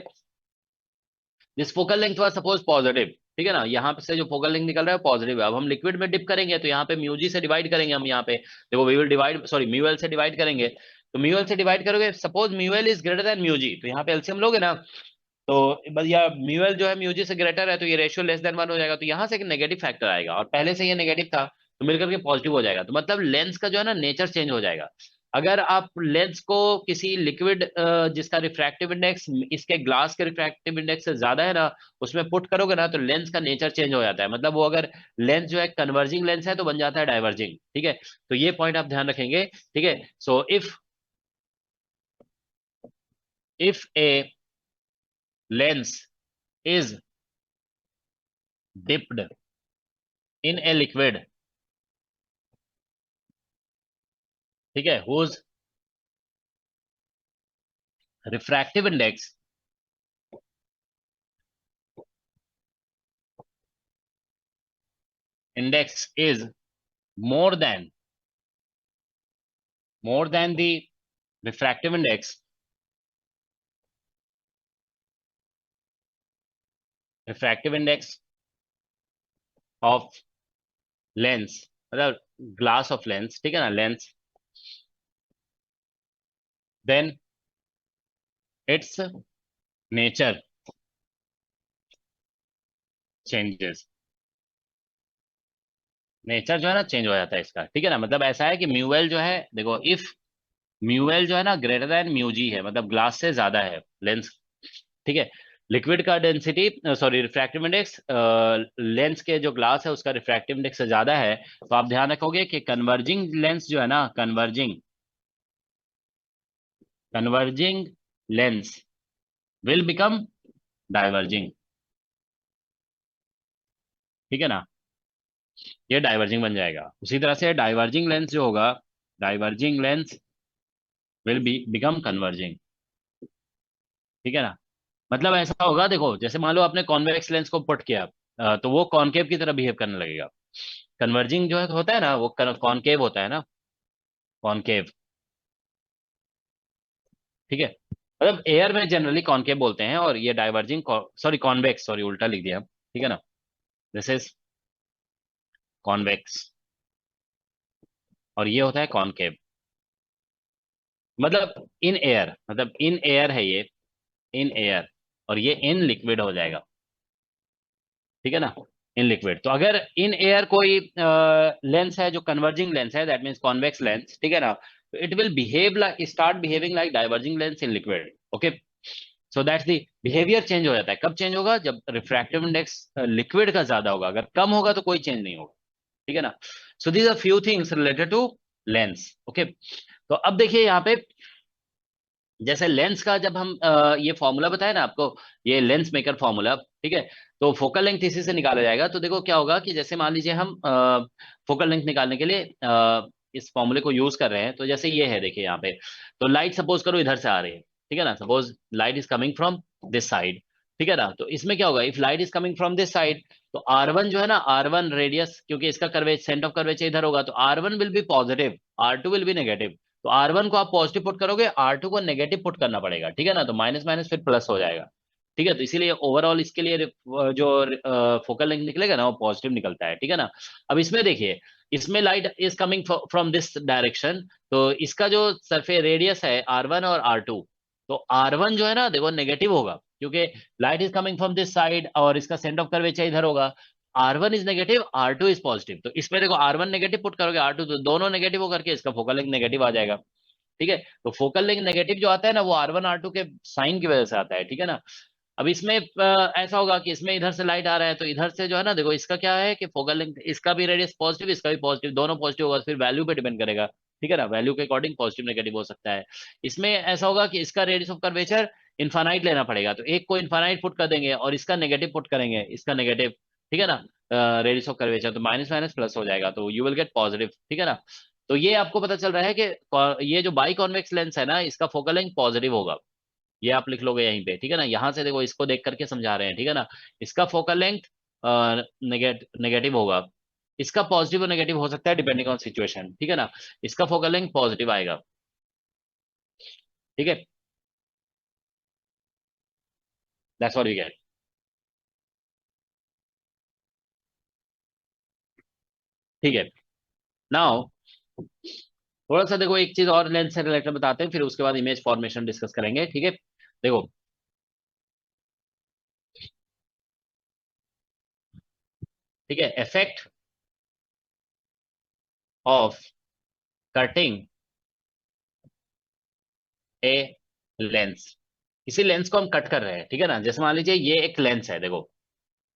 this focal length was suppose positive. ठीक है ना, यहाँ से जो फोकल लेंथ निकल रहा है पॉजिटिव है। अब हम लिक्विड में डिप करेंगे तो यहाँ पे म्यूजी से डिवाइड करेंगे हम, यहाँ पे देखो वी विल डिवाइड, सॉरी म्यूएल से डिवाइड करेंगे। तो म्यूएल से डिवाइड करोगे, सपोज म्यूएल इज ग्रेटर देन म्यूजी, तो यहाँ पे एलसीएम लोगे ना, तो बस या म्यूएल जो है म्यूजी से ग्रेटर है तो ये रेशियो <<1 हो जाएगा, तो यहाँ से एक नेगेटिव फैक्टर आएगा, और पहले से ये नेगेटिव था तो मिलकर के पॉजिटिव हो जाएगा। तो मतलब लेंस का जो है ना नेचर चेंज हो जाएगा। अगर आप लेंस को किसी लिक्विड जिसका रिफ्रैक्टिव इंडेक्स इसके ग्लास के रिफ्रैक्टिव इंडेक्स से ज्यादा है ना, उसमें पुट करोगे ना तो लेंस का नेचर चेंज हो जाता है। मतलब वो अगर लेंस जो है कन्वर्जिंग लेंस है तो बन जाता है डाइवर्जिंग। ठीक है, तो ये पॉइंट आप ध्यान रखेंगे। ठीक है, so if a lens is dipped in a liquid, ठीक है, whose refractive index is more than the refractive index of lens, मतलब ग्लास ऑफ लेंस, ठीक है ना, lens, then its nature changes। Nature जो है ना चेंज हो जाता है इसका। ठीक है ना, मतलब ऐसा है कि म्यूएल जो है, देखो इफ म्यूएल जो है ना ग्रेटर देन म्यूजी है, मतलब ग्लास से ज्यादा है लेंस। ठीक है, लिक्विड का density sorry refractive index lens के जो ग्लास है उसका रिफ्रैक्टिव इंडेक्स से ज्यादा है, तो आप ध्यान रखोगे कि कन्वर्जिंग लेंस जो है ना, converging lens will become diverging. ठीक है ना, ये डाइवर्जिंग बन जाएगा। उसी तरह से डाइवर्जिंग लेंस जो होगा, diverging lens will be become converging, ठीक है ना। मतलब ऐसा होगा, देखो जैसे मान लो आपने कॉन्वेक्स लेंस को पुट किया, तो वो कॉनकेव की तरह बिहेव करने लगेगा। कन्वर्जिंग जो है होता है ना, वो कॉनकेव होता है ना, कॉनकेव, ठीक है। मतलब एयर में जनरली कॉनकेव बोलते हैं, और ये डाइवर्जिंग, सॉरी कॉन्वेक्स, सॉरी उल्टा लिख दिया, ठीक है ना। दिस इज कॉन्वेक्स, और ये होता है कॉनकेव। मतलब इन एयर, मतलब इन एयर है ये, इन एयर, और ये इन लिक्विड हो जाएगा, ठीक है ना, इन लिक्विड। तो अगर इन एयर कोई लेंस है जो कन्वर्जिंग लेंस है, दैट मींस कॉन्वेक्स लेंस, ठीक है ना, तो it will behave like, start behaving like diverging lens in liquid, okay. So that's the behaviour change हो जाता है। कब चेंज होगा? जब रिफ्रैक्टिव इंडेक्स लिक्विड का ज्यादा होगा, अगर कम होगा तो कोई चेंज नहीं होगा, ठीक है ना। So these are few things related to lens, okay. तो अब देखिए यहाँ पे, जैसे लेंस का जब हम ये फॉर्मूला बताया ना आपको, ये लेंस मेकर फॉर्मूला, ठीक है, तो फोकल लेंथ इसी से निकाला जाएगा। तो देखो क्या होगा कि जैसे मान लीजिए हम फोकल लेंथ निकालने के लिए इस फॉर्मूले को यूज कर रहे हैं, तो जैसे ये है, देखिए यहाँ पे, तो लाइट सपोज करो इधर से आ रही है, ठीक है ना, suppose light is coming from this side, ठीक है ना। तो इसमें क्या होगा, if light is coming from this side, तो R1 जो है ना, R1 रेडियस, क्योंकि इसका कर्वेचर, सेंटर ऑफ कर्वेचर इधर होगा, तो R1 will be positive, R2 will be negative. तो R1 को आप पॉजिटिव पुट करोगे, R2 को नेगेटिव पुट करना पड़ेगा, ठीक है ना, तो माइनस माइनस फिर प्लस हो जाएगा, ठीक है। तो इसीलिए ओवरऑल इसके लिए जो फोकल लेंथ निकलेगा ना, वो पॉजिटिव निकलता है, ठीक है ना। अब इसमें देखिए, इसमें light is coming from this direction, तो इसका जो सरफेस रेडियस है R1 और R2, तो R1 जो है ना, देखो नेगेटिव होगा, क्योंकि light is coming from this side और इसका सेंटर ऑफ कर्वेचर इधर होगा। R1 is negative, R2 is positive, तो इसमें देखो R1 नेगेटिव पुट करोगे, R2, तो दोनों नेगेटिव होकर के इसका फोकल लेंथ नेगेटिव आ जाएगा, ठीक है। तो फोकल लेंथ नेगेटिव जो आता है ना, वो R1 R2 के साइन की वजह से आता है, ठीक है ना। अब इसमें ऐसा होगा कि इसमें इधर से लाइट आ रहा है, तो इधर से जो है ना, देखो इसका क्या है कि फोकल लेंथ, इसका भी रेडियस पॉजिटिव, इसका भी पॉजिटिव, दोनों पॉजिटिव होगा, फिर वैल्यू पे डिपेंड करेगा, ठीक है ना, वैल्यू के अकॉर्डिंग पॉजिटिव नेगेटिव हो सकता है। इसमें ऐसा होगा कि इसका रेडियस ऑफ कर्वेचर इनफाइनाइट लेना पड़ेगा, तो एक को इनफाइनाइट पुट कर देंगे और इसका नेगेटिव पुट करेंगे, इसका नेगेटिव, ठीक है ना, रेडियस ऑफ कर्वेचर, तो माइनस माइनस प्लस हो जाएगा, तो यू विल गेट पॉजिटिव, ठीक है ना। तो ये आपको पता चल रहा है कि ये जो बाई कॉन्वेक्स लेंस है ना, इसका फोकल लेंथ पॉजिटिव होगा, ये आप लिख लोगे यहीं पे, ठीक है ना। यहाँ से देखो, इसको देख करके समझा रहे हैं, ठीक है ना। इसका फोकल लेंथ नेगेटिव होगा, इसका पॉजिटिव और नेगेटिव हो सकता है डिपेंडिंग ऑन सिचुएशन, ठीक है ना। इसका फोकल लेंथ पॉजिटिव आएगा, ठीक है, दैट्स व्हाट वी गेट। ठीक है, नाउ थोड़ा सा देखो, एक चीज और लेंस से रिलेटेड बताते हैं, फिर उसके बाद इमेज फॉर्मेशन डिस्कस करेंगे, ठीक है। देखो, ठीक है, effect of cutting a lens, किसी लेंस को हम कट कर रहे हैं, ठीक है ना। जैसे मान लीजिए ये एक लेंस है, देखो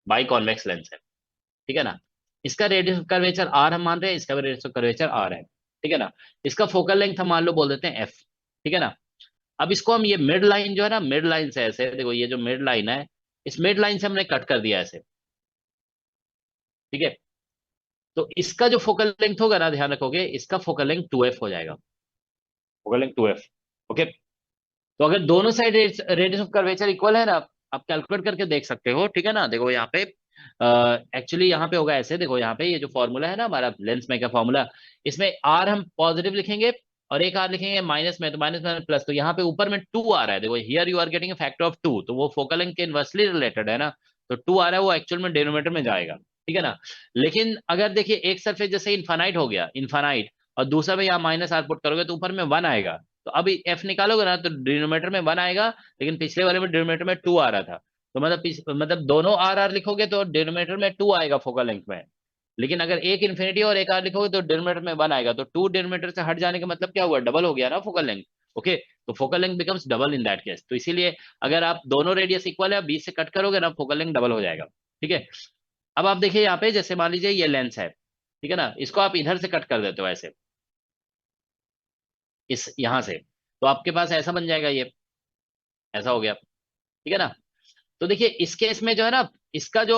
बाई कॉन्वेक्स लेंस है, ठीक है ना। इसका रेडियस ऑफ कर्वेचर R हम मान रहे हैं, इसका भी रेडियस ऑफ कर्वेचर R है, ठीक है ना। इसका फोकल लेंथ हम मान लो बोल देते हैं F, ठीक है ना। अब इसको हम, ये मिड लाइन जो है ना, मिड लाइन से ऐसे देखो, ये जो मिड लाइन है, इस मिड लाइन से हमने कट कर दिया ऐसे, ठीक है। तो इसका जो फोकल लेंथ होगा ना, ध्यान रखोगे, इसका फोकल लेंथ 2F हो जाएगा, फोकल लेंथ 2F, ओके। तो अगर दोनों side radius of curvature equal है ना, आप कैलकुलेट करके देख सकते हो, ठीक है ना। देखो यहाँ पे एक्चुअली यहाँ पे होगा ऐसे, देखो यहाँ पे ये जो फॉर्मूला है ना हमारा लेंस मेकर फॉर्मूला, इसमें R हम पॉजिटिव लिखेंगे और एक R लिखेंगे माइनस में, तो माइनस में प्लस, तो यहाँ पे ऊपर में 2 आ रहा है, देखो here you are getting a factor of 2, तो वो फोकल लेंथ के इनवर्सली रिलेटेड है ना, तो 2 आ रहा है, वो एक्चुअल में डिनोमिनेटर में जाएगा, ठीक है ना। लेकिन अगर देखिए एक सरफेस जैसे इनफाइनाइट हो गया, इनफाइनाइट, और दूसरा में यहाँ माइनस R पुट करोगे, तो ऊपर में 1 आएगा, तो अब F निकालोगे ना, तो डिनोमिनेटर में 1 आएगा, लेकिन पिछले वाले में डिनोमिनेटर में 2 आ रहा था, तो मतलब दोनों R लिखोगे तो डिनोमिनेटर में 2 आएगा फोकल लेंथ में। लेकिन अगर एक इन्फिनिटी और एक R लिखोगे तो डिनोमिनेटर में 1 आएगा, तो 2 डिनोमिनेटर से हट जाने का मतलब क्या हुआ, डबल हो गया ना फोकल लेंथ, ओके। तो focal length becomes double in that case, तो इसीलिए अगर आप दोनों रेडियस इक्वल है, बीच से कट करोगे ना, फोकल लेंथ डबल हो जाएगा, ठीक है। अब आप देखिए यहाँ पे, जैसे मान लीजिए ये लेंस है, ठीक है ना, इसको आप इधर से कट कर देते हो ऐसे, इस यहां से, तो आपके पास ऐसा बन जाएगा, ये ऐसा हो गया, ठीक है ना। तो देखिए इस केस में जो है ना, इसका जो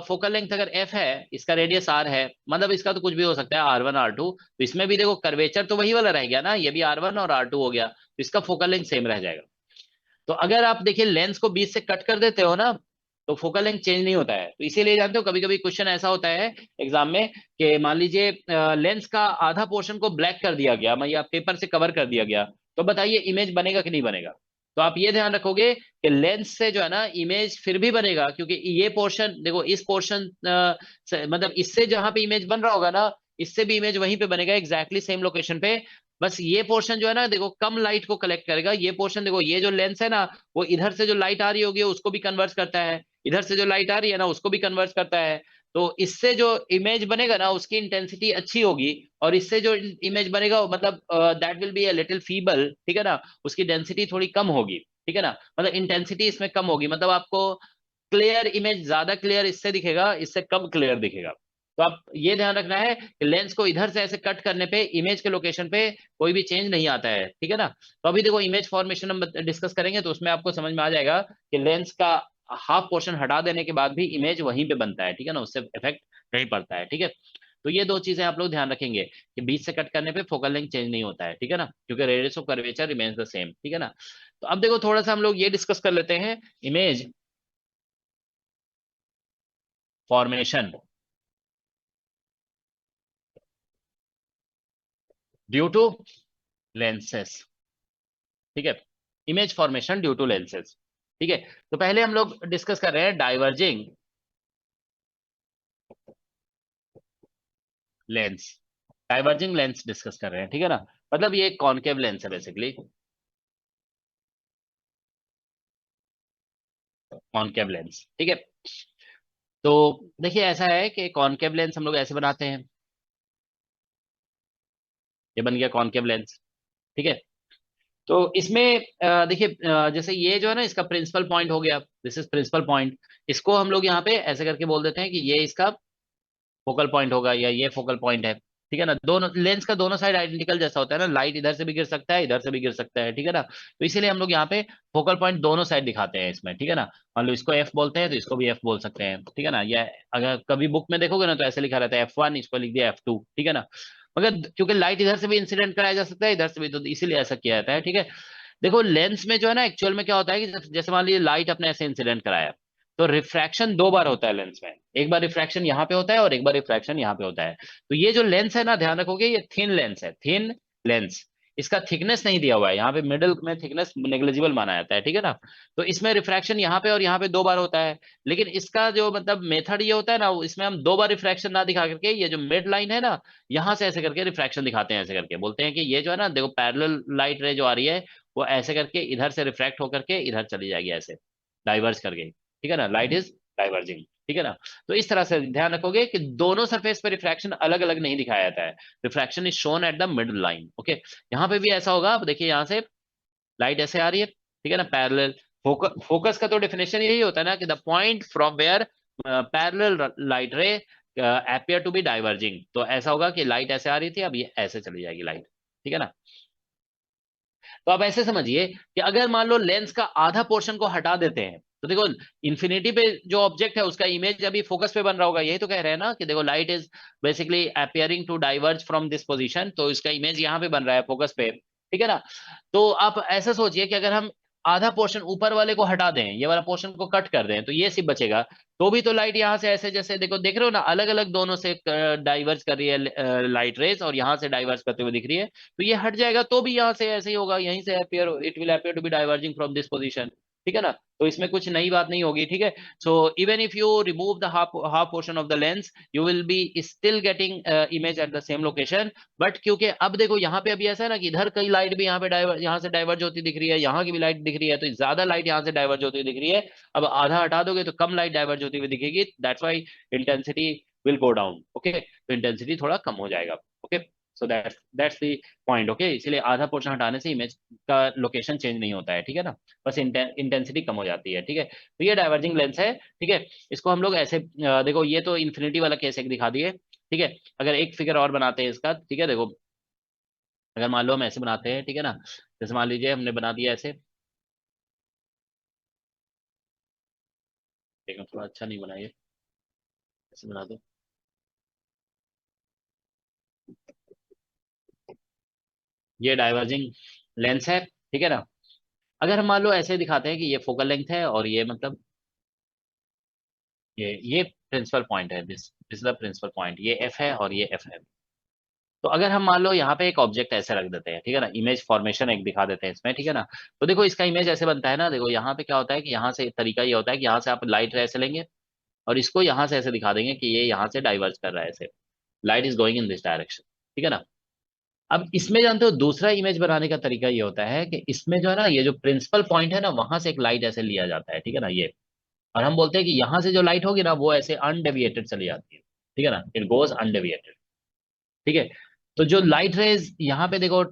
फोकल लेंथ अगर f है, इसका रेडियस r है, मतलब इसका तो कुछ भी हो सकता है r1 r2, तो इसमें भी देखो कर्वेचर तो वही वाला रह गया ना, ये भी r1 और r2 हो गया, तो इसका फोकल लेंथ सेम रह जाएगा। तो अगर आप देखिए लेंस को बीच से कट कर देते हो ना, तो फोकल लेंथ चेंज नहीं होता है। तो इसीलिए जानते हो कभी कभी क्वेश्चन ऐसा होता है एग्जाम में कि मान लीजिए लेंस का आधा पोर्शन को ब्लैक कर दिया गया, या पेपर से कवर कर दिया गया, तो बताइए इमेज बनेगा कि नहीं बनेगा। तो आप ये ध्यान रखोगे कि लेंस से जो है ना इमेज फिर भी बनेगा, क्योंकि ये पोर्शन देखो, इस पोर्शन मतलब इससे जहां पे इमेज बन रहा होगा ना, इससे भी इमेज वहीं पे बनेगा, एग्जैक्टली सेम लोकेशन पे। बस ये पोर्शन जो है ना देखो कम लाइट को कलेक्ट करेगा, ये पोर्शन देखो, ये जो लेंस है ना, वो इधर से जो लाइट आ रही होगी उसको भी कन्वर्ट करता है, इधर से जो लाइट आ रही है ना उसको भी कन्वर्ट करता है। तो इससे जो इमेज बनेगा ना उसकी इंटेंसिटी अच्छी होगी, और इससे जो इमेज बनेगा मतलब that will be a little feeble, ठीक है ना, उसकी डेंसिटी थोड़ी कम होगी, ठीक है ना, मतलब इंटेंसिटी इसमें कम होगी, मतलब आपको क्लियर इमेज ज्यादा क्लियर इससे दिखेगा, इससे कम क्लियर दिखेगा। तो आप ये ध्यान रखना है कि लेंस को इधर से ऐसे कट करने पे इमेज के लोकेशन पे कोई भी चेंज नहीं आता है, ठीक है ना। तो अभी देखो इमेज फॉर्मेशन हम डिस्कस करेंगे, तो उसमें आपको समझ में आ जाएगा कि लेंस का हाफ पोर्शन हटा देने के बाद भी इमेज वहीं पे बनता है, ठीक है ना, उससे इफेक्ट नहीं पड़ता है, ठीक है। तो ये दो चीजें आप लोग ध्यान रखेंगे कि बीच से कट करने पे फोकल लेंथ चेंज नहीं होता है, ठीक है ना, क्योंकि radius of curvature remains the same, ठीक है ना। तो अब देखो थोड़ा सा हम लोग ये डिस्कस कर लेते हैं image formation due to lenses, ठीक है, image formation due to lenses, ठीक है। तो पहले हम लोग डिस्कस कर रहे हैं diverging lens, diverging lens discuss कर रहे हैं, ठीक है ना, मतलब ये एक कॉनकेव लेंस है बेसिकली, कॉनकेव लेंस, ठीक है। तो देखिए ऐसा है कि कॉनकेव लेंस हम लोग ऐसे बनाते हैं, ये बन गया कॉनकेव लेंस, ठीक है। तो इसमें देखिए जैसे ये जो है ना इसका प्रिंसिपल पॉइंट हो गया, दिस इज प्रिंसिपल पॉइंट, इसको हम लोग यहाँ पे ऐसे करके बोल देते हैं कि ये इसका फोकल पॉइंट होगा, या ये फोकल पॉइंट है, ठीक है ना। दोनों लेंस का दोनों साइड आइडेंटिकल जैसा होता है ना, लाइट इधर से भी गिर सकता है, इधर से भी गिर सकता है, ठीक है ना। तो इसीलिए हम लोग यहाँ पे फोकल पॉइंट दोनों साइड दिखाते हैं इसमें, ठीक है ना। मान लो इसको एफ बोलते हैं तो इसको भी एफ बोल सकते हैं, ठीक है ना। या अगर कभी बुक में देखोगे ना तो ऐसे लिखा रहता है F1, इसको लिख दिया F2, ठीक है ना। मगर क्योंकि लाइट इधर से भी इंसिडेंट कराया जा सकता है, इधर से भी, तो इसीलिए ऐसा किया जाता है, ठीक है। देखो लेंस में जो है ना एक्चुअल में क्या होता है कि जैसे मान लीजिए लाइट अपने ऐसे इंसिडेंट कराया, तो रिफ्रैक्शन दो बार होता है लेंस में, एक बार रिफ्रैक्शन यहाँ पे होता है और एक बार रिफ्रैक्शन यहाँ पे होता है। तो ये जो लेंस है ना ध्यान रखोगे, ये थिन लेंस है, थिन लेंस, इसका थिकनेस नहीं दिया हुआ है, यहाँ पे मिडिल में थिकनेस नेग्लिजिबल माना जाता है, ठीक है ना। तो इसमें रिफ्रैक्शन यहाँ पे और यहाँ पे दो बार होता है, लेकिन इसका जो मतलब मेथड ये होता है ना, इसमें हम दो बार रिफ्रैक्शन ना दिखा करके ये जो मिड लाइन है ना, यहाँ से ऐसे करके रिफ्रैक्शन दिखाते हैं, ऐसे करके बोलते हैं कि ये जो है ना देखो पैरेलल लाइट रे जो आ रही है वो ऐसे करके इधर से रिफ्रैक्ट होकर के इधर चली जाएगी, ऐसे डाइवर्ज करके, ठीक है ना, लाइट इज डाइवर्जिंग, ठीक है ना। तो इस तरह से ध्यान रखोगे कि दोनों सरफेस पर रिफ्रैक्शन अलग अलग नहीं दिखाया जाता है, refraction is shown at the mid line, okay. यहाँ पे भी ऐसा होगा, आप देखिए यहाँ से लाइट ऐसे आ रही है, ठीक है ना, पैरेलल, फोकस का तो डेफिनेशन यही होता है ना कि the point from where parallel light ray appear to be diverging, तो ऐसा होगा कि लाइट ऐसे आ रही थी, अब ये ऐसे चली जाएगी लाइट, ठीक है ना। तो आप ऐसे समझिए कि अगर मान लो लेंस का आधा पोर्शन को हटा देते हैं, तो देखो इन्फिनिटी पे जो ऑब्जेक्ट है उसका इमेज अभी फोकस पे बन रहा होगा, यही तो कह रहे हैं ना कि देखो light is basically appearing to diverge from this position, तो इसका इमेज यहाँ पे बन रहा है फोकस पे, ठीक है ना। तो आप ऐसा सोचिए कि अगर हम आधा पोर्शन ऊपर वाले को हटा दें, ये वाला पोर्शन को कट कर दें, तो ये सिर्फ बचेगा, तो भी तो लाइट यहाँ से ऐसे, जैसे देखो देख रहे हो ना, अलग अलग दोनों से डाइवर्ज कर रही है लाइट रेज, और यहाँ से डाइवर्ज करते हुए दिख रही है, तो ये हट जाएगा तो भी यहाँ से ऐसे ही होगा, यहीं से appear, it will appear to be diverging from this position, ठीक है ना। तो इसमें कुछ नई बात नहीं होगी, ठीक है। So even if you remove the half portion of the lens, you will be still getting image at the same location, but क्योंकि अब देखो यहाँ पे अभी ऐसा है ना कि इधर कई लाइट भी यहाँ पे यहाँ से डाइवर्ज होती दिख रही है, यहाँ की भी लाइट दिख रही है, तो ज्यादा लाइट यहाँ से डाइवर्ज होती हुई दिख रही है, अब आधा हटा दोगे तो कम लाइट डाइवर्ज होती हुई दिखेगी, that's why intensity will go down, okay, तो इंटेंसिटी थोड़ा कम हो जाएगा, okay. So that's the point, okay. इसलिए आधा पोर्शन हटाने से इमेज का लोकेशन चेंज नहीं होता है, ठीक है ना, बस इंटेंसिटी कम हो जाती है, ठीक है। तो ये डाइवर्जिंग लेंस है, ठीक है। इसको हम लोग ऐसे देखो, ये तो इन्फिनिटी वाला केस एक दिखा दिए, ठीक है। अगर एक फिगर और बनाते हैं इसका, ठीक है, देखो अगर मान लो हम ऐसे बनाते हैं, ठीक है ना, जैसे मान लीजिए हमने बना दिया ऐसे, लेकिन थोड़ा अच्छा नहीं बना, ये ऐसे बना दो। ये डाइवर्जिंग लेंस है, ठीक है ना। अगर हम मान लो ऐसे दिखाते हैं कि ये फोकल लेंथ है और ये मतलब ये प्रिंसिपल पॉइंट है, this is the principal point, ये एफ है और ये एफ है। तो अगर हम मान लो यहाँ पे एक ऑब्जेक्ट ऐसे रख देते हैं, ठीक है ना, इमेज फॉर्मेशन एक दिखा देते हैं इसमें, ठीक है ना। तो देखो इसका इमेज ऐसे बनता है ना, देखो यहाँ पे क्या होता है कि यहाँ से तरीका ये होता है कि यहाँ से आप लाइट रे ऐसे लेंगे और इसको यहाँ से ऐसे दिखा देंगे कि ये यहाँ से डाइवर्ज कर रहा है, ऐसे light is going in this direction, ठीक है ना। अब इसमें जानते हो दूसरा इमेज बनाने का तरीका ये होता है कि इसमें जो है ना, ये जो प्रिंसिपल पॉइंट है ना, वहां से एक लाइट ऐसे लिया जाता है, ठीक है ना, ये। और हम बोलते हैं कि यहाँ से जो लाइट होगी ना, वो ऐसे अनडेविएटेड चली जाती है, ठीक है ना, इट गोज अनडेविएटेड, ठीक है। तो जो लाइट रेज यहाँ पे देखो,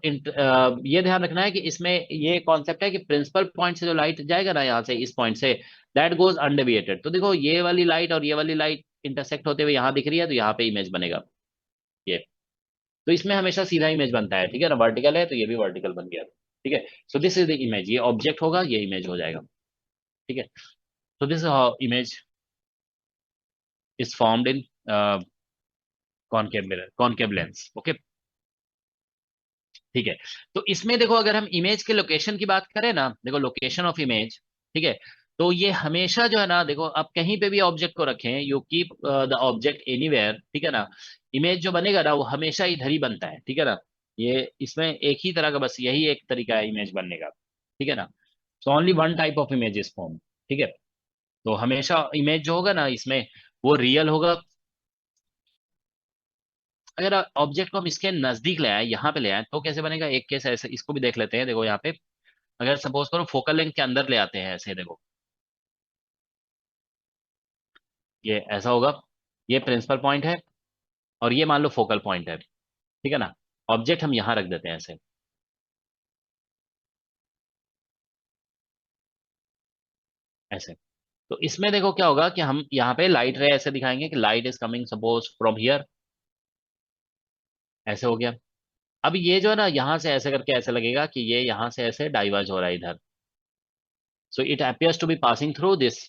ये ध्यान रखना है कि इसमें ये कॉन्सेप्ट है कि प्रिंसिपल पॉइंट से जो लाइट जाएगा ना यहाँ से, इस पॉइंट से, दैट गोज अनडेविएटेड। तो देखो ये वाली लाइट और ये वाली लाइट इंटरसेक्ट होते हुए यहाँ दिख रही है, तो यहाँ पे इमेज बनेगा ये। तो इसमें हमेशा सीधा इमेज बनता है, ठीक है ना, वर्टिकल है तो ये भी वर्टिकल बन गया, ठीक है। So this is the image, ये ऑब्जेक्ट होगा, ये इमेज हो जाएगा, ठीक है। So this image is formed in concave mirror, concave lens, okay, ठीक है। तो इसमें देखो अगर हम इमेज के लोकेशन की बात करें ना, देखो लोकेशन ऑफ इमेज, ठीक है। तो ये हमेशा जो है ना, देखो आप कहीं पे भी ऑब्जेक्ट को रखें, you keep the object anywhere, ठीक है ना, इमेज जो बनेगा ना वो हमेशा इधर ही बनता है, ठीक है ना। ये इसमें एक ही तरह का, बस यही एक तरीका है इमेज बनने का, ठीक है ना। So only one type of image is form, ठीक है। तो हमेशा इमेज जो होगा ना इसमें, वो रियल होगा। अगर ऑब्जेक्ट को हम इसके नजदीक ले आए, यहाँ पे ले आए, तो कैसे बनेगा, एक केस ऐसे, इसको भी देख लेते हैं। देखो यहाँ पे अगर सपोज करो फोकल लेंथ के अंदर ले आते हैं ऐसे, देखो ये ऐसा होगा, ये प्रिंसिपल पॉइंट है और ये मान लो फोकल पॉइंट है, ठीक है ना। ऑब्जेक्ट हम यहाँ रख देते हैं ऐसे, ऐसे। तो इसमें देखो क्या होगा कि हम यहाँ पे लाइट रे ऐसे दिखाएंगे कि light is coming suppose from here, ऐसे हो गया। अब ये जो है ना, यहाँ से ऐसे करके ऐसे लगेगा कि ये यहाँ से ऐसे डाइवर्ज हो रहा है इधर। So it appears to be passing through this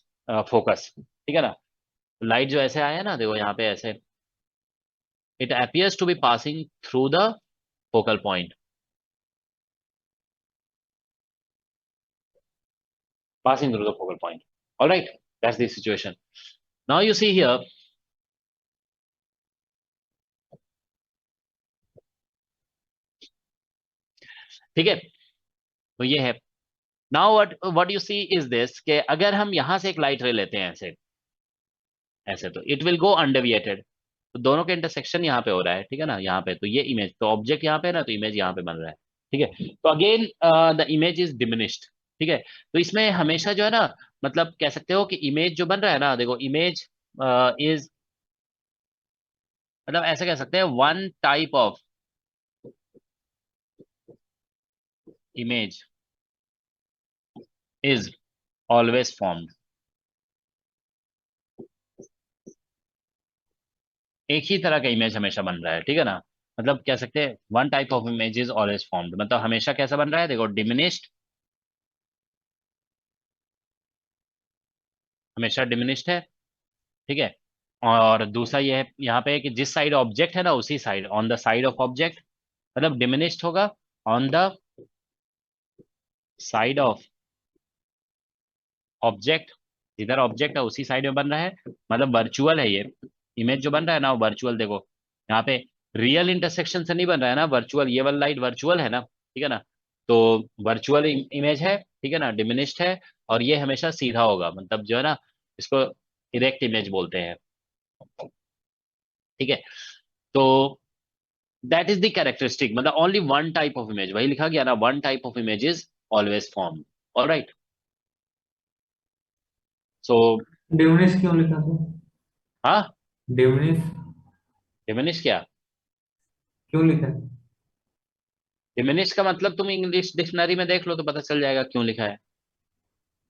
focus, ठीक है ना। लाइट जो ऐसे आया है ना, देखो यहाँ पे ऐसे, it appears to be passing through the focal point, passing through the focal point. All right, that's the situation. Now you see here, ठीक है। तो ये है। Now what you see is this, कि अगर हम यहां से एक लाइट रे लेते हैं ऐसे, ऐसे, तो इट विल गो अनडेविएटेड। तो दोनों के इंटरसेक्शन यहाँ पे हो रहा है, ठीक है ना, यहाँ पे। तो ये इमेज, तो ऑब्जेक्ट यहाँ पे है ना, तो इमेज यहाँ पे बन रहा है, ठीक है। तो again the image is diminished, ठीक है। तो इसमें हमेशा जो है ना, मतलब कह सकते हो कि इमेज जो बन रहा है ना, देखो इमेज इज, मतलब ऐसे कह सकते हैं, one type of image is always formed. एक ही तरह का इमेज हमेशा बन रहा है, ठीक है ना। मतलब कह सकते हैं one type of image is always formed, मतलब हमेशा कैसा बन रहा है, देखो डिमिनिश्ड, हमेशा डिमिनिश्ड है, ठीक है। और दूसरा ये है यहाँ पे कि जिस साइड ऑब्जेक्ट है ना, उसी side, on the side of object, मतलब डिमिनिश्ड होगा on the side of object, जिधर ऑब्जेक्ट है उसी साइड में बन रहा है, मतलब वर्चुअल है ये इमेज जो बन रहा है ना, वो वर्चुअल। देखो यहाँ पे रियल इंटरसेक्शन से नहीं बन रहा है ना, वर्चुअल, ये वाला लाइट वर्चुअल है ना, ठीक है ना। तो वर्चुअल इमेज है, ठीक है ना, डिमिनिश्ड है। और ये हमेशा सीधा होगा, मतलब जो है ना, इसको इरेक्ट इमेज बोलते हैं, ठीक है। तो दैट इज द कैरेक्टरिस्टिक, मतलब only one type of image, वही लिखा गया ना, one type of image is always form. Alright, so diminish क्यों लिखा था? हाँ, डिमिनिश डिमिनिश क्या, क्यों लिखा है? डिमिनिश का मतलब तुम इंग्लिश डिक्शनरी में देख लो तो पता चल जाएगा क्यों लिखा है।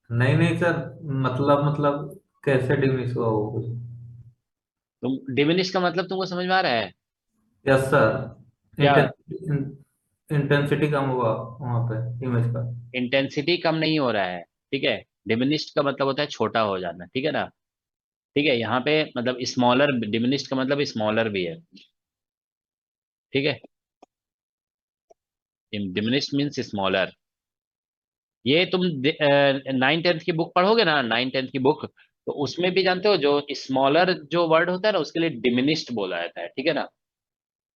नहीं नहीं सर, मतलब कैसे डिमिनिश हुआ वो कुछ? तुम डिमिनिश का मतलब तुमको समझ में आ रहा है यस सर। क्या? इंटेंसिटी कम हुआ वहां पे इमेज का। इंटेंसिटी कम नहीं हो रहा है, ठीक है। डिमिनिश्ड का मतलब होता है छोटा हो जाना, ठीक है ना। ठीक है, यहाँ पे मतलब स्मॉलर, डिमिनिश्ड का मतलब स्मॉलर भी है, ठीक है, डिमिनिश्ड मीन्स स्मॉलर। ये तुम 9th 10th की बुक पढ़ोगे ना, 9th 10th की बुक, तो उसमें भी जानते हो जो स्मॉलर जो वर्ड होता है ना उसके लिए डिमिनिश्ड बोला जाता है, ठीक है ना,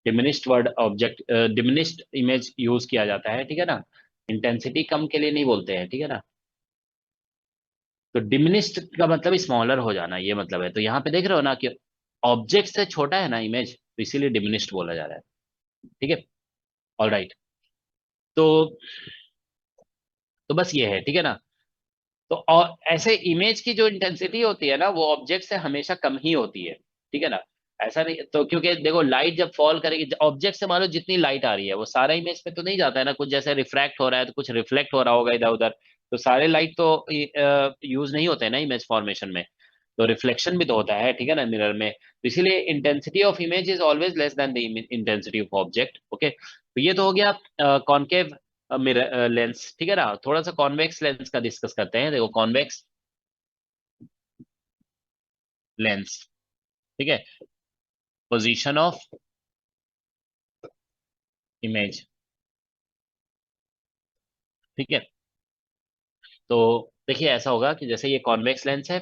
diminished word object, diminished image use किया जाता है, ठीक है ना, इंटेंसिटी कम के लिए नहीं बोलते हैं, ठीक है ना। तो डिमिनिश्ड का मतलब स्मॉलर हो जाना, ये मतलब है। तो यहाँ पे देख रहे हो ना कि ऑब्जेक्ट से छोटा है ना इमेज, तो इसीलिए डिमिनिश्ड बोला जा रहा है, ठीक है, ऑल राइट। तो बस ये है, ठीक है ना। तो और ऐसे इमेज की जो इंटेंसिटी होती है ना वो ऑब्जेक्ट से हमेशा कम ही होती है, ठीक है ना। ऐसा नहीं तो, क्योंकि देखो लाइट जब फॉल करेगी ऑब्जेक्ट से, मान लो जितनी लाइट आ रही है वो सारा इमेज पे तो नहीं जाता है ना, कुछ जैसे रिफ्रैक्ट हो रहा है तो कुछ रिफ्लेक्ट हो रहा होगा इधर उधर, तो सारे लाइट तो यूज नहीं होते हैं ना इमेज फॉर्मेशन में, तो रिफ्लेक्शन भी तो होता है, ठीक है ना, मिरर में। तो इसीलिए intensity of image is always less than the intensity of object, okay. तो ये तो हो गया कॉन्केव मिरर लेंस, ठीक है ना। थोड़ा सा कॉन्वेक्स लेंस का डिस्कस करते हैं। देखो कॉन्वेक्स लेंस, ठीक है, पोजीशन ऑफ इमेज, ठीक है। तो देखिए ऐसा होगा कि जैसे ये कॉन्वेक्स लेंस है,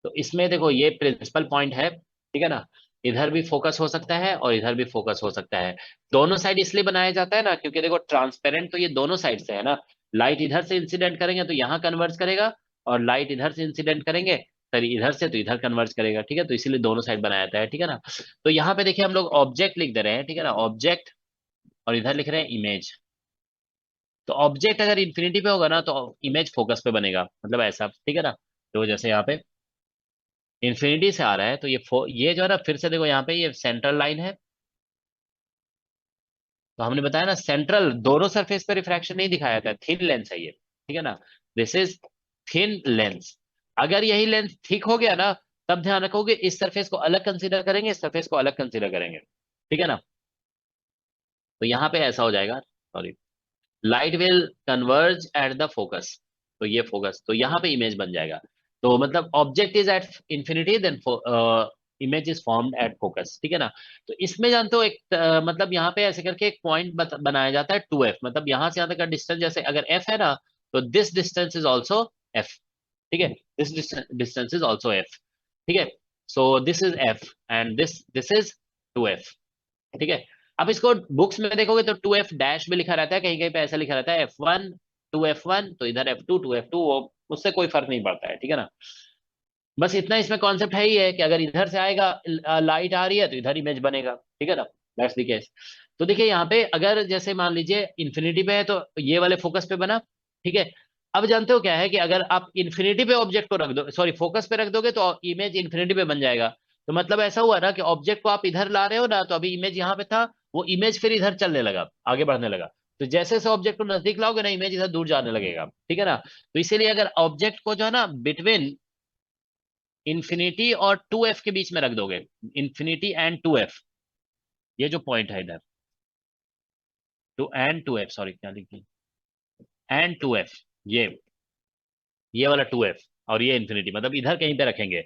तो इसमें देखो ये प्रिंसिपल पॉइंट है, ठीक है ना, इधर भी फोकस हो सकता है और इधर भी फोकस हो सकता है। दोनों साइड इसलिए बनाया जाता है ना क्योंकि देखो ट्रांसपेरेंट तो ये दोनों साइड से है ना, लाइट इधर से इंसिडेंट करेंगे तो यहाँ कन्वर्ज करेगा, और लाइट इधर से इंसिडेंट करेंगे सॉरी इधर से तो इधर कन्वर्ज करेगा, ठीक है। तो इसीलिए दोनों साइड बनाया जाता है, ठीक है ना। तो यहाँ पे देखिए हम लोग ऑब्जेक्ट लिख दे रहे हैं, ठीक है ना, ऑब्जेक्ट, और इधर लिख रहे हैं इमेज। तो ऑब्जेक्ट अगर इन्फिनिटी पे होगा ना तो इमेज फोकस पे बनेगा, मतलब ऐसा, ठीक है ना। तो जैसे यहाँ पे इन्फिनिटी से आ रहा है तो ये जो है ना, फिर से देखो यहाँ पे ये सेंट्रल लाइन है, तो हमने बताया ना सेंट्रल दोनों सरफेस पे रिफ्रैक्शन नहीं दिखाया था, थिन लेंस है ये, ठीक है ना, दिस इज थिन लेंस। अगर यही लेंस थिक हो गया ना तब ध्यान रखोगे इस सरफेस को अलग कंसीडर करेंगे, इस सरफेस को अलग कंसीडर करेंगे, ठीक है ना। तो यहाँ पे ऐसा हो जाएगा, sorry, light will converge at the focus, तो ये फोकस, तो यहाँ पे इमेज बन जाएगा। तो मतलब object is at infinity then image is formed at focus, ठीक है ना। तो इसमें जानते हो एक मतलब यहाँ पे ऐसे करके एक पॉइंट बनाया जाता है 2f, मतलब यहाँ से यहाँ तक का डिस्टेंस, जैसे अगर f है ना तो this distance is also f, ठीक है, this distance is also f, ठीक है। So this is f and this is 2f, ठीक है। अब इसको बुक्स में देखोगे तो 2f डैश भी लिखा रहता है, कहीं कहीं पे ऐसा लिखा रहता है f1 2f1, तो इधर f2 2f2, वो उससे कोई फर्क नहीं पड़ता है, ठीक है ना। बस इतना इसमें कॉन्सेप्ट है ही है कि अगर इधर से आएगा लाइट आ रही है तो इधर इमेज बनेगा, ठीक है ना, दैट्स द केस। तो देखिए यहाँ पे अगर जैसे मान लीजिए इन्फिनिटी पे है तो ये वाले फोकस पे बना, ठीक है। अब जानते हो क्या है कि अगर आप इन्फिनिटी पे ऑब्जेक्ट को रख दो, सॉरी फोकस पे रख दोगे तो इमेज इन्फिनिटी पे बन जाएगा। तो मतलब ऐसा हुआ ना कि ऑब्जेक्ट को आप इधर ला रहे हो ना, तो अभी इमेज यहाँ पे था, वो इमेज फिर इधर चलने लगा, आगे बढ़ने लगा। तो जैसे जैसे ऑब्जेक्ट को नजदीक लाओगे ना इमेज इधर दूर जाने लगेगा, ठीक है ना। तो इसीलिए अगर ऑब्जेक्ट को जो है ना बिटवीन इन्फिनिटी और 2f के बीच में रख दोगे, इन्फिनिटी एंड 2f, ये जो पॉइंट है इधर, 2f, सॉरी क्या लिखी, एंड 2f, ये वाला 2f और ये इन्फिनिटी, मतलब इधर कहीं पे रखेंगे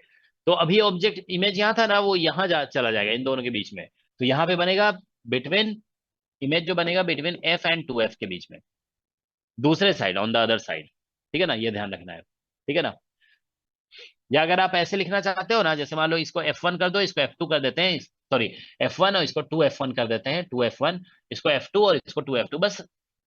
तो अभी ऑब्जेक्ट इमेज यहाँ था ना वो यहाँ चला जाएगा इन दोनों के बीच में, तो यहाँ पे बनेगा बिटवीन, इमेज जो बनेगा बिटवीन f एंड 2f के बीच में, दूसरे side, on the other side, ठीक है ना, ये ध्यान रखना है, ठीक है ना। या अगर आप ऐसे लिखना चाहते हो ना, जैसे मान लो इसको f1 कर दो, इसको f2 कर देते हैं, सॉरी f1 और इसको 2f1 कर देते हैं, 2f1, इसको f2 और इसको 2f2, बस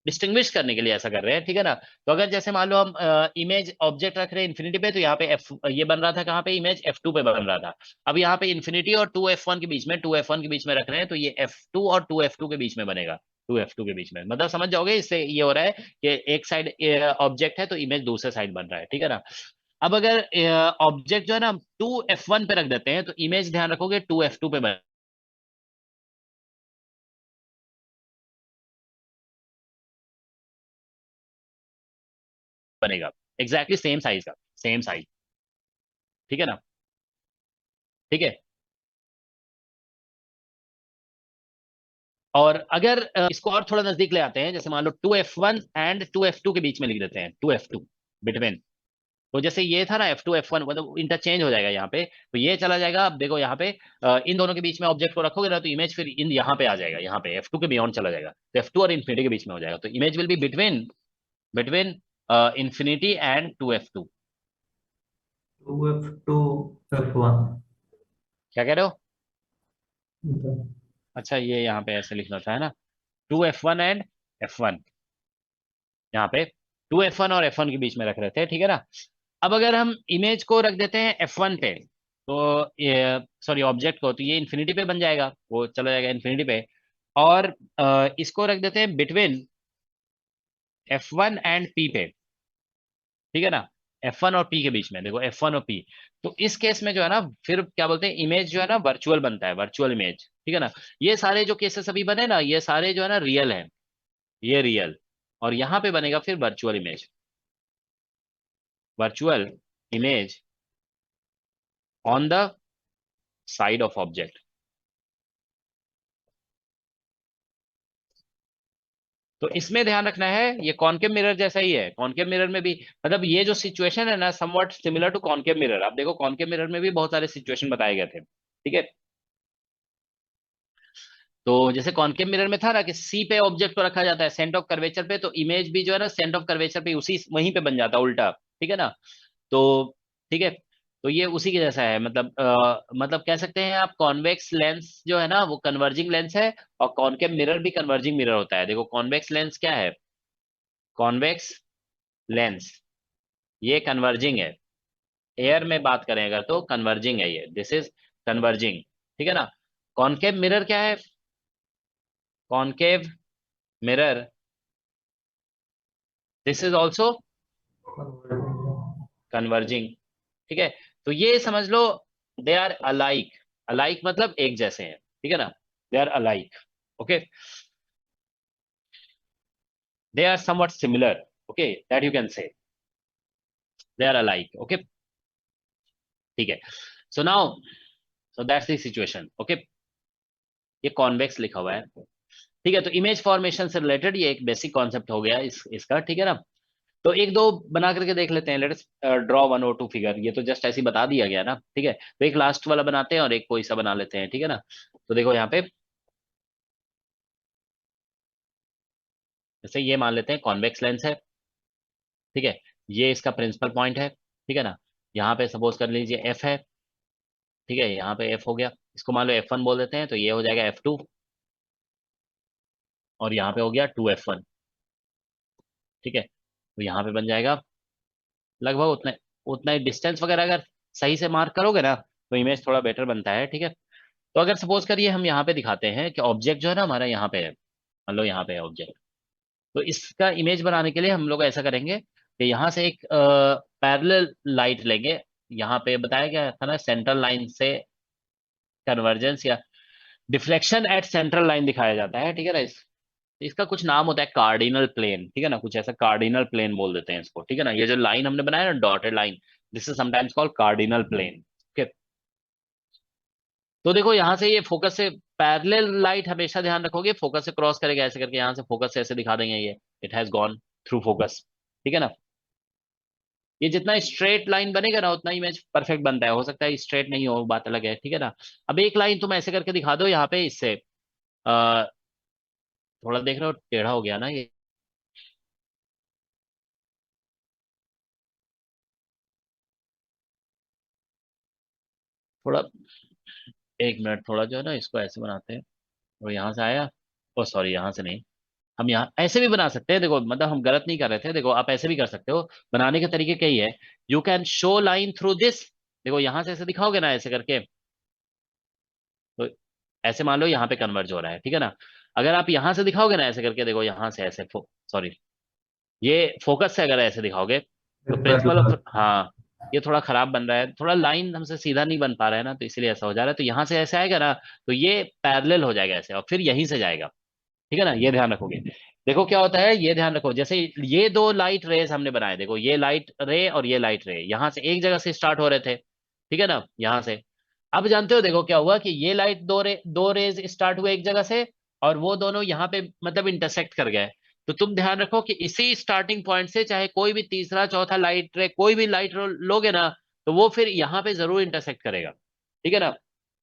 डिस्टिंग्विश करने के लिए ऐसा कर रहे हैं, ठीक है ना। तो अगर जैसे मान लो हम इमेज ऑब्जेक्ट रख रहे हैं इन्फिनिटी पे, तो यहाँ पे ये बन रहा था कहाँ पे, इमेज f2 पे बन रहा था। अब यहाँ पे इन्फिनिटी और 2f1 के बीच में, 2f1 के बीच में रख रहे हैं, तो ये f2 और 2f2 के बीच में बनेगा, 2f2 के बीच में, मतलब समझ जाओगे इससे ये हो रहा है कि एक साइड ऑब्जेक्ट है तो इमेज दूसरे साइड बन रहा है, ठीक है ना। अब अगर ऑब्जेक्ट जो है ना 2f1 पे रख देते हैं तो इमेज ध्यान रखोगे 2f2 पे बनेगा, एग्जैक्टली सेम साइज का, सेम साइज, ठीक है ना, ठीक है। और अगर इसको और थोड़ा नजदीक ले आते हैं, जैसे मान लो 2f1 एंड 2f2 के बीच में लिख देते हैं, 2f2 बिटवीन, तो जैसे ये था ना F2 F1 मतलब इंटरचेंज हो जाएगा यहाँ पे, तो ये चला जाएगा। अब देखो यहाँ पे इन दोनों के बीच में ऑब्जेक्ट को रखोगे ना तो इमेज फिर इन यहाँ पे आ जाएगा, यहाँ पे F2 के बियॉन्ड चला जाएगा, तो F2 और इन्फिनिटी के बीच में हो जाएगा। तो image will be between between infinity and 2F2। 2F2 F1। क्या कह रहे हो? अच्छा ये यहाँ पे ऐसे लिखना था है ना, 2F1 एंड F1, यहाँ पे 2F1 और F1 के बीच में रख रहे थे, ठीक है ना। अब अगर हम इमेज को रख देते हैं F1 पे, तो ये सॉरी ऑब्जेक्ट को, तो ये इन्फिनिटी पे बन जाएगा, वो चला जाएगा इन्फिनिटी पे। और इसको रख देते हैं बिटवीन F1 एंड P पे, ठीक है ना, F1 और P के बीच में, देखो F1 और P। तो इस केस में जो है ना फिर क्या बोलते हैं, इमेज जो है ना वर्चुअल बनता है, वर्चुअल इमेज, ठीक है ना। ये सारे जो केसेस अभी बने ना, ये सारे जो है ना रियल है, ये रियल, और यहाँ पे बनेगा फिर virtual image, virtual image on the side of object. तो इसमें ध्यान रखना है, ये कॉनकेव मिरर जैसा ही है। कॉनकेव मिरर में भी मतलब ये जो सिचुएशन है ना somewhat similar to concave mirror. आप देखो कॉनकेव मिरर में भी बहुत सारे सिचुएशन बताए गए थे, ठीक है। तो जैसे कॉनकेव मिरर में था ना कि सी पे ऑब्जेक्ट को रखा जाता है सेंटर ऑफ कर्वेचर पे, तो इमेज भी जो है ना सेंटर ऑफ कर्वेचर पे उसी वहीं पे बन जाता है उल्टा, ठीक है ना। तो ठीक है, तो ये उसी के जैसा है, मतलब कह सकते हैं आप कॉन्वेक्स लेंस जो है ना वो कन्वर्जिंग लेंस है, और कॉनकेव मिरर भी कन्वर्जिंग मिरर होता है। देखो कॉन्वेक्स लेंस क्या है, कॉन्वेक्स लेंस ये कन्वर्जिंग है, एयर में बात करें अगर तो कन्वर्जिंग है, ये दिस इज कन्वर्जिंग, ठीक है ना। कॉनकेव मिरर क्या है, concave mirror this is also converging, ठीक है। तो ये समझ लो दे आर अलाइक, अलाइक मतलब एक जैसे हैं, ठीक है ना, they are alike, okay, they are somewhat similar, okay, that you can say they are alike, okay, ठीक है। So now so that's the situation, okay. ये कॉन्वेक्स लिखा हुआ है, ठीक है। तो इमेज फॉर्मेशन से रिलेटेड ये एक बेसिक कॉन्सेप्ट हो गया इसका, ठीक है ना। तो एक दो बना करके देख लेते हैं, लेट्स ड्रॉ 1 और 2 फिगर। ये तो जस्ट ऐसे ही बता दिया गया ना, ठीक है। तो एक लास्ट वाला बनाते हैं और एक कोई सा बना लेते हैं, ठीक है ना। तो देखो यहाँ पे जैसे ये मान लेते हैं कॉन्वेक्स लेंस है, ठीक है, ये इसका प्रिंसिपल पॉइंट है, ठीक है ना। यहाँ पे सपोज कर लीजिए एफ है, ठीक है, यहाँ पे एफ हो गया, इसको मान लो F1 बोल देते हैं, तो ये हो जाएगा F2, और यहाँ पे हो गया 2F1, ठीक है। तो यहाँ पे बन जाएगा लगभग उतना उतना ही डिस्टेंस वगैरह अगर सही से मार्क करोगे ना तो इमेज थोड़ा बेटर बनता है, ठीक है। तो अगर सपोज करिए हम यहाँ पे दिखाते हैं कि ऑब्जेक्ट जो है ना हमारा यहाँ पे है, मान लो यहाँ पे है ऑब्जेक्ट, तो इसका इमेज बनाने के लिए हम लोग ऐसा करेंगे कि यहाँ से एक पैरेलल लाइट लेंगे, यहाँ पे बताया गया था ना सेंट्रल लाइन से कन्वर्जेंस या डिफ्लेक्शन एट सेंट्रल लाइन दिखाया जाता है, ठीक है ना। इसका कुछ नाम होता है कार्डिनल प्लेन, ठीक है ना, कुछ ऐसा कार्डिनल प्लेन बोल देते हैं इसको, ठीक है ना। ये जो लाइन हमने बनाया ना dotted line, this is sometimes called cardinal plane, ठीक है। तो देखो यहाँ से ये फोकस से पैरेलल लाइट हमेशा ध्यान रखोगे, फोकस से क्रॉस करेगा ऐसे करके, यहाँ से फोकस से ऐसे दिखा देंगे, ये it has gone through focus, ठीक है ना। ये जितना स्ट्रेट लाइन बनेगा ना उतना इमेज परफेक्ट बनता है, हो सकता है स्ट्रेट नहीं हो, बात अलग है, ठीक है ना। अब एक लाइन तुम ऐसे करके दिखा दो यहाँ पे, इससे थोड़ा देख रहे हो टेढ़ा हो गया ना ये, थोड़ा एक मिनट, थोड़ा जो है ना इसको ऐसे बनाते हैं, और यहाँ से आया, ओ सॉरी यहाँ से नहीं, हम यहाँ ऐसे भी बना सकते हैं, देखो मतलब हम गलत नहीं कर रहे थे, देखो आप ऐसे भी कर सकते हो, बनाने के तरीके कई है। You can show line through this, देखो यहाँ से ऐसे दिखाओगे ना ऐसे करके, तो ऐसे मान लो यहाँ पे कन्वर्ज हो रहा है, ठीक है ना। अगर आप यहाँ से दिखाओगे ना ऐसे करके, देखो यहाँ से ऐसे सॉरी ये फोकस से अगर ऐसे दिखाओगे तो प्रिंसिपल ऑफ, हाँ ये थोड़ा खराब बन रहा है, थोड़ा लाइन हमसे सीधा नहीं बन पा रहा है ना, तो इसलिए ऐसा हो जा रहा है। तो यहाँ से ऐसे आएगा ना तो ये पैरेलल हो जाएगा ऐसे, और फिर यहीं से जाएगा, ठीक है ना, ये ध्यान रखोगे। देखो क्या होता है, ये ध्यान रखो, जैसे ये दो लाइट रेज हमने बनाए, देखो ये लाइट रे और ये लाइट रे यहाँ से एक जगह से स्टार्ट हो रहे थे, ठीक है ना, यहाँ से। अब जानते हो देखो क्या हुआ कि ये लाइट दो रेज स्टार्ट हुए एक जगह से, और वो दोनों यहाँ पे मतलब इंटरसेक्ट कर गए, तो तुम ध्यान रखो कि इसी स्टार्टिंग पॉइंट से चाहे कोई भी तीसरा चौथा लाइट रे कोई भी लाइट लोगे ना, तो वो फिर यहाँ पे जरूर इंटरसेक्ट करेगा, ठीक है ना।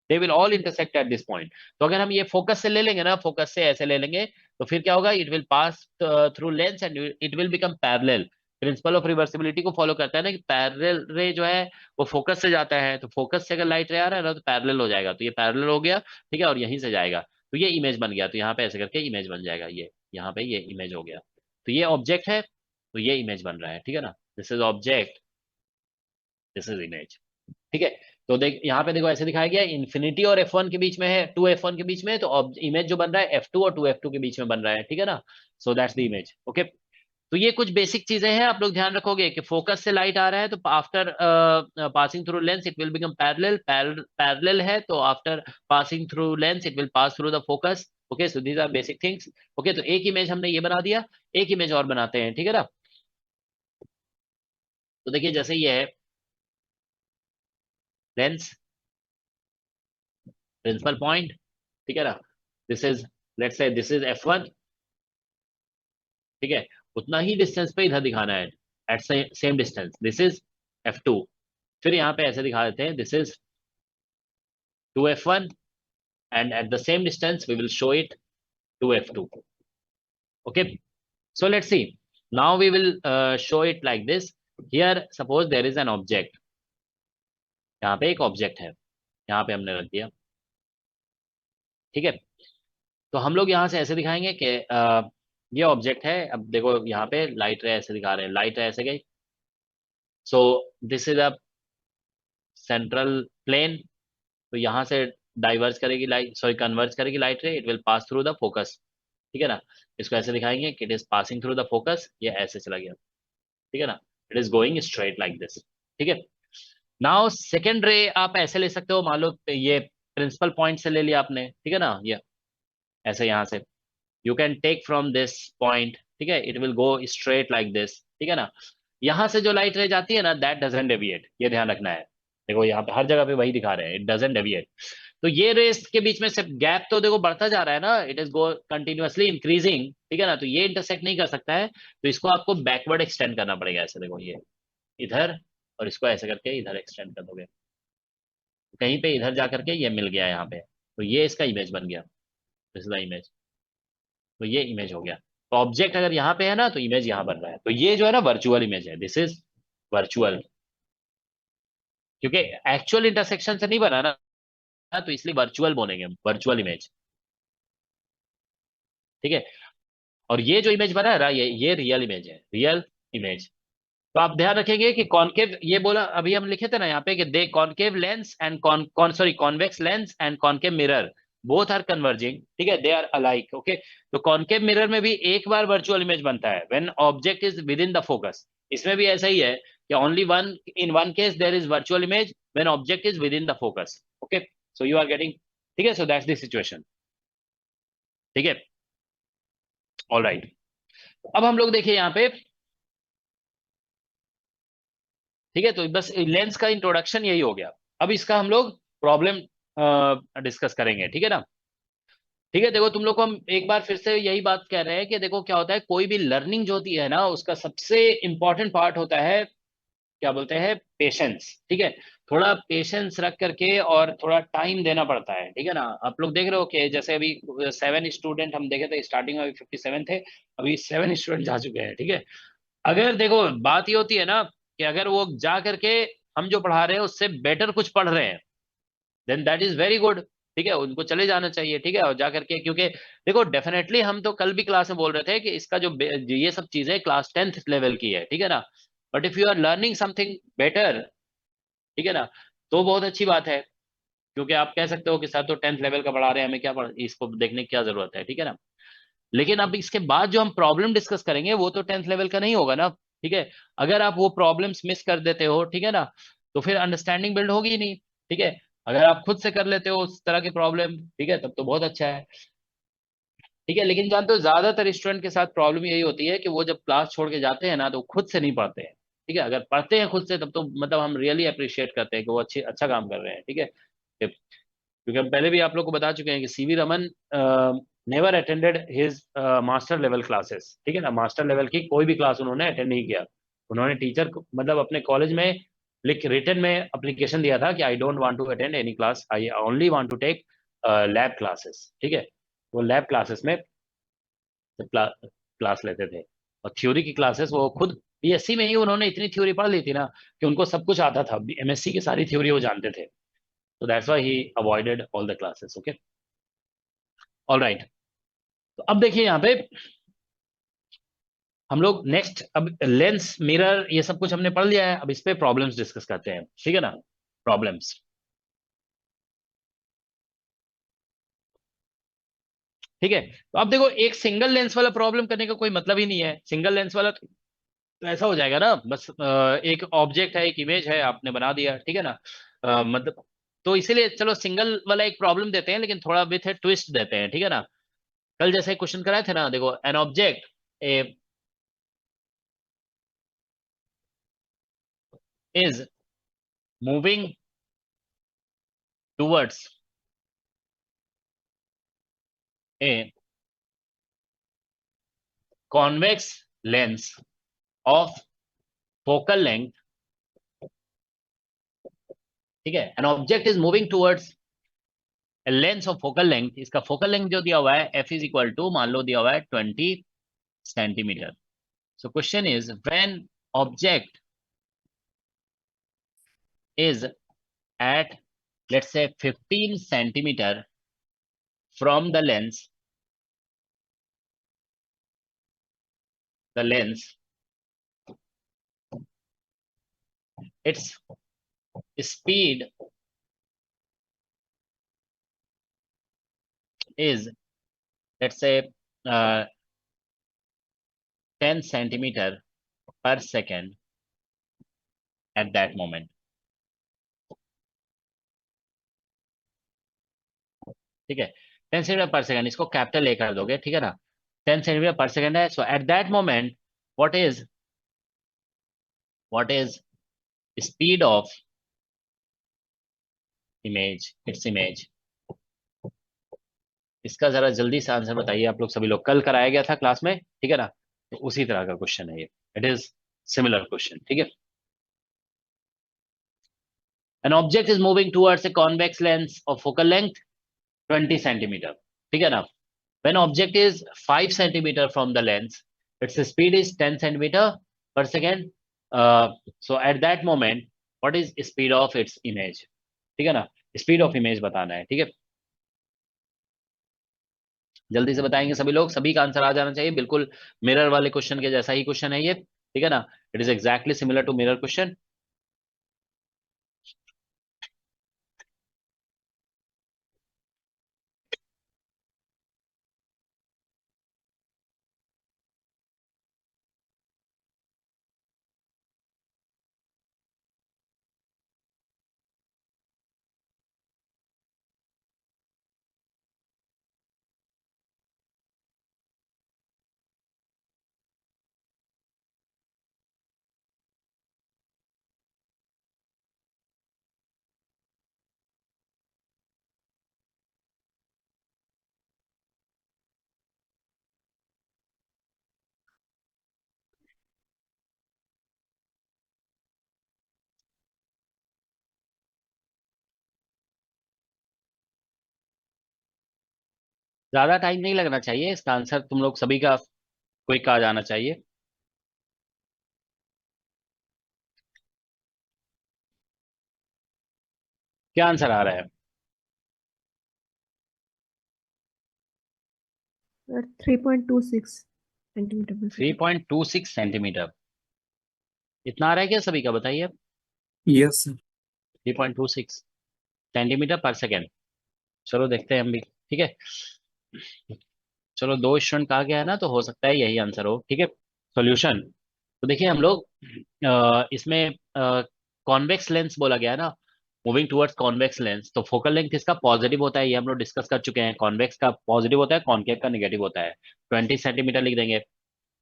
They will all intersect at this point. तो अगर हम ये फोकस से ले लेंगे ना, फोकस से ऐसे ले लेंगे, तो फिर क्या होगा, it will pass through lens and it will become parallel. Principle of reversibility को फॉलो करता है ना कि पैरेलल रे जो है वो फोकस से जाता है, तो फोकस से अगर लाइट रे आ रहा है ना तो पैरेलल हो जाएगा, तो ये पैरेलल हो गया, ठीक है, और यहीं से जाएगा, तो ये इमेज बन गया, तो यहाँ पे ऐसे करके इमेज बन जाएगा, ये यहाँ पे ये इमेज हो गया, तो ये ऑब्जेक्ट है, तो ये इमेज बन रहा है, ठीक है ना। This is object, this is image, ठीक है। तो देख यहाँ पे देखो ऐसे दिखाया गया, इन्फिनिटी और F1 के बीच में है, 2F1 के बीच में है, तो इमेज जो बन रहा है F2 और 2F2 के बीच में बन रहा है, ठीक है ना। So that's the image, okay. तो ये कुछ बेसिक चीजें हैं, आप लोग ध्यान रखोगे कि फोकस से लाइट आ रहा है तो after passing through lens it will become parallel, parallel है तो after passing through lens it will pass through the focus, okay. So these are basic things, okay. तो एक इमेज हमने ये बना दिया, एक इमेज और बनाते हैं, ठीक है ना। तो देखिए जैसे ये है लेंस, प्रिंसिपल पॉइंट, ठीक है ना, this is, let's say this is F1, ठीक है, उतना ही डिस्टेंस पे इधर दिखाना है, at same distance, this is F2, फिर यहाँ पे ऐसे दिखा देते हैं, this is 2F1 and at the same distance we will show it 2F2, okay. So let's see, now we will show it like this. Here suppose there is an object, यहाँ पे एक ऑब्जेक्ट है, यहाँ पे हमने रख दिया, ठीक है। तो हम लोग यहाँ से ऐसे दिखाएंगे कि ये ऑब्जेक्ट है, अब देखो यहाँ पे लाइट रे ऐसे दिखा रहे हैं, लाइट रे ऐसे गई, so this is a central plane, तो यहाँ से डाइवर्ज करेगी लाइट, सॉरी कन्वर्ज करेगी light ray, it will pass through the focus, ठीक है ना। इसको ऐसे दिखाएंगे कि it is passing through the focus, ये ऐसे चला गया, ठीक है ना, it is going straight like this, ठीक है। नाउ सेकेंड रे आप ऐसे ले सकते हो, मान लो ये प्रिंसिपल पॉइंट से ले लिया आपने, ठीक है ना, ये ऐसे यहाँ से you can take from this point, ठीक है, it will go straight like this, ठीक है ना। यहाँ से जो लाइट रे जाती है ना दैट डजंट डेविएट, ये ध्यान रखना है, देखो यहाँ पे हर जगह पे वही दिखा रहे हैं, इट डजंट डेविएट। तो ये रेस के बीच में सिर्फ गैप तो देखो बढ़ता जा रहा है ना, it is go continuously increasing, ठीक है ना, तो ये इंटरसेक्ट नहीं कर सकता है, तो इसको आपको बैकवर्ड एक्सटेंड करना पड़ेगा, ऐसे देखो ये इधर, और इसको ऐसे करके इधर एक्सटेंड कर दोगे, कहीं पे इधर जा करके ये मिल गया यहाँ पे, तो ये इसका इमेज बन गया, दिस इज द इमेज, तो ये इमेज हो गया। तो ऑब्जेक्ट अगर यहाँ पे है ना तो इमेज यहाँ बन रहा है, तो ये जो है ना वर्चुअल इमेज है, दिस इज वर्चुअल, क्योंकि एक्चुअल इंटरसेक्शन से नहीं बना ना, तो इसलिए वर्चुअल बोलेंगे, वर्चुअल इमेज, ठीक है। और ये जो इमेज बना है ना ये रियल इमेज है, रियल इमेज। तो आप ध्यान रखेंगे कि कॉनकेव, ये बोला अभी हम लिखे थे ना यहाँ पे कि they concave lens and convex lens and concave mirror both are converging, ठीक है, दे आर अलाइक, ओके। तो कॉनकेव मिरर में भी एक बार वर्चुअल इमेज बनता है when object is within the focus, इसमें भी ऐसा ही है कि only one in one case there is virtual image when object is within the focus, okay. So you are getting, ठीक है, सो दैट्स द सिचुएशन, ठीक है, ऑलराइट। अब हम लोग देखिए यहाँ पे, ठीक है, तो बस लेंस का इंट्रोडक्शन यही हो गया, अब इसका हम लोग प्रॉब्लम डिस्कस करेंगे, ठीक है ना। ठीक है, देखो तुम लोग को हम एक बार फिर से यही बात कह रहे हैं कि देखो क्या होता है, कोई भी लर्निंग जो होती है ना उसका सबसे इंपॉर्टेंट पार्ट होता है, क्या बोलते हैं, पेशेंस, ठीक है। थोड़ा पेशेंस रख करके और थोड़ा टाइम देना पड़ता है, ठीक है ना। आप लोग देख रहे हो कि जैसे अभी 7 स्टूडेंट हम देखे थे स्टार्टिंग में, अभी 57 थे, अभी 7 स्टूडेंट जा चुके हैं, ठीक है। अगर देखो बात ये होती है ना कि अगर वो जा करके हम जो पढ़ा रहे हैं उससे बेटर कुछ पढ़ रहे हैं, then that is very good, ठीक है, उनको चले जाना चाहिए, ठीक है। और जा करके, क्योंकि देखो डेफिनेटली हम तो कल भी क्लास में बोल रहे थे कि इसका जो ये सब चीजें क्लास 10th लेवल की है, ठीक है ना। But if you are learning something better, ठीक है ना, तो बहुत अच्छी बात है, क्योंकि आप कह सकते हो कि सर तो 10th लेवल का पढ़ा रहे हैं, हमें क्या इसको देखने की क्या जरूरत है, ठीक है ना। लेकिन अब इसके बाद जो हम प्रॉब्लम डिस्कस करेंगे वो तो 10th लेवल का नहीं होगा ना, ठीक है। अगर आप वो प्रॉब्लम्स मिस कर देते हो, ठीक है ना, तो फिर अंडरस्टैंडिंग बिल्ड होगी नहीं, ठीक है। अगर आप खुद से कर लेते हो उस तरह के प्रॉब्लम, ठीक है, तब तो बहुत अच्छा है, ठीक है। लेकिन जानते हो ज्यादातर स्टूडेंट के साथ प्रॉब्लम यही होती है कि वो जब क्लास छोड़ के जाते हैं ना तो खुद से नहीं पढ़ते हैं, ठीक है। अगर पढ़ते हैं खुद से तब तो मतलब हम रियली अप्रिशिएट करते हैं कि वो अच्छा काम कर रहे हैं, ठीक है। क्योंकि हम पहले भी आप लोग को बता चुके हैं कि CV Raman never attended his master level classes, ठीक है ना, मास्टर लेवल की कोई भी क्लास उन्होंने अटेंड नहीं किया। उन्होंने टीचर को मतलब अपने कॉलेज में रिटन में एप्लीकेशन दिया था कि I don't want to attend any class, I only want to take lab classes, ठीक है। वो लैब क्लासेस में क्लास लेते थे, और थ्योरी की क्लासेस वो खुद बीएससी में ही उन्होंने इतनी थ्योरी पढ़ ली थी ना कि उनको सब कुछ आता था, एमएससी की सारी थ्योरी वो जानते थे। तो that's why he avoided all the classes. Okay, all right. तो अब देखिए यहाँ पे हम लोग नेक्स्ट, अब लेंस मिरर ये सब कुछ हमने पढ़ लिया है, अब इस पे प्रॉब्लम्स डिस्कस करते हैं, ठीक है ना। प्रॉब्लम्स, ठीक है। तो अब देखो, एक सिंगल लेंस वाला प्रॉब्लम करने का कोई मतलब ही नहीं है। सिंगल लेंस वाला तो ऐसा हो जाएगा ना, बस एक ऑब्जेक्ट है, एक इमेज है, आपने बना दिया, ठीक है ना। मतलब तो इसीलिए चलो सिंगल वाला एक प्रॉब्लम देते हैं, लेकिन थोड़ा विथ है ट्विस्ट देते हैं, ठीक है ना। कल जैसे क्वेश्चन कराए थे ना, देखो, an object A is moving towards a convex lens of focal length, ठीक है। an object is moving towards a lens of focal length, इसका फोकल लेंथ जो दिया हुआ है f इज इक्वल टू, मान लो दिया हुआ है 20 centimetre. So question is when object is at, let's say, 15 centimeter from the lens, its speed is, let's say, 10 centimeter per second at that moment, ठीक है। 10 सेंटीमीटर पर सेकंड, इसको कैपिटल ए कर दोगे, ठीक है ना। 10 सेंटीमीटर पर सेकंड है। So at that moment what is speed of image, it's image. इसका जरा जल्दी से आंसर बताइए आप लोग सभी लोग, कल कराया गया था क्लास में, ठीक है ना। तो उसी तरह का क्वेश्चन है ये, इट इज सिमिलर क्वेश्चन, ठीक है। An object is moving towards a convex lens of focal length 20 centimeter, ठीक है ना। When object is 5 centimeter from the lens, its speed is 10 centimeter per second. So at that moment, what is speed of its image, ठीक है ना। स्पीड ऑफ इमेज बताना है, ठीक है। जल्दी से बताएंगे सभी लोग, सभी का आंसर आ जाना चाहिए, बिल्कुल मिरर वाले क्वेश्चन के जैसा ही क्वेश्चन है ये, ठीक है ना। It is exactly similar to mirror question. ज्यादा टाइम नहीं लगना चाहिए, इसका आंसर तुम लोग सभी का क्विक आ जाना चाहिए। क्या आंसर आ रहा है? 3.26 सेंटीमीटर पर सेकंड। 3.26 सेंटीमीटर, इतना आ रहा है क्या सभी का, बताइए। Yes sir. 3.26 सेंटीमीटर पर सेकेंड। चलो देखते हैं हम भी, ठीक है। चलो, 2 स्टूडेंट कहा गया है ना, तो हो सकता है यही आंसर हो, ठीक है। सॉल्यूशन, तो देखिए हम लोग इसमें कॉन्वेक्स लेंस बोला गया है ना, मूविंग टुवर्ड्स कॉन्वेक्स लेंस, तो फोकल लेंथ इसका पॉजिटिव होता है, ये हम लोग डिस्कस कर चुके हैं। कॉन्वेक्स का पॉजिटिव होता है, कॉन्केव का नेगेटिव होता है। 20 सेंटीमीटर लिख देंगे।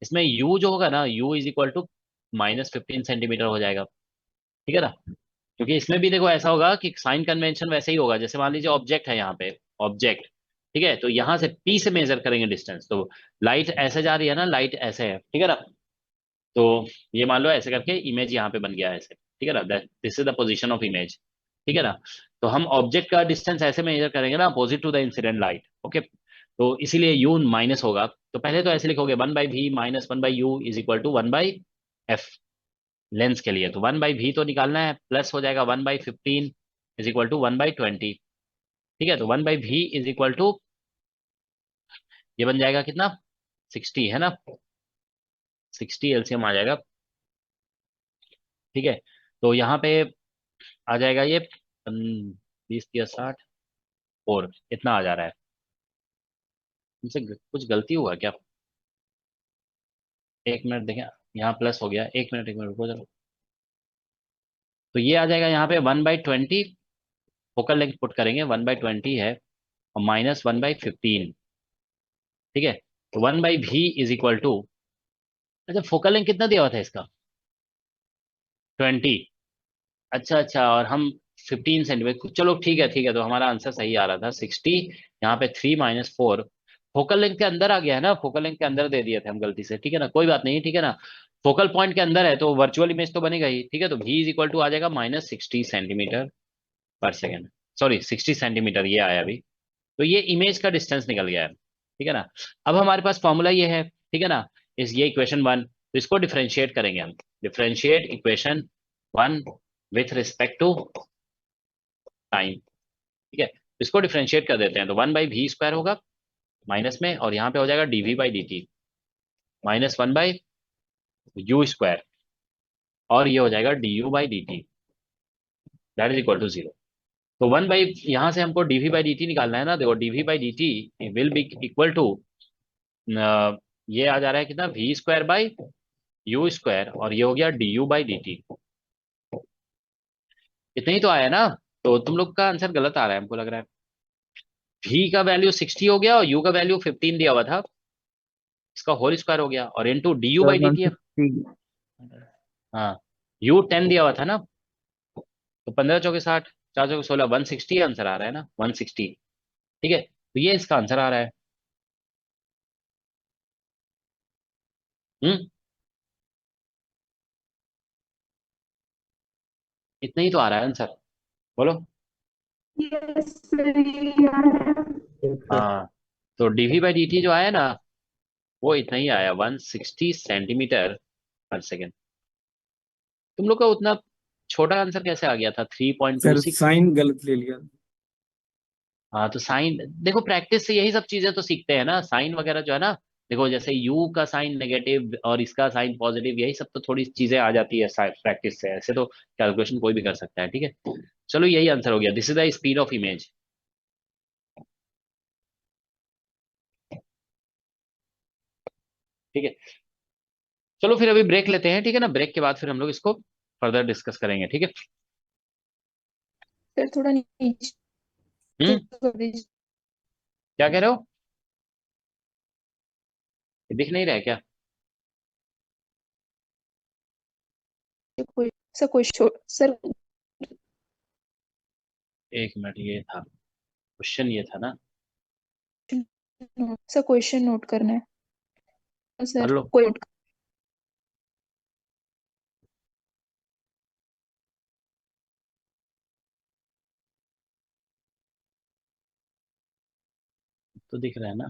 इसमें यू जो होगा ना, U is equal to -15 centimetre हो जाएगा, ठीक है ना। क्योंकि इसमें भी देखो ऐसा होगा कि साइन कन्वेंशन वैसे ही होगा, जैसे मान लीजिए ऑब्जेक्ट है यहाँ पे, ऑब्जेक्ट, ठीक है, तो यहाँ से P से मेजर करेंगे डिस्टेंस। तो लाइट ऐसे जा रही है ना, लाइट ऐसे है, ठीक है ना। तो ये मान लो ऐसे करके इमेज यहाँ पे बन गया है ऐसे, ठीक है ना, this is the position of image, ठीक है ना। तो हम ऑब्जेक्ट का डिस्टेंस ऐसे मेजर करेंगे ना, opposite to the incident light, okay. तो इसीलिए यू माइनस होगा, तो पहले तो ऐसे लिखोगे 1/v minus 1/u is equal to 1/f lens के लिए। तो 1/v तो निकालना है, प्लस हो जाएगा 1/15 इज इक्वल टू 1/20, ठीक है। तो 1/v इज इक्वल टू ये बन जाएगा कितना, 60 है ना, 60 एलसीएम आ जाएगा, ठीक है। तो यहाँ पे आ जाएगा ये 20 या 60 और इतना आ जा रहा है। मुझसे कुछ गलती हुआ क्या? एक मिनट देखें, यहाँ प्लस हो गया, एक मिनट रुको जरा। तो ये आ जाएगा यहाँ पे 1/20, फोकल लेंथ पुट करेंगे 1/20 है, और माइनस 1/15, ठीक है। तो 1/v इज इक्वल टू, अच्छा फोकल लेंथ कितना दिया हुआ था इसका, 20, अच्छा अच्छा, और हम 15 सेंटीमीटर, चलो ठीक है ठीक है, तो हमारा आंसर सही आ रहा था 60, यहाँ पे 3 - 4 फोकल लेंथ के अंदर आ गया है ना, फोकल लेंथ के अंदर दे दिए थे हम गलती से, ठीक है ना, कोई बात नहीं, ठीक है ना। फोकल पॉइंट के अंदर है तो वर्चुअल इमेज तो बनेगा ही, ठीक है। तो v इज इक्वल टू आ जाएगा -60 सेंटीमीटर पर सेकेंड, सॉरी 60 सेंटीमीटर ये आया अभी। तो ये इमेज का डिस्टेंस निकल गया है, ठीक है ना। अब हमारे पास फॉर्मूला ये है, ठीक है ना, ये इक्वेशन 1, तो इसको डिफरेंशिएट करेंगे हम, differentiate equation 1 with respect to time, ठीक है। इसको डिफरेंशिएट कर देते हैं, तो 1/v² होगा माइनस में, और यहाँ पे हो जाएगा dv/dt माइनस 1/u², और ये हो जाएगा du/dt that is equal to 0। तो 1 यहाँ से हमको dv/dt निकालना है ना, देखो dv/dt will be equal to, ये आ जा रहा है कितना, v²/u², और ये हो गया du/dt, इतना ही तो आया ना। तो तुम लोग का आंसर गलत आ रहा है हमको लग रहा है, v का वैल्यू 60 हो गया और u का वैल्यू 15 दिया हुआ था, इसका होल स्क्वायर हो गया, और इनटू सर du/dt है। 160। हाँ, u 10 दिया हुआ था ना, तो 15 चौके 60, 4 चौके 16, 160 आंसर आ रहा है ना, 160, ठीक है। तो ये इसका आंसर आ रहा है। हम्म, इतना ही तो आ रहा है आंसर, बोलो। यस सर, यही आ रहा है। Yes, sir. हाँ, तो dv/dt जो आया ना, वो इतना ही आया, 160 सेंटीमीटर पर सेकेंड। तुम लोग का उतना छोटा आंसर कैसे आ गया था, सर 3.26? साइन गलत ले लिया। हाँ, तो साइन देखो, प्रैक्टिस से यही सब चीजें तो सीखते हैं ना, साइन वगैरह जो है ना, देखो जैसे u का साइन नेगेटिव और इसका साइन पॉजिटिव, यही सब तो थोड़ी चीजें आ जाती है प्रैक्टिस से, ऐसे तो कैलकुलेशन कोई भी कर सकता है, ठीक है। चलो यही आंसर हो गया, this is the speed of image, ठीक है। चलो फिर अभी ब्रेक लेते हैं, ठीक है ना, ब्रेक के बाद फिर हम लोग इसको फर्दर डिस्कस करेंगे, ठीक है। सर थोड़ा नीचे हम्म, कर दीजिए। क्या कह रहे हो, ये दिख नहीं रहा है क्या? कोई सर, कोई सर, एक मिनट, ये था क्वेश्चन, ये था ना, सर क्वेश्चन नोट करना है कर सर, लो। कोई तो दिख रहा है ना,